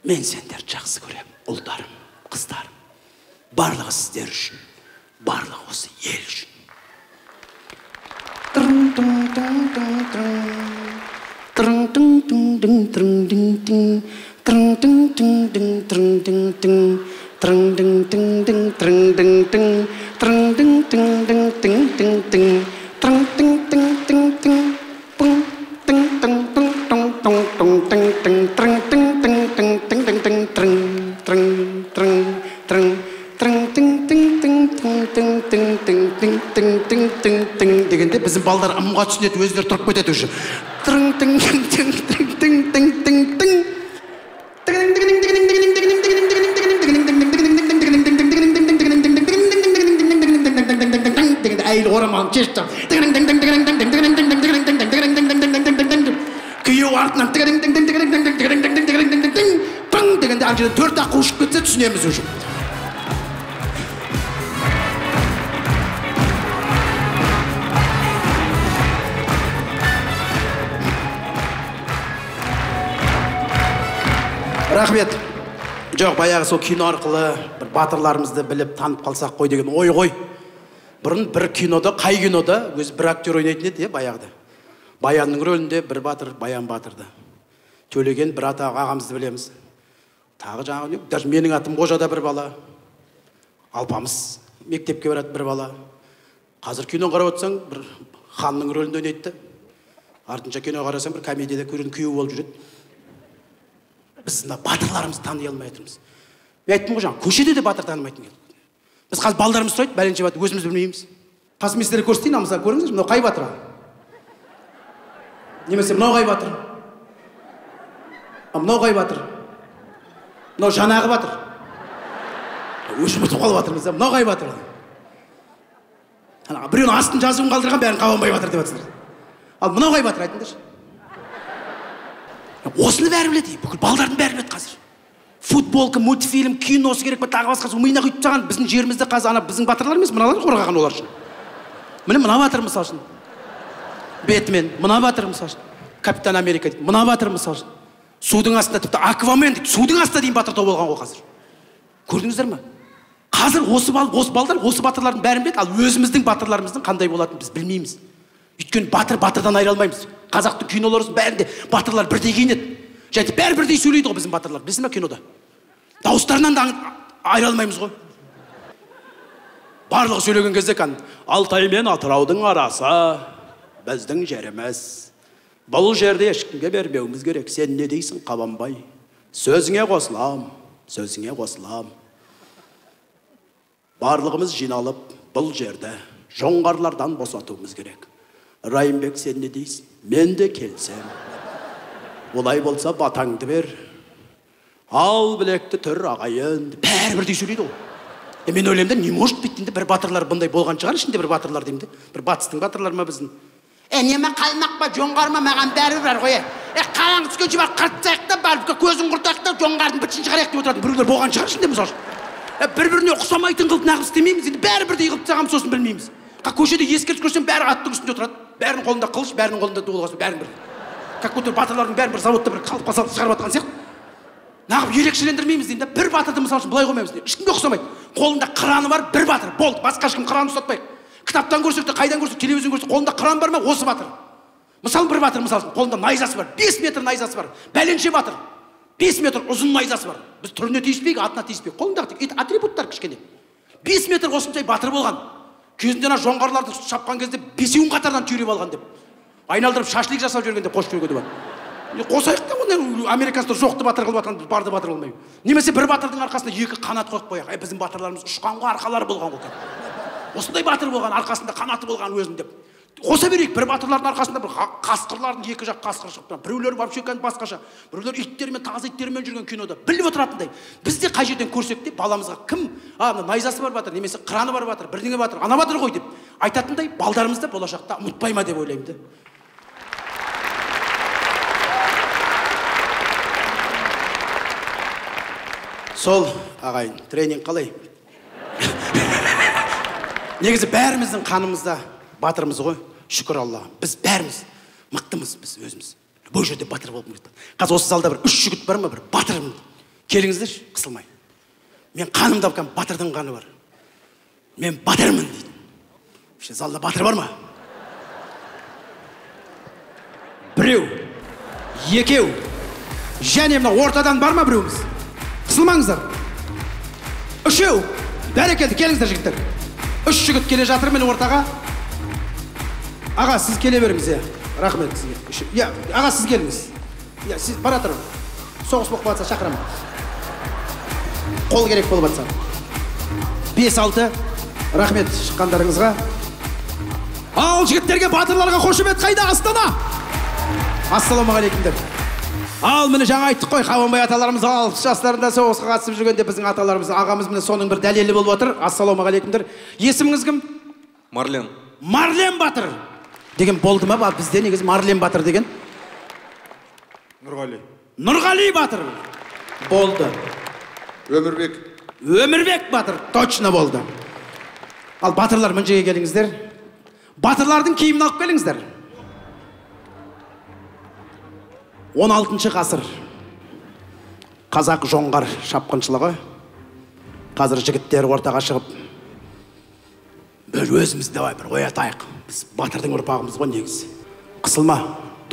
Мен сендерді жақсы көрем. Ұлдарым, қыздарым. Барлығы сіздер үшін. Барлығы осы ел үшін. Дегенде біздің балдар ымға түсінеді, өздері тұрып кетеді уже. Дегенде әйел орамалын шешті. Күйеу артынан дегенде ар жерден 4 аққа ұшып кетсе түсінеміз уже. Рахмет. Жоқ, баяғы сол кино арқылы бір батырларымызды біліп танып қалсақ қой деген ой ғой. Бұрын бір кинода, қай кинода өзі бір актер ойнайтын еді, баяғыда. Баянның рөлінде бір батыр, Баян батырды. Төлеген бір ағамызды білеміз. Тағы жаңағы, даже менің атым Қожада бір бала. Алпамыс мектепке барады бір бала. Қазір кино қарап отырсаң, бір ханның рөлінде ойнайды. Артынша кино қарасаң, бір комедияда көрген күйеу болып жүреді. Біз батырларымызды тани алмай отырмыз. Мен айттым ғой жаңа, көшеде де батыр танымайтын еді. Біз қазір балдарымыз сұрайды, бәленше батыр, өзіміз білмейміз. Қасым сіздерге көрсетейін, мысалы көріңіздер, мынау қай батыр? Немесе мынау қай батыр? Мынау қай батыр? Мынау жанағы батыр. Өшіп ұтып қалып жатырмыз, мынау қай батыр? Біреудің астын жазуын қалдырған бәрін Қабанбай батыр деп жатсыздар. Ал мынау қай батыр айтыңдаршы? Осыны бәрі біледі, бүкіл балдардың бәрі біледі қазір. Футболка, мультфильм, киносы керек па, тағы басқасы миына құйып тастаған. Біздің жерімізде қазір ана біздің батырлар емес, мыналар қорғаған олар үшін. Міне мына батыр мысал үшін. Бэтмен, мына батыр мысал үшін. Капитан Америка дейді, мына батыр мысал үшін. Судың астында тіпті Аквамен дейді, судың астында дейін батыр тобы болған ғой қазір. Көрдіңіздер ме? Қазір осы балдар, осы батырлардың бәрін біледі, ал өзіміздің батырларымыздың қандай болатынын біз білмейміз. Өйткені батырдан айыра алмаймыз. Қазақтың киноларының бәрінде батырлар бірдей киінеді. Және бәрі бірдей сөйлейді ғой біздің батырлар. Білесің бе кинода? Дауыстарынан да айыра алмаймыз ғой. Барлығы сөйлеген кезде Алтай мен Атыраудың арасы біздің жеріміз. Бұл жерде ешкімге бермеуіміз керек. Сен не дейсің, Қабанбай? Сөзіңе қосылам, сөзіңе қосылам. Барлығымыз жиналып, бұл жерді жоңғарлардан босатуымыз керек. Райымбек, сен не дейсің? Мен де келсем. Олай болса батаңды бер. Ал білекті түр ағайын. Бәрі бірдей сөйлейді ғой. Мен ойлаймын да, не может быть деймін, бір батырлар бұндай болған шығар, ішінде бір батырлар деймін. Бір батыстың батырлар ма біздің? Неме қалмақ па, жоңғар ма, маған бәрі бар ғой. Қараңғы түскенше бар, қыртсақ та, бар көзін құртақ та, жоңғардың бітшін шығарайық деп отыратын біреулер болған шығар ішінде мысалы. Бір-біріне ұқсамайтын қылып нағып істемейміз, енді бәрі бірдей қылып тастағанбыз, сосын білмейміз. Көшеде ескерткіш көрсем бәрі аттың үстінде отырады. Бәрінің қолында қылыш, бәрінің қолында дуылғасы, бәрін бір. Как будто батырлардың бәрін бір заводта бір қалыпқа салып шығарып жатқан сияқты. нағып ерекшелендірмейміз деймін да. Бір батырды мысалы үшін былай қоймаймыз деймін. Ешкімге ұқсамайды. Қолында қыраны бар бір батыр. Болды. Басқа ешкім қыранын ұстатпайық. Кітаптан көрсек те, қайдан көрсек, телевизордан көрсек, қолында қыран бар ма? Осы батыр. Мысалы бір батыр мысалы қолында найзасы бар. 5 метр найзасы бар. Бәленше батыр. 5 метр ұзын найзасы бар. Біз түріне тиіспейік, атына тиіспейік. Қолындағы атрибуттар кішкене. 5 метр осындай батыр болған. Кезінде ана жоңғарларды шапқан кезде 5-еуін қатардан түйреп алған деп. Айналдырып шашлик жасап жүргенде қосып жүргенде бар. Қосайық та оны американецтер жоқты батыр қылып жатқан, барды батыр қылмай. Немесе бір батырдың арқасында 2 қанат қойып қояйық. Біздің батырларымыз ұшқанға арқалары болған ғой. Осындай батыр болған, арқасында қанаты болған өзін деп. Қоса берейік, бір батырлардың арқасында бір қасқырлардың 2 жақ қасқыр шығып тұрған. Біреулер вообще басқаша, біреулер иттермен, таза иттермен жүрген кинода біліп отыратындай. Біз де қай жерден көрсек те баламызға кім, мына найзасы бар батыр, немесе қыраны бар батыр, бірдеңе батыр, ана батыр ғой деп айтатындай балдарымызды болашақта ұмытпай ма деп ойлаймын да. Сол, ағайын, тренинг қалай? Негізі бәріміздің қанымызда батырымыз ғой, шүкір Алла. Біз бәріміз мықтымыз, біз өзіміз. Бұл жерде батыр болып кетті. Қазір осы залда бір 3 жігіт бар ма, бір батырым. Келіңіздер, қысылмай. Мен қанымда баққан батырдың қаны бар. Мен батырмын дейді. Ще залда батыр бар ма? Біреу, екеу, және мына ортадан бар ма біреуміз? Қысылмаңыздар. Үшеу, бәрекелді, келіңіздер жігіттер. 3 жігіт келе жатыр мен ортаға. Аға, сіз келе беріңіз, рахмет сізге. Аға, сіз келіңіз. Сіз бара тұрың. Соғыс болып жатса шақырамын. Қол керек болып жатса. 5-6, рахмет шыққандарыңызға. Ал жігіттерге, батырларға қошемет қайда? Астана! Ассалаумағалейкумдер. Ал міне жаңа айттық қой, Қабанбай аталарымыз 6 жастарында соғысқа қатысып жүргенде біздің аталарымыз, ағамыз міне соның бір дәлелі болып отыр. Ассалаумағалейкумдер. Есіміңіз кім? Марлен. Марлен батыр деген болды ма? Бізде негізі Марлен батыр деген. Нұрғали. Нұрғали батыр болды. Өмірбек. Өмірбек батыр точно болды. Ал батырлар мына жерге келіңіздер. Батырлардың киімін алып келіңіздер. 16 ғасыр қазақ жоңғар шапқыншылығы. Қазір жігіттер ортаға шығып, бір өзіміз давай бір оятайық. Біз батырдың ұрпағымыз ғой негізі. Қысылма,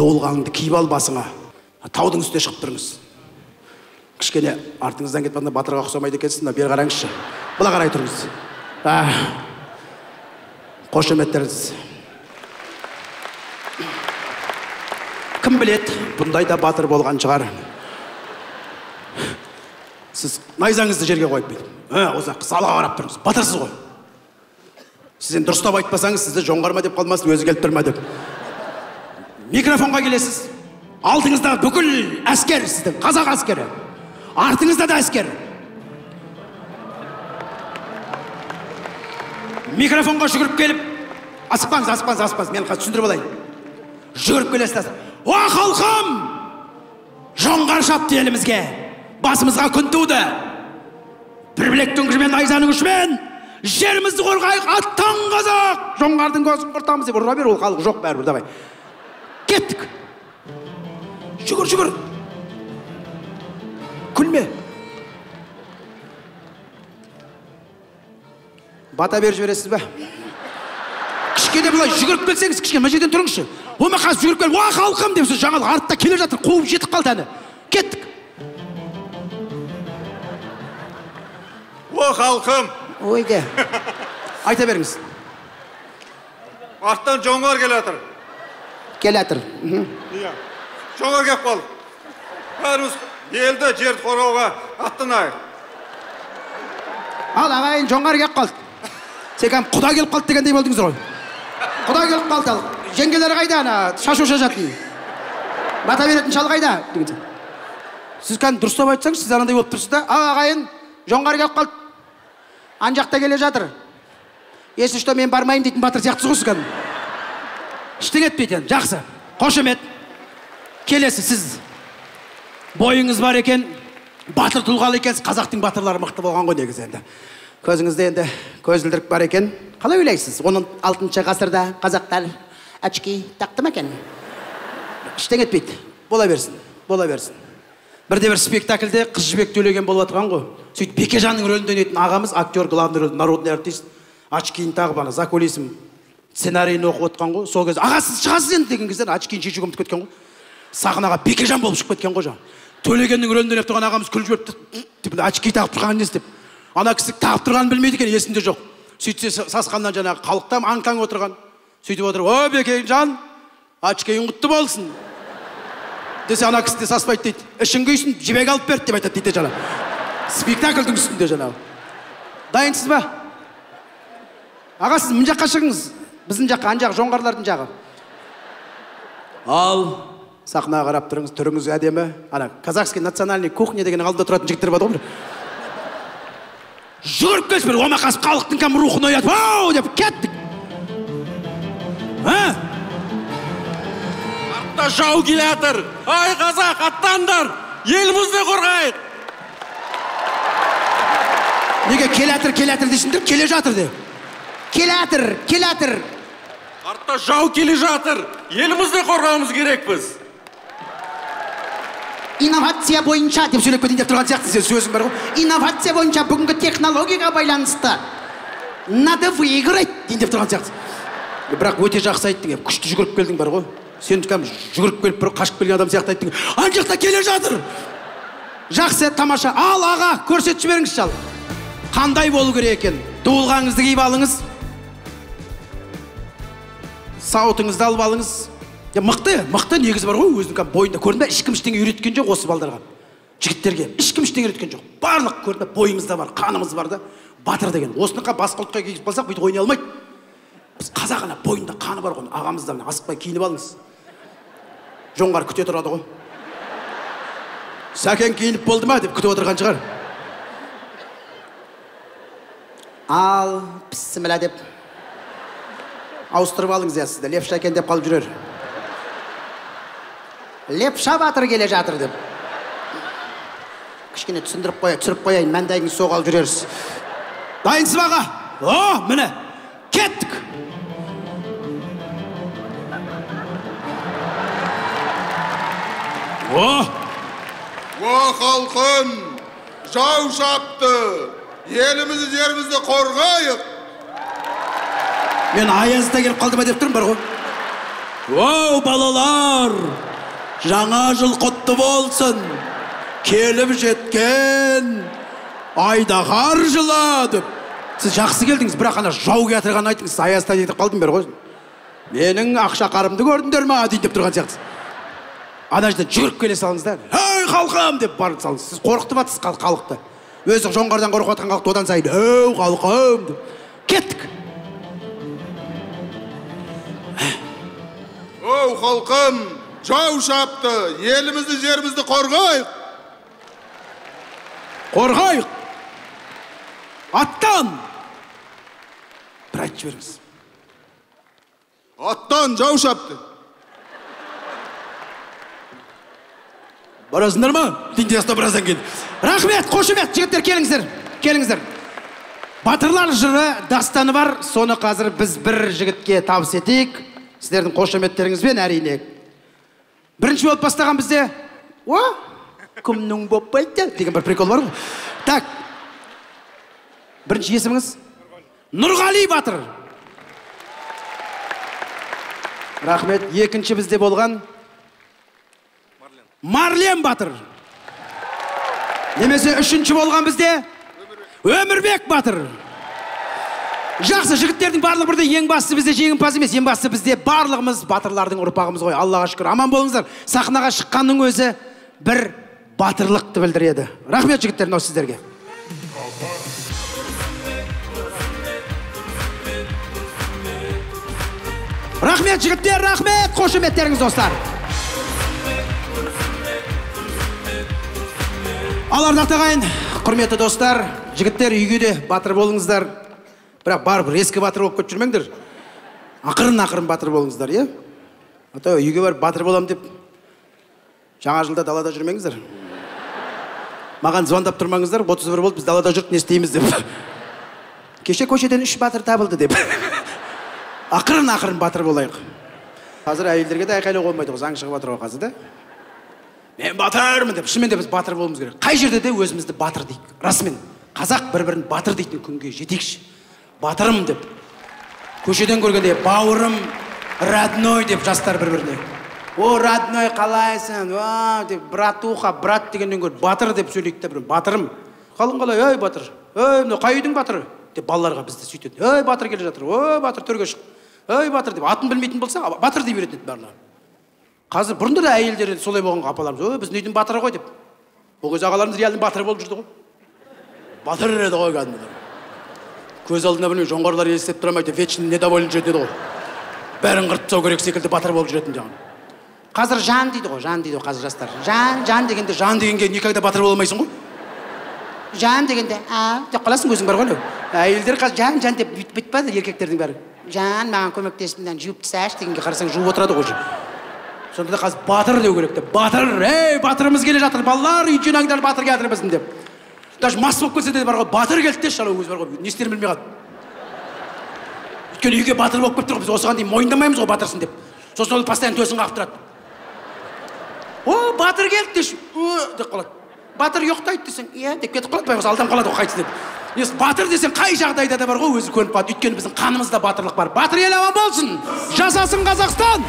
доғылғаныңды киіп ал басыңа. Таудың үстіне шығып тұрыңыз. Кішкене артыңыздан кетіп, батырға ұқсамайды екенсіз, бері қараңызшы. Бұла қарай тұрыңыз. Қошеметтеріңіз. Кім білет, бұндай да батыр болған шығар. Сіз найзаңызды жерге қойып бейді. Осақ салаға қарап тұрыңыз. Батырсыз ғой. Сізден дұрыстап айтпасаңыз, сізді жоңғарма деп қалмасын, өзі келіп тұрма деп. Микрофонға келесіз. Алдыңызда бүкіл әскер сіздің, қазақ әскері. Артыңызда да әскер. Микрофонға жүгіріп келіп, асықпаңыз, мен түсіндіріп алайын. Жүгіріп келесіз. О халқым! Жоңғар шапты елімізге. Басымызға күн туды. Бір білек түңгірмен найзаның ұшымен жерімізді қорғайық, аттан қазақ! Жоңғардың көзін құртамыз деп ұра бер, ол халық жоқ бәрібір, давай. Кеттік. Жүгір. Күлме. Бата беріп жібересіз бе? Кішкене бұлай жүгіріп келсеңіз, кішкене мына жерден тұрыңызшы. Ома қазір жүгіріп келіп, уа халқым деп сөз жаңалық артта келе жатыр, қуып жетіп қалды әні. Кеттік. О халқым! Ойде. Айта беріңіз. Арттан жоңғар келатыр. Келатыр. Жоңғар кеп қал. Бәріміз елді жерді қорғауға аттанайық. Ал ағайын жоңғар кеп қалды. Секам құда келіп қалды дегендей болдыңыздар ғой. Құда келіп қалды. Жеңгелері қайда ана шашу шашатын. Бата беретін шал қайда? Сіз кән дұрыстап айтсаңыз, сіз анандай болып тұрсыз да. Ағайын жоңғар келіп қалды. Ан жақта келе жатыр. Если что мен бармайын дейтін батыр сияқтысыз ғой сіз кән. Іштің етпейді. Жақсы. Қошемет. Келесі сіз. Бойыңыз бар екен, батыр тұлғалы екенсіз. Қазақтың батырлары мықты болған ғой негізі енді. Көзіңізде енді көзілдірік бар екен. Қалай ойлайсыз? 16 ғасырда қазақтар очки тақты ма екен? Іштен етпейді. Бола берсін. Бірде бір спектакльде Қыз жібек Төлеген болып жатқан ғой. Сөйтіп Бекежанның рөлінде ойнайтын ағамыз, актер, главный рөл, народный артист, очкиін тағып ана закулисім сценарийін оқып отқан ғой. Сол кезде аға сіз шығасыз енді деген кезде очкиін шешуге ұмытып кеткен ғой. Сахнаға Бекежан болып шығып кеткен ғой жаңа. Төлегеннің рөлінде ойнап тұрған ағамыз күліп жіберіпті. Деп очки тағып тұрғанын естіп. Ана кісі тағып тұрғанын білмейді екен, есінде жоқ. Сөйтсе сасқаннан жаңағы халықтан аң-таң отырған. Сөйтіп отырып, "О, Бекежан, очкиің құтты болсын." Десе ана кісі де саспайды дейді. "Ішің күйсін, жібек алып берді" деп айтады дейді жаңа. Спектакльдің үстінде жаңағы. Дайынсыз ба? Аға сіз мына жаққа шығыңыз. Біздің жаққа, ан жақ жоңғарлардың жағы. Ал сахнаға қарап тұрыңыз, түріңіз әдемі. Ана казахский национальный кухня деген алдында тұратын жігіттер бар ғой. Жүріп келіп бір омақасып халықтың кәм рухын оятып, "Вау!" деп кеттік. Артта жау келе жатыр. Ай қазақ, аттандар! Елімізді қорғайық! Неге келе жатыр дейсіңдер? Келе жатыр де. Келе жатыр. Артта жау келе жатыр. Елімізді қорғауымыз керекпіз. Инновация бойынша деп сөйлеп кетейін деп тұрған сияқты сен сөзің бар ғой. Инновация бойынша бүгінгі технологияға байланысты надо выиграть дейін деп тұрған сияқты. Бірақ өте жақсы айттың, күшті жүгіріп келдің бар ғой. Сен кәм жүгіріп келіп бір қашып келген адам сияқты айттың. Ан жақта келе жатыр. Жақсы, тамаша. Ал аға, көрсетіп жіберіңіз шал. Қандай болу керек екен? Дуылғаңызды киіп алыңыз. Сауытыңызды алып алыңыз. Мықты негізі бар ғой, өзінің кәм бойында көрінді. Ешкім ештеңе үйреткен жоқ осы балдарға. Жігіттерге ешкім ештеңе үйреткен жоқ. Барлық көрінді, бойымызда бар, қанымыз бар да. Батыр деген. Осыны басқа ұлтқа киіп қалсақ, бүйтіп ойнай алмайды. Біз қазақ ана бойында қаны бар ғой, ағамыздан асықпай киініп алыңыз. Жоңғар күте тұрады ғой. Сәкен киініп болды ма деп күтіп отырған шығар. Ал бісміллә деп ауыстырып алыңыз я сізді, Лепша екен деп қалып жүрер. Лепша батыр келе жатыр деп. Кішкене түсіріп қояйын, мәндайыңыз соғал жүрерсіз. Дайынсыз аға? О, міне, кеттік. О халқым, жау шапты. Елімізді, жерімізді қорғайық. Мен аязда келіп қалдыма деп тұрмын бар ғой. О балалар, жаңа жыл құтты болсын. Келіп жеткен айдағар жылы деп. Сіз жақсы келдіңіз, бірақ ана жау кетірған айтыңыз, аязда кетіп қалдым бар ғой. Менің ақша қарымды көрдіңдер ма дейін деп тұрған сияқтысыз. Ана жерден жүгіріп келе салыңыздар. Ей халқым деп барып салыңыз. Сіз қорқытып жатсыз халықты. Өзі жоңғардан қорқып жатқан халықты одан сайын ей халқым деп. Кеттік. О халқым, жау шапты. Елімізді, жерімізді қорғайық. Қорғайық. Аттан. Бір айтып жіберіңіз. Аттан жау шапты. Барасыңдар ма? Теңдесті біраздан кейін. Рахмет, қошемет, жігіттер келіңіздер. Батырлар жыры дастаны бар, соны қазір біз бір жігітке табыс етейік. Сіздердің қошеметтеріңізбен әрине. Бірінші болып бастаған бізде, о, кімнің болып байды деген бір прикол бар ғой. Так, бірінші есіміңіз? Нұрғали Батыр. Рахмет, екінші бізде болған Марлен Батыр. Немесе үшінші болған бізде Өмірбек Батыр. Жақсы, жігіттердің барлығы бірде, ең бастысы бізде жеңімпаз емес, ең бастысы бізде барлығымыз батырлардың ұрпағымыз ғой. Аллаға шүкір. Аман болыңыздар. Сахнаға шыққанның өзі бір батырлықты білдіреді. Рахмет жігіттер, мынау сіздерге. Рахмет жігіттер, рахмет, қошеметтеріңіз достар. Ал ардақты ағайын, құрметті достар, жігіттер үйге де батыр болыңыздар. Бірақ барып ескі батыр болып көт жүрмеңдер. Ақырын батыр болыңыздар, е? Ата үйге барып батыр болам деп жаңа жылда далада жүрмеңіздер. Маған звондап тұрмаңыздар, 31 болды, біз далада жүріп не істейміз деп. Кеше көшеден 3 батыр табылды деп. Ақырын батыр болайық. Қазір әйелдерге де айқайлау болмайды ғой, заң шығып жатыр ғой қазір да. мен батырмын деп, шынымен де біз батыр болуымыз керек. Қай жерде де өзімізді батыр дейік. Расымен қазақ бір-бірін батыр дейтін күнге жетекші. Батырым деп. Көшеден көргенде бауырым, родной деп жастар бір-біріне. О, родной қалайсың? О, деп братуха, брат дегеннен гөрі батыр деп сөйлейді де бір. Батырым. Қалың қалай? Ой, батыр. Ой, мынау қай үйдің батыры? Деп балаларға бізді сөйтеді. Ой, батыр келе жатыр. Ой, батыр төрге шық. Ой, батыр деп атын білмейтін болса, батыр дей береді барлығы. Қазір бұрында да әйелдер солай болған апаларымыз. Ой, біздің үйдің батыры ғой деп. Ол кез ағаларымыз реалдың батыры болып жүрді ғой. Батыр еді ғой кәдімгі. Көз алдына білмей жоңғарлар елестеп тұрамайды, вечно недоволен жүреді ғой. Бәрін қырып тастау керек секілді батыр болып жүретін жағын. Қазір жан дейді ғой, қазір жастар. Жан дегенде, жан дегенге никогда батыр бола алмайсың ғой. Жан дегенде, деп қаласың өзің бар ғой. Әйелдер қазір жан деп бүйтпейді еркектердің бәрі. Жан, маған көмектес, мынаны жуып тасташы дегенге қарасаң жуып отырады ғой. Сонда да қазір батыр деу керек деп. Батыр, ей, батырымыз келе жатыр, балалар, үй жинаңдар, батыр келе біздің деп. Даже мас болып келсе де бар ғой, батыр келді де шала өзі бар ғой, не істерін білмей қалды. Өйткені үйге батыр болып келіп тұр, біз осыған дейін мойындамаймыз ғой батырсың деп. Сосын ол постоянно төсін қағып тұрады. О, батыр келді деші, деп қалады. Батыр ұйықтайды десең, иә деп кетіп қалады, байғыз алдан қалады ғой қайтсын деп. Батыр десең қай жағдайда да бар ғой, өзі көніп қалады. Өйткені біздің қанымызда батырлық бар. Батыр ел аман болсын. Жасасын Қазақстан.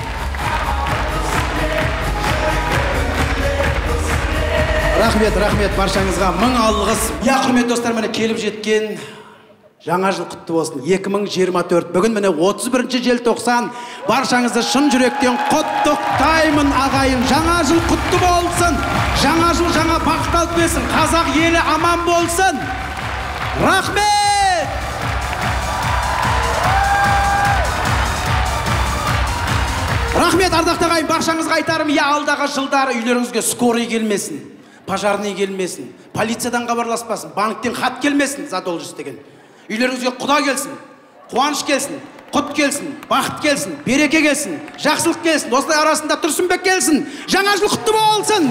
Рахмет баршаңызға мың алғыс. Я, құрметті достар, міне келіп жеткен жаңа жыл құтты болсын. 2024. Бүгін міне 31 желтоқсан. Баршаңызды шын жүректен құттықтаймын ағайын. Жаңа жыл құтты болсын. Жаңа жыл жаңа бақыт алып келсін. Қазақ елі аман болсын. Рахмет! Рахмет, ардақты ағайын. Баршаңызға айтарым, я алдағы жылдары үйлеріңізге скорый келмесін. Пожарный келмесін, полициядан хабарласпасын, банктен хат келмесін, задолженность деген. Үйлеріңізге құда келсін, қуаныш келсін, құт келсін, бақыт келсін, береке келсін, жақсылық келсін, осылай арасында Тұрсынбек келсін. Жаңа жыл құтты болсын.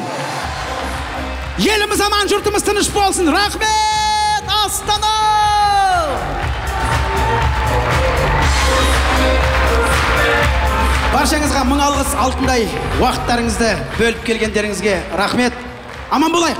Еліміз аман, жұртымыз тыныш болсын. Рахмет, Астана! Баршаңызға мың алғыс, алтындай уақыттарыңызды бөліп келгендеріңізге рахмет. Аман болайық.